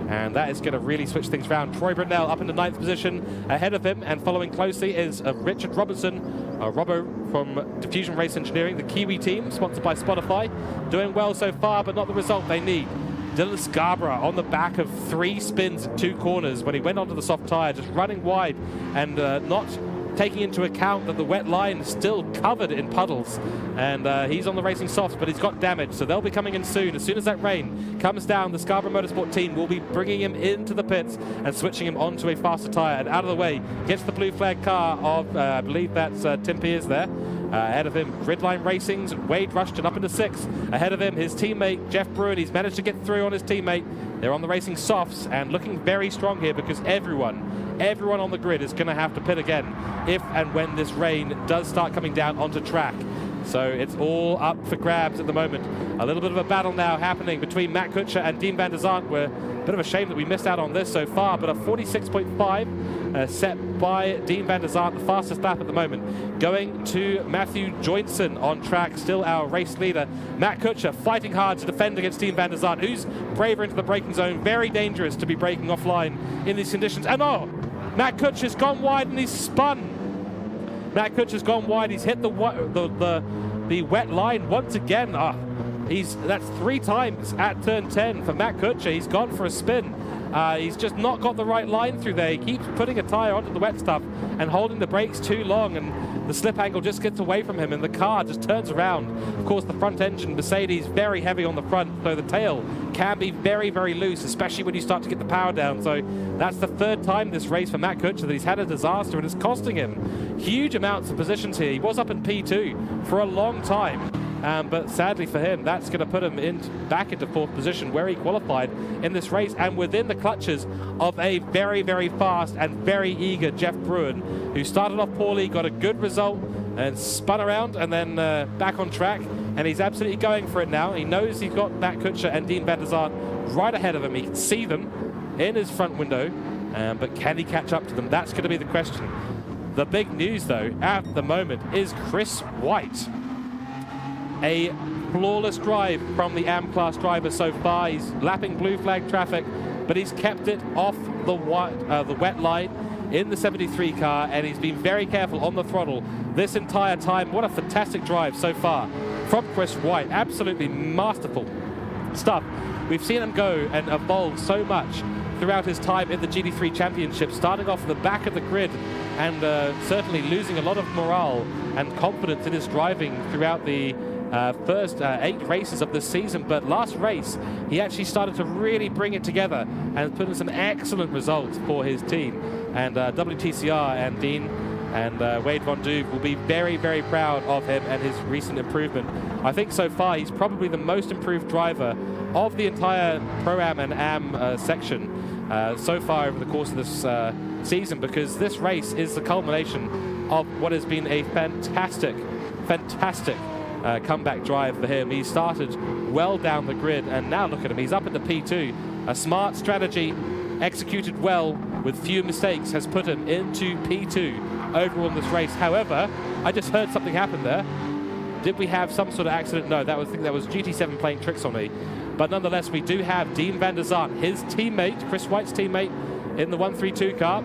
and that is going to really switch things around. Troy Brunel up in the 9th position. Ahead of him and following closely is Richard Robertson, Robbo from Diffusion Race Engineering, the Kiwi team, sponsored by Spotify. Doing well so far, but not the result they need. Dylan Scarborough on the back of 3 spins at 2 corners when he went onto the soft tyre, just running wide and not taking into account that the wet line is still covered in puddles. And he's on the racing softs, but he's got damage, so they'll be coming in soon. As soon as that rain comes down, the Scarborough Motorsport team will be bringing him into the pits and switching him onto a faster tyre. And out of the way gets the blue flag car of, I believe that's Tim Pears there. Ahead of him, Gridline Racing's Wade Rushton up into 6th. Ahead of him, his teammate, Jeff Bruin. He's managed to get through on his teammate. They're on the racing softs and looking very strong here, because everyone on the grid is going to have to pit again if and when this rain does start coming down onto track. So it's all up for grabs at the moment. A little bit of a battle now happening between Matt Kutscher and Dean van der Zandt. We're a bit of a shame that we missed out on this so far, but a 46.5 set by Dean van der Zandt, the fastest lap at the moment, going to Matthew Joynson on track, still our race leader. Matt Kutscher fighting hard to defend against Dean van der Zandt, who's braver into the braking zone. Very dangerous to be braking offline in these conditions. And Matt Kutscher's gone wide and he's spun. Matt Kutscher's gone wide. He's hit the wet line once again. That's 3 times at turn 10 for Matt Kutscher. He's gone for a spin. He's just not got the right line through there. He keeps putting a tyre onto the wet stuff and holding the brakes too long, and the slip angle just gets away from him and the car just turns around. Of course, the front engine, Mercedes, very heavy on the front, so the tail can be very, very loose, especially when you start to get the power down. So that's the 3rd time this race for Matt Kutscher that he's had a disaster, and it's costing him huge amounts of positions here. He was up in P2 for a long time. But sadly for him, that's going to put him back into 4th position, where he qualified in this race, and within the clutches of a very, very fast and very eager Jeff Bruin, who started off poorly, got a good result, and spun around, and then back on track. And he's absolutely going for it now. He knows he's got Matt Kutscher and Dean van der Zandt right ahead of him. He can see them in his front window, but can he catch up to them? That's going to be the question. The big news, though, at the moment is Chris White. A flawless drive from the AM class driver so far. He's lapping blue flag traffic, but he's kept it off the wet line in the 73 car, and he's been very careful on the throttle this entire time. What a fantastic drive so far from Chris White. Absolutely masterful stuff. We've seen him go and evolve so much throughout his time in the GT3 Championship, starting off at the back of the grid and certainly losing a lot of morale and confidence in his driving throughout the first 8 races of this season. But last race, he actually started to really bring it together and put in some excellent results for his team. And WTCR and Dean And Wade Von Duve will be very, very proud of him and his recent improvement. I think so far he's probably the most improved driver of the entire Pro-Am and Am section so far over the course of this season, because this race is the culmination of what has been a fantastic comeback drive for him. He started well down the grid, and now look at him, he's up into P2. A smart strategy executed well with few mistakes has put him into P2 overall in this race. However, I just heard something happen there. Did we have some sort of accident? No, I think that was GT7 playing tricks on me. But nonetheless, we do have Dean van der Zandt, his teammate, Chris White's teammate, in the 132 car,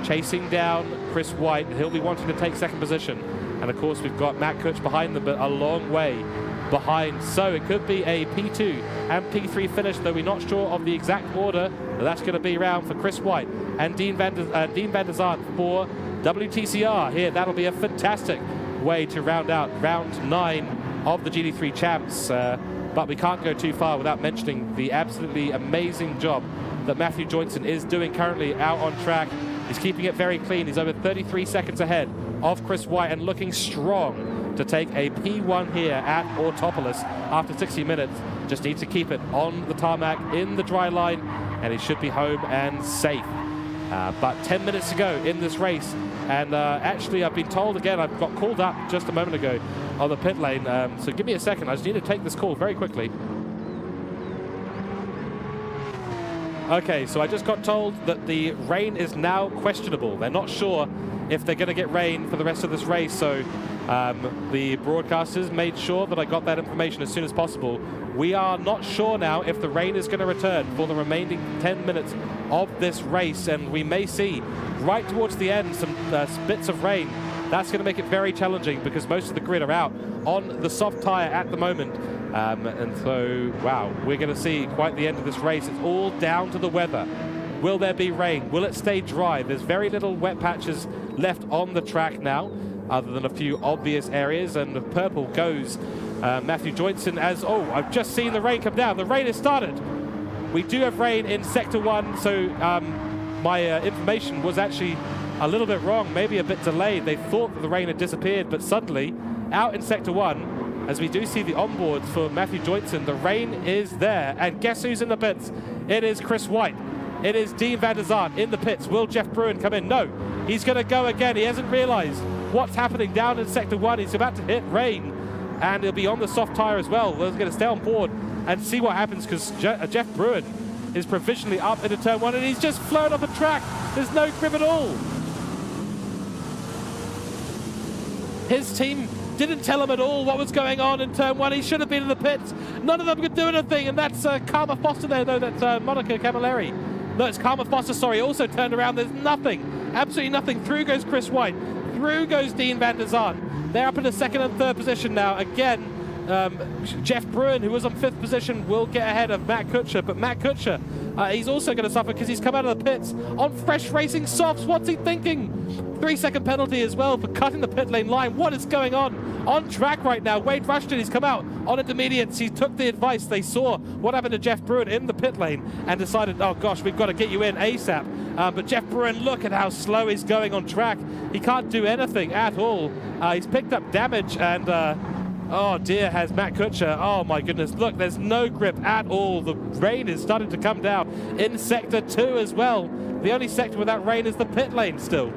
chasing down Chris White. He'll be wanting to take second position. And of course, we've got Matt Cooke behind them, but a long way behind. So it could be a P2 and P3 finish, though we're not sure of the exact order. But that's going to be around for Chris White and Dean van der Zandt for WTCR here. That'll be a fantastic way to round out round 9 of the GT3 Champs. But we can't go too far without mentioning the absolutely amazing job that Matthew Joynson is doing currently out on track. He's keeping it very clean. He's over 33 seconds ahead of Chris White and looking strong to take a P1 here at Autopolis after 60 minutes. Just needs to keep it on the tarmac in the dry line, and he should be home and safe. But 10 minutes to go in this race, and actually I've been told again, I've got called up just a moment ago on the pit lane, so give me a second, I just need to take this call very quickly. Okay, so I just got told that the rain is now questionable. They're not sure if they're going to get rain for the rest of this race, so the broadcasters made sure that I got that information as soon as possible. We are not sure now if the rain is going to return for the remaining 10 minutes of this race, and we may see right towards the end some bits of rain. That's going to make it very challenging because most of the grid are out on the soft tyre at the moment. And so, wow, we're going to see quite the end of this race. It's all down to the weather. Will there be rain? Will it stay dry? There's very little wet patches left on the track now, other than a few obvious areas. And the purple goes Matthew Joynson as, oh, I've just seen the rain come down. The rain has started. We do have rain in Sector 1, so my information was actually a little bit wrong, maybe a bit delayed. They thought that the rain had disappeared, but suddenly, out in Sector 1, as we do see the onboards for Matthew Joynson, the rain is there. And guess who's in the pits? It is Chris White. It is Dean van der Zandt in the pits. Will Jeff Bruin come in? No. He's going to go again. He hasn't realized what's happening down in Sector 1. He's about to hit rain, and he'll be on the soft tire as well. We're going to stay on board and see what happens, because Jeff Bruin is provisionally up into turn 1, and he's just flown off the track. There's no grip at all. His team didn't tell him at all what was going on in turn 1. He should have been in the pits. None of them could do anything, and that's Karma Foster there, though. That's Monica Camilleri. No, it's Karma Foster, sorry, also turned around. There's nothing, absolutely nothing. Through goes Chris White. Through goes Dean van der Zandt. They're up in the second and third position now. Again, Jeff Bruin, who was on 5th position, will get ahead of Matt Cooke, but Matt Cooke, he's also going to suffer because he's come out of the pits on fresh racing softs. What's he thinking? 3-second penalty as well for cutting the pit lane line. What is going on track right now? Wade Rushton, he's come out on intermediates. He took the advice. They saw what happened to Jeff Bruin in the pit lane and decided, oh gosh, we've got to get you in ASAP. But Jeff Bruin, look at how slow he's going on track. He can't do anything at all. He's picked up damage, and oh dear, has Matt Cooke. Oh my goodness, look, there's no grip at all. The rain is starting to come down in Sector 2 as well. The only sector without rain is the pit lane still.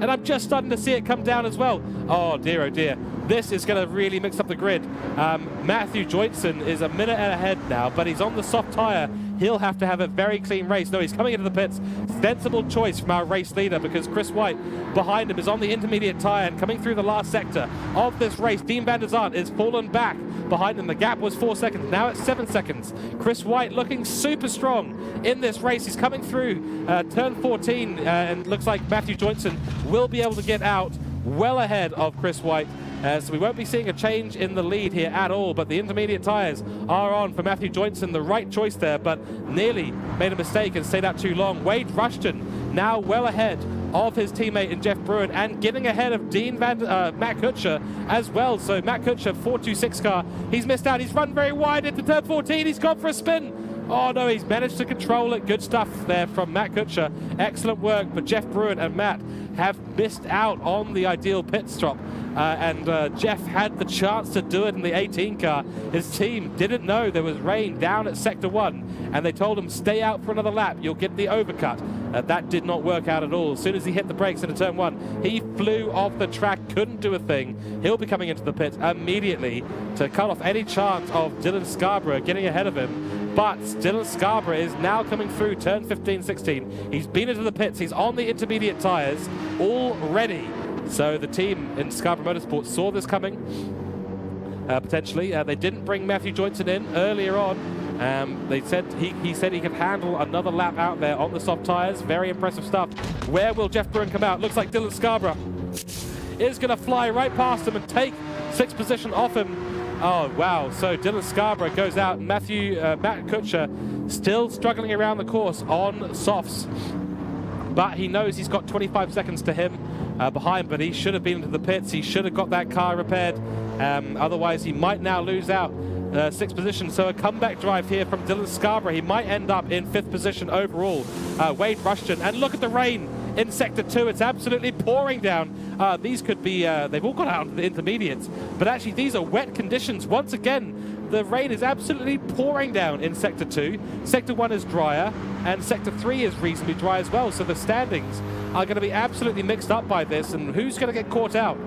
And I'm just starting to see it come down as well. Oh dear, oh dear. This is going to really mix up the grid. Matthew Joynson is a minute ahead now, but he's on the soft tyre. He'll have to have a very clean race. No, he's coming into the pits. Sensible choice from our race leader, because Chris White behind him is on the intermediate tyre and coming through the last sector of this race. Dean van der Zandt is fallen back behind him. The gap was 4 seconds. Now it's 7 seconds. Chris White looking super strong in this race. He's coming through turn 14 and looks like Matthew Joynson will be able to get out well ahead of Chris White. So we won't be seeing a change in the lead here at all, but the intermediate tyres are on for Matthew Joynson. The right choice there, but nearly made a mistake and stayed out too long. Wade Rushton now well ahead of his teammate in Jeff Bruin and getting ahead of Matt Cooke as well. So Matt Cooke, 426 car, he's missed out. He's run very wide into turn 14. He's gone for a spin. Oh no, he's managed to control it. Good stuff there from Matt Kutscher. Excellent work, but Jeff Bruin and Matt have missed out on the ideal pit stop. Jeff had the chance to do it in the 18 car. His team didn't know there was rain down at Sector 1, and they told him, stay out for another lap, you'll get the overcut. That did not work out at all. As soon as he hit the brakes into turn 1, he flew off the track, couldn't do a thing. He'll be coming into the pits immediately to cut off any chance of Dylan Scarborough getting ahead of him. But Dylan Scarborough is now coming through turn 15, 16. He's been into the pits. He's on the intermediate tyres already. So the team in Scarborough Motorsport saw this coming, potentially. They didn't bring Matthew Joynson in earlier on. They said he said he could handle another lap out there on the soft tyres. Very impressive stuff. Where will Jeff Bruin come out? Looks like Dylan Scarborough is going to fly right past him and take 6th position off him. Oh, wow. So Dylan Scarborough goes out. Matt Kutscher still struggling around the course on softs. But he knows he's got 25 seconds to him behind, but he should have been into the pits. He should have got that car repaired. Otherwise, he might now lose out 6th position. So a comeback drive here from Dylan Scarborough. He might end up in 5th position overall. Wade Rushton. And look at the rain in Sector 2. It's absolutely pouring down. These could be, they've all gone out into the intermediates. But actually, these are wet conditions. Once again, the rain is absolutely pouring down in Sector 2. Sector 1 is drier, and Sector 3 is reasonably dry as well. So the standings are going to be absolutely mixed up by this. And who's going to get caught out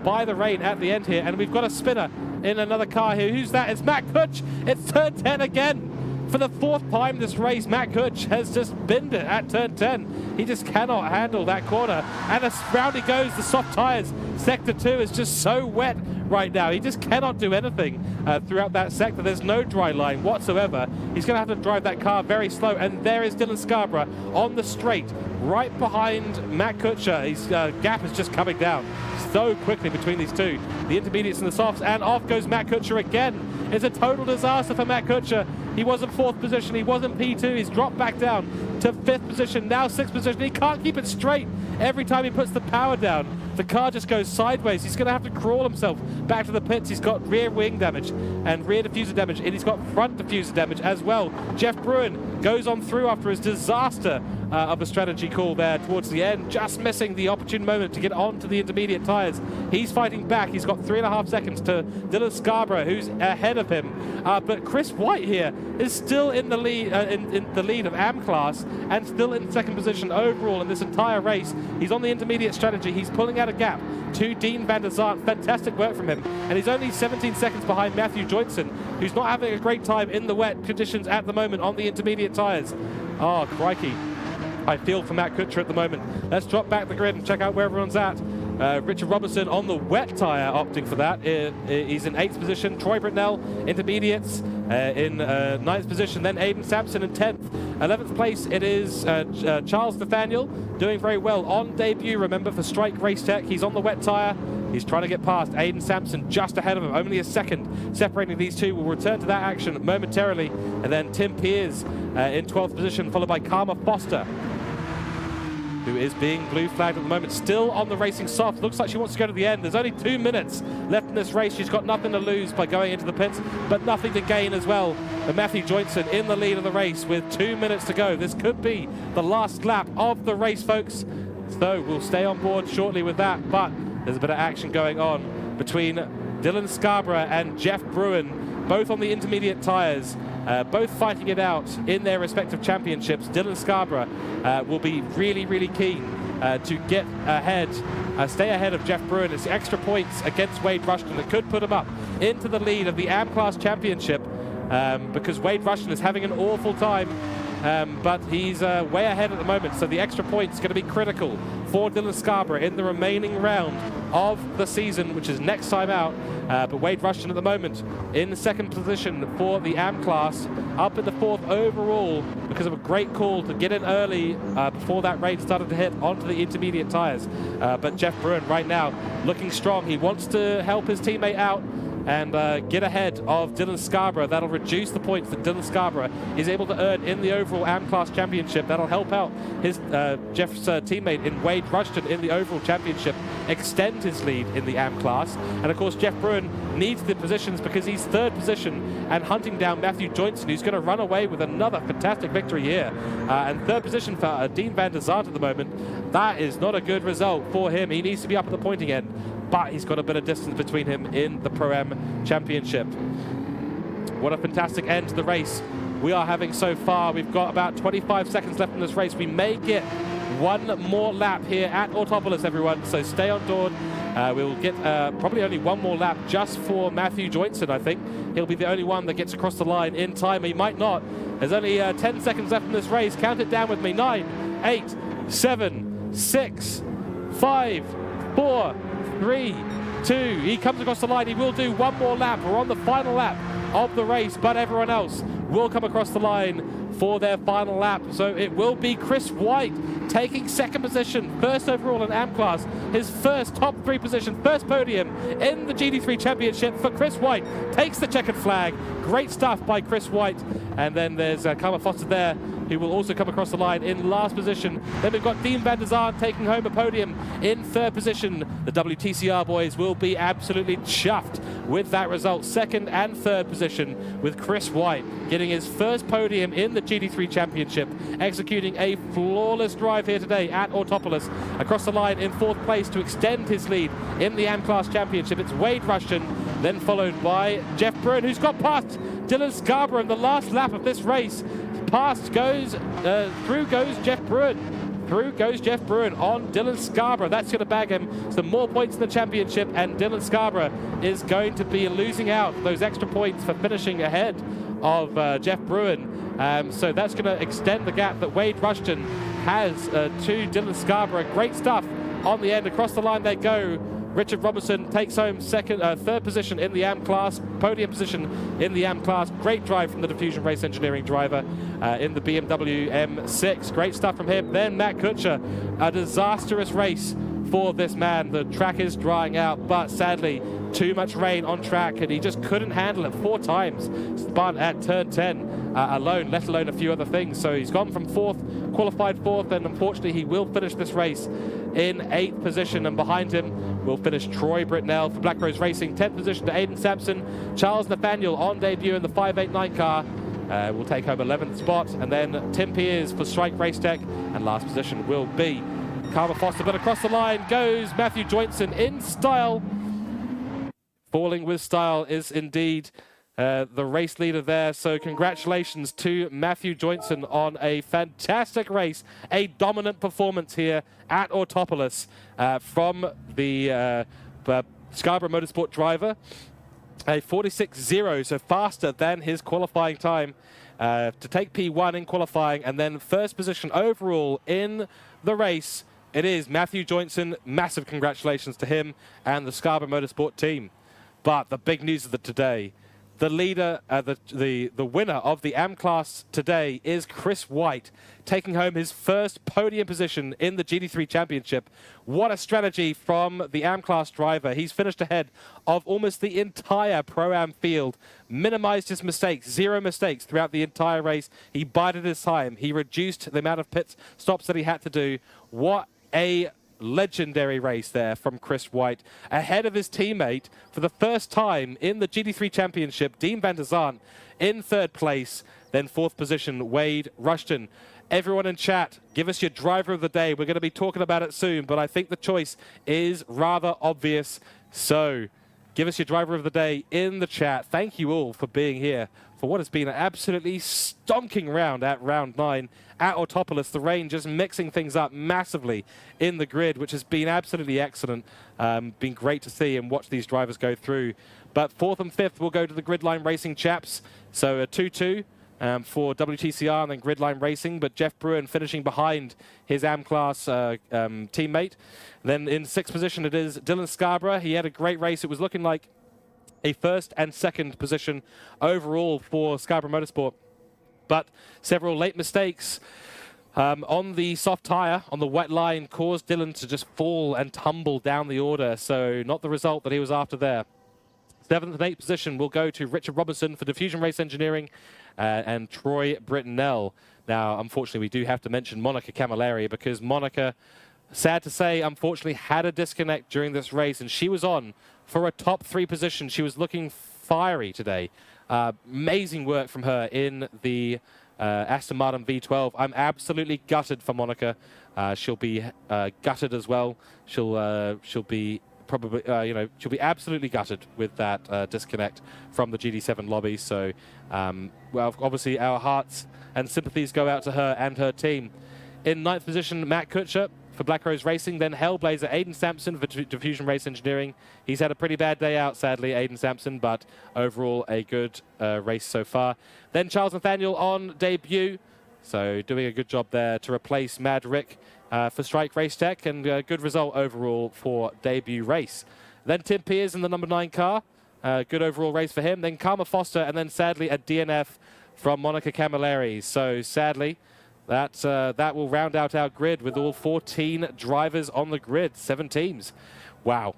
by the rain at the end here? And we've got a spinner in another car here. Who's that? It's Matt Kutch. It's turn 10 again. For the 4th time this race, Matt Kutch has just binned it at turn 10. He just cannot handle that corner. And round he goes, the soft tyres. Sector 2 is just so wet right now. He just cannot do anything throughout that sector. There's no dry line whatsoever. He's going to have to drive that car very slow. And there is Dylan Scarborough on the straight, right behind Matt Kutscher. His gap is just coming down so quickly between these two. The intermediates and the softs, and off goes Matt Kutscher again. It's a total disaster for Matt Kutscher. He was in 4th position, he was in P2, he's dropped back down to 5th position, now 6th position. He can't keep it straight. Every time he puts the power down, the car just goes sideways. He's going to have to crawl himself back to the pits. He's got rear wing damage and rear diffuser damage, and he's got front diffuser damage as well. Jeff Bruin goes on through after his disaster of a strategy call there towards the end, just missing the opportune moment to get onto the intermediate tyres. He's fighting back. He's got 3.5 seconds to Dylan Scarborough, who's ahead of him. But Chris White here is still in the lead, in the lead of AM class, and still in 2nd position overall in this entire race. He's on the intermediate strategy. He's pulling out a gap to Dean van der Zandt. Fantastic work from him. And he's only 17 seconds behind Matthew Joynson, who's not having a great time in the wet conditions at the moment on the intermediate tyres. Oh, crikey. I feel for Matt Kutscher at the moment. Let's drop back the grid and check out where everyone's at. Richard Robertson on the wet tyre opting for that. He's in 8th position. Troy Britnell, intermediates, in 9th position. Then Aiden Sampson in 10th. 11th place, it is Charles Nathaniel, doing very well on debut, remember, for Strike Race Tech. He's on the wet tyre. He's trying to get past Aiden Sampson just ahead of him. Only a second separating these two. We'll return to that action momentarily. And then Tim Pears in 12th position, followed by Karma Foster, who is being blue flagged at the moment, still on the racing soft. Looks like she wants to go to the end. There's only 2 minutes left in this race. She's got nothing to lose by going into the pits, but nothing to gain as well. And Matthew Joynson in the lead of the race with 2 minutes to go. This could be the last lap of the race, folks. So we'll stay on board shortly with that, but there's a bit of action going on between Dylan Scarborough and Jeff Bruin, both on the intermediate tyres. Both fighting it out in their respective championships. Dylan Scarborough will be really, really keen to get ahead, stay ahead of Jeff Bruin. It's extra points against Wade Rushton that could put him up into the lead of the AM Class Championship, because Wade Rushton is having an awful time, but he's way ahead at the moment. So the extra points is going to be critical for Dylan Scarborough in the remaining round of the season, which is next time out. But Wade Rushton at the moment in the 2nd position for the AM class, up in the 4th overall because of a great call to get in early before that rain started to hit onto the intermediate tyres. But Jeff Bruin right now looking strong. He wants to help his teammate out and get ahead of Dylan Scarborough. That'll reduce the points that Dylan Scarborough is able to earn in the overall AM Class Championship. That'll help out his Jeff's teammate in Wade Rushton in the overall championship. extend his lead in the AM class. And of course, Jeff Bruin needs the positions because he's third position and hunting down Matthew Joynson, who's going to run away with another fantastic victory here. And third position for Dean van der Zandt at the moment. That is not a good result for him. He needs to be up at the pointing end, but he's got a bit of distance between him in the Pro-Am Championship. What a fantastic end to the race we are having so far. We've got about 25 seconds left in this race. We may get one more lap here at Autopolis, everyone, so stay on board. We'll get probably only one more lap just for Matthew Joynson, I think. He'll be the only one that gets across the line in time. He might not. There's only 10 seconds left in this race. Count it down with me. 9, 8, 7, 6, 5, 4, 3, 2. He comes across the line. He will do one more lap. We're on the final lap of the race, but everyone else will come across the line for their final lap. So it will be Chris White taking second position, first overall in AM class, his first top 3 position, first podium in the GT3 Championship for Chris White. Takes the checkered flag. Great stuff by Chris White. And then there's Karma Foster there, who will also come across the line in last position. Then we've got Dean van der Zandt taking home a podium in third position. The WTCR boys will be absolutely chuffed with that result. Second and third position with Chris White getting his first podium in the GT3 Championship, executing a flawless drive here today at Autopolis. Across the line in fourth place to extend his lead in the AM Class Championship, it's Wade Rushton, then followed by Jeff Bruin, who's got past Dylan Scarborough in the last lap of this race. Past goes, through goes Jeff Bruin. Through goes Jeff Bruin on Dylan Scarborough. That's going to bag him some more points in the championship, and Dylan Scarborough is going to be losing out those extra points for finishing ahead of Jeff Bruin. So that's going to extend the gap that Wade Rushton has to Dylan Scarborough. Great stuff on the end. Across the line they go. Richard Robinson takes home third position in the AM class, podium position in the AM class. Great drive from the Diffusion Race Engineering driver in the BMW M6. Great stuff from him. Then Matt Kutscher, a disastrous race for this man. The track is drying out, but sadly, too much rain on track, and he just couldn't handle it 4 times. Spun at turn 10 alone, let alone a few other things. So he's gone from 4th, qualified 4th, and unfortunately he will finish this race in 8th position. And behind him will finish Troy Britnell for Black Rose Racing. 10th position to Aidan Sampson. Charles Nathaniel on debut in the 589 car will take home 11th spot. And then Tim Piers for Strike Race Tech. And last position will be Karma Foster. But across the line goes Matthew Joynson in style. Falling with style is indeed the race leader there. So congratulations to Matthew Joynson on a fantastic race, a dominant performance here at Autopolis from the Scarborough Motorsport driver. A 46.0, so faster than his qualifying time to take P1 in qualifying, and then first position overall in the race. It is Matthew Joynson. Massive congratulations to him and the Scarborough Motorsport team. But the big news of the today, the leader, the winner of the AM class today is Chris White, taking home his first podium position in the GT3 Championship. What a strategy from the AM class driver. He's finished ahead of almost the entire Pro-Am field, minimized his mistakes, 0 mistakes throughout the entire race. He bided his time. He reduced the amount of pit stops that he had to do. What a legendary race there from Chris White, ahead of his teammate for the first time in the GT3 Championship, Dean van der Zandt in 3rd place, then 4th position, Wade Rushton. Everyone in chat, give us your driver of the day. We're going to be talking about it soon, but I think the choice is rather obvious. So give us your driver of the day in the chat. Thank you all for being here for what has been an absolutely stonking round at round 9 at Autopolis. The rain just mixing things up massively in the grid, which has been absolutely excellent. Been great to see and watch these drivers go through. But 4th and 5th will go to the Gridline Racing chaps. So a 2-2 for WTCR and then Gridline Racing, but Jeff Bruin finishing behind his AM class teammate. Then in 6th position it is Dylan Scarborough. He had a great race. It was looking like a 1st and 2nd position overall for Scarborough Motorsport, but several late mistakes on the soft tyre on the wet line caused Dylan to just fall and tumble down the order, so not the result that he was after there. 7th and 8th position will go to Richard Robinson for Diffusion Race Engineering and Troy Britnell. Now, unfortunately, we do have to mention Monica Camilleri because Monica sad to say, unfortunately had a disconnect during this race, and she was on for a top 3 position. She was looking fiery today. Amazing work from her in the Aston Martin V12. I'm absolutely gutted for Monica. She'll be gutted as well. She'll be probably, she'll be absolutely gutted with that disconnect from the GT7 lobby. So, well, obviously our hearts and sympathies go out to her and her team. In 9th position, Matt Kutcher for Black Rose Racing, then Hellblazer Aiden Sampson for Diffusion Race Engineering. He's had a pretty bad day out, sadly, Aiden Sampson, but overall a good race so far. Then Charles Nathaniel on debut, so doing a good job there to replace Mad Rick for Strike Race Tech, and a good result overall for debut race. Then Tim Piers in the number 9 car, good overall race for him. Then Karma Foster, and then sadly a DNF from Monica Camilleri. So sadly, that will round out our grid with all 14 drivers on the grid, 7 teams. Wow.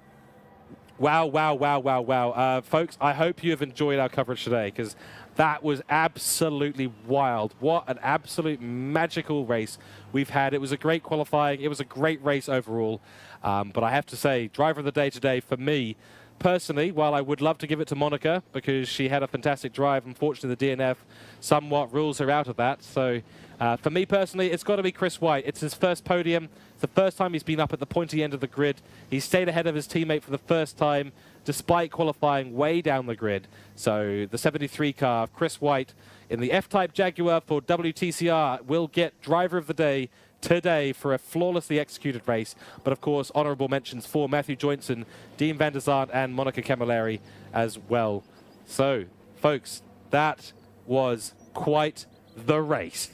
Wow, wow, wow, wow, wow. Folks, I hope you have enjoyed our coverage today, because that was absolutely wild. What an absolute magical race we've had. It was a great qualifying. It was a great race overall. But I have to say, driver of the day today for me, personally, while I would love to give it to Monica because she had a fantastic drive, unfortunately the DNF somewhat rules her out of that. So for me personally, it's got to be Chris White. It's his first podium. It's the first time he's been up at the pointy end of the grid. He stayed ahead of his teammate for the first time, despite qualifying way down the grid. So the 73 car of Chris White in the F-Type Jaguar for WTCR will get driver of the day today for a flawlessly executed race. But of course, honorable mentions for Matthew Joynson, Dean van der Zandt, and Monica Camilleri as well. So, folks, that was quite the race.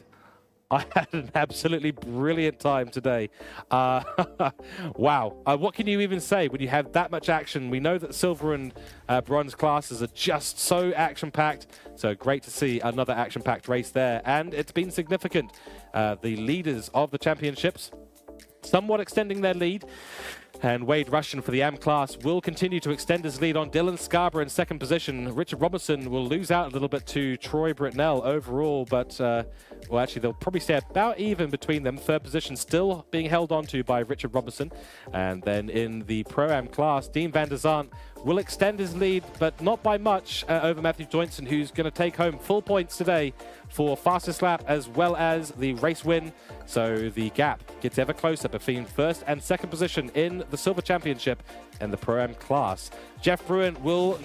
I had an absolutely brilliant time today. Wow. What can you even say when you have that much action? We know that silver and bronze classes are just so action-packed. So great to see another action-packed race there. And it's been significant. The leaders of the championships somewhat extending their lead. And Wade Rushton for the AM class will continue to extend his lead on Dylan Scarborough in 2nd position. Richard Robertson will lose out a little bit to Troy Britnell overall, but, well, actually, they'll probably stay about even between them. 3rd position still being held on to by Richard Robertson. And then in the Pro-Am class, Dean van der Zandt will extend his lead, but not by much, over Matthew Joynson, who's going to take home full points today for fastest lap as well as the race win. So the gap gets ever closer between 1st and 2nd position in the Silver Championship and the Pro-Am class. Jeff Bruin will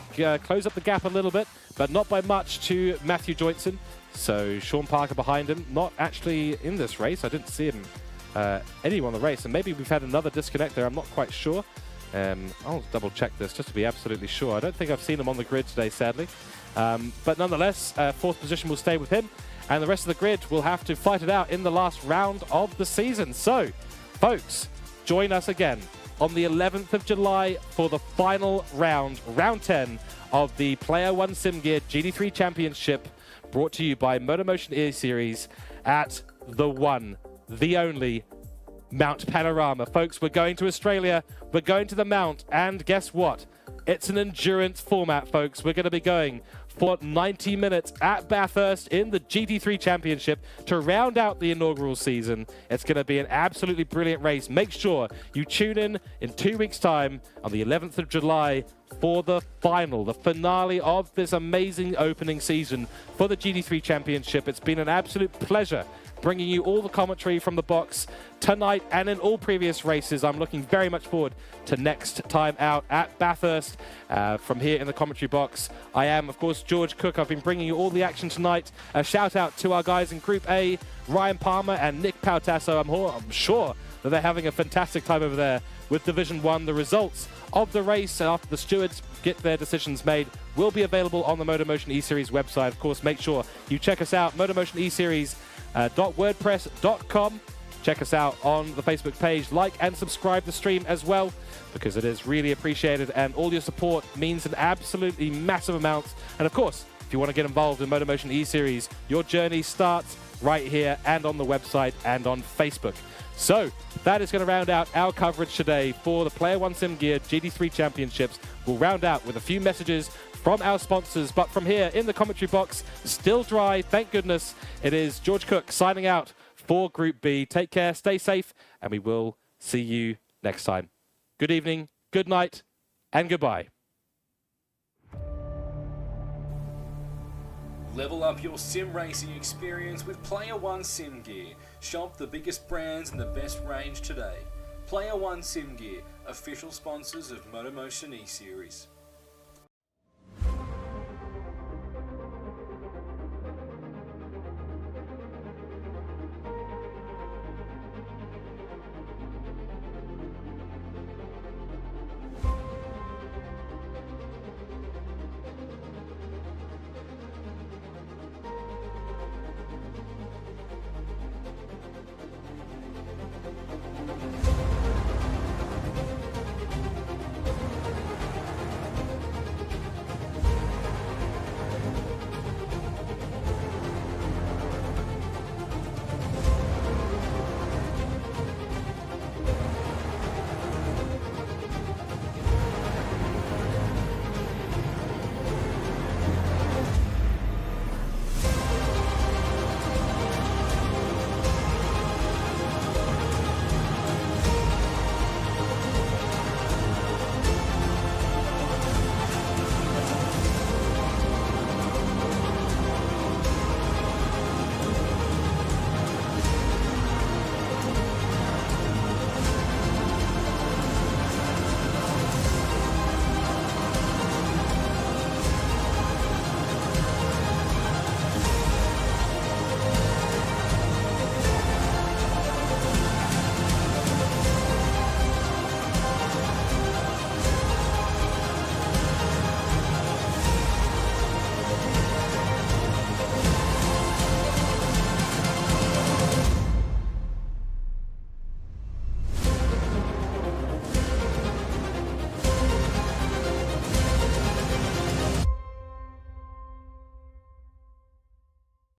close up the gap a little bit, but not by much to Matthew Joynson. So Sean Parker behind him, not actually in this race. I didn't see him anywhere on the race, and maybe we've had another disconnect there. I'm not quite sure. I'll double check this just to be absolutely sure. I don't think I've seen him on the grid today, sadly. But nonetheless, 4th position will stay with him, and the rest of the grid will have to fight it out in the last round of the season. So, folks, join us again on the 11th of July for the final round, round 10 of the Player 1 SimGear GT3 Championship, brought to you by MotorMotion E-Series at the one, the only Mount Panorama. Folks, we're going to Australia, we're going to the Mount, and guess what? It's an endurance format, folks. We're going to be going for 90 minutes at Bathurst in the GT3 Championship to round out the inaugural season. It's going to be an absolutely brilliant race. Make sure you tune in 2 weeks' time on the 11th of July for the final, the finale of this amazing opening season for the GT3 Championship. It's been an absolute pleasure bringing you all the commentary from the box tonight and in all previous races. I'm looking very much forward to next time out at Bathurst. From here in the commentary box, I am, of course, George Cooke. I've been bringing you all the action tonight. A shout out to our guys in Group A, Ryan Palmer and Nick Pautasso. I'm sure that they're having a fantastic time over there with Division 1. The results of the race after the stewards get their decisions made will be available on the MotorMotion E-Series website. Of course, make sure you check us out, MotorMotion E-Series .wordpress.com. Check us out on the Facebook page. Like and subscribe the stream as well, because it is really appreciated, and all your support means an absolutely massive amount. And of course, if you want to get involved in MotorMotion E-Series, your journey starts right here and on the website and on Facebook. So that is going to round out our coverage today for the Player 1 SimGear GT3 Championships. We'll round out with a few messages from our sponsors, but from here in the commentary box, still dry, thank goodness, it is George Cooke signing out for Group B. Take care, stay safe, and we will See you next time. Good evening, good night, and goodbye. Level up your sim racing experience with Player1 Sim Gear. Shop the biggest brands and the best range today. Player1 Sim Gear, official sponsors of MotorMotion E-Series.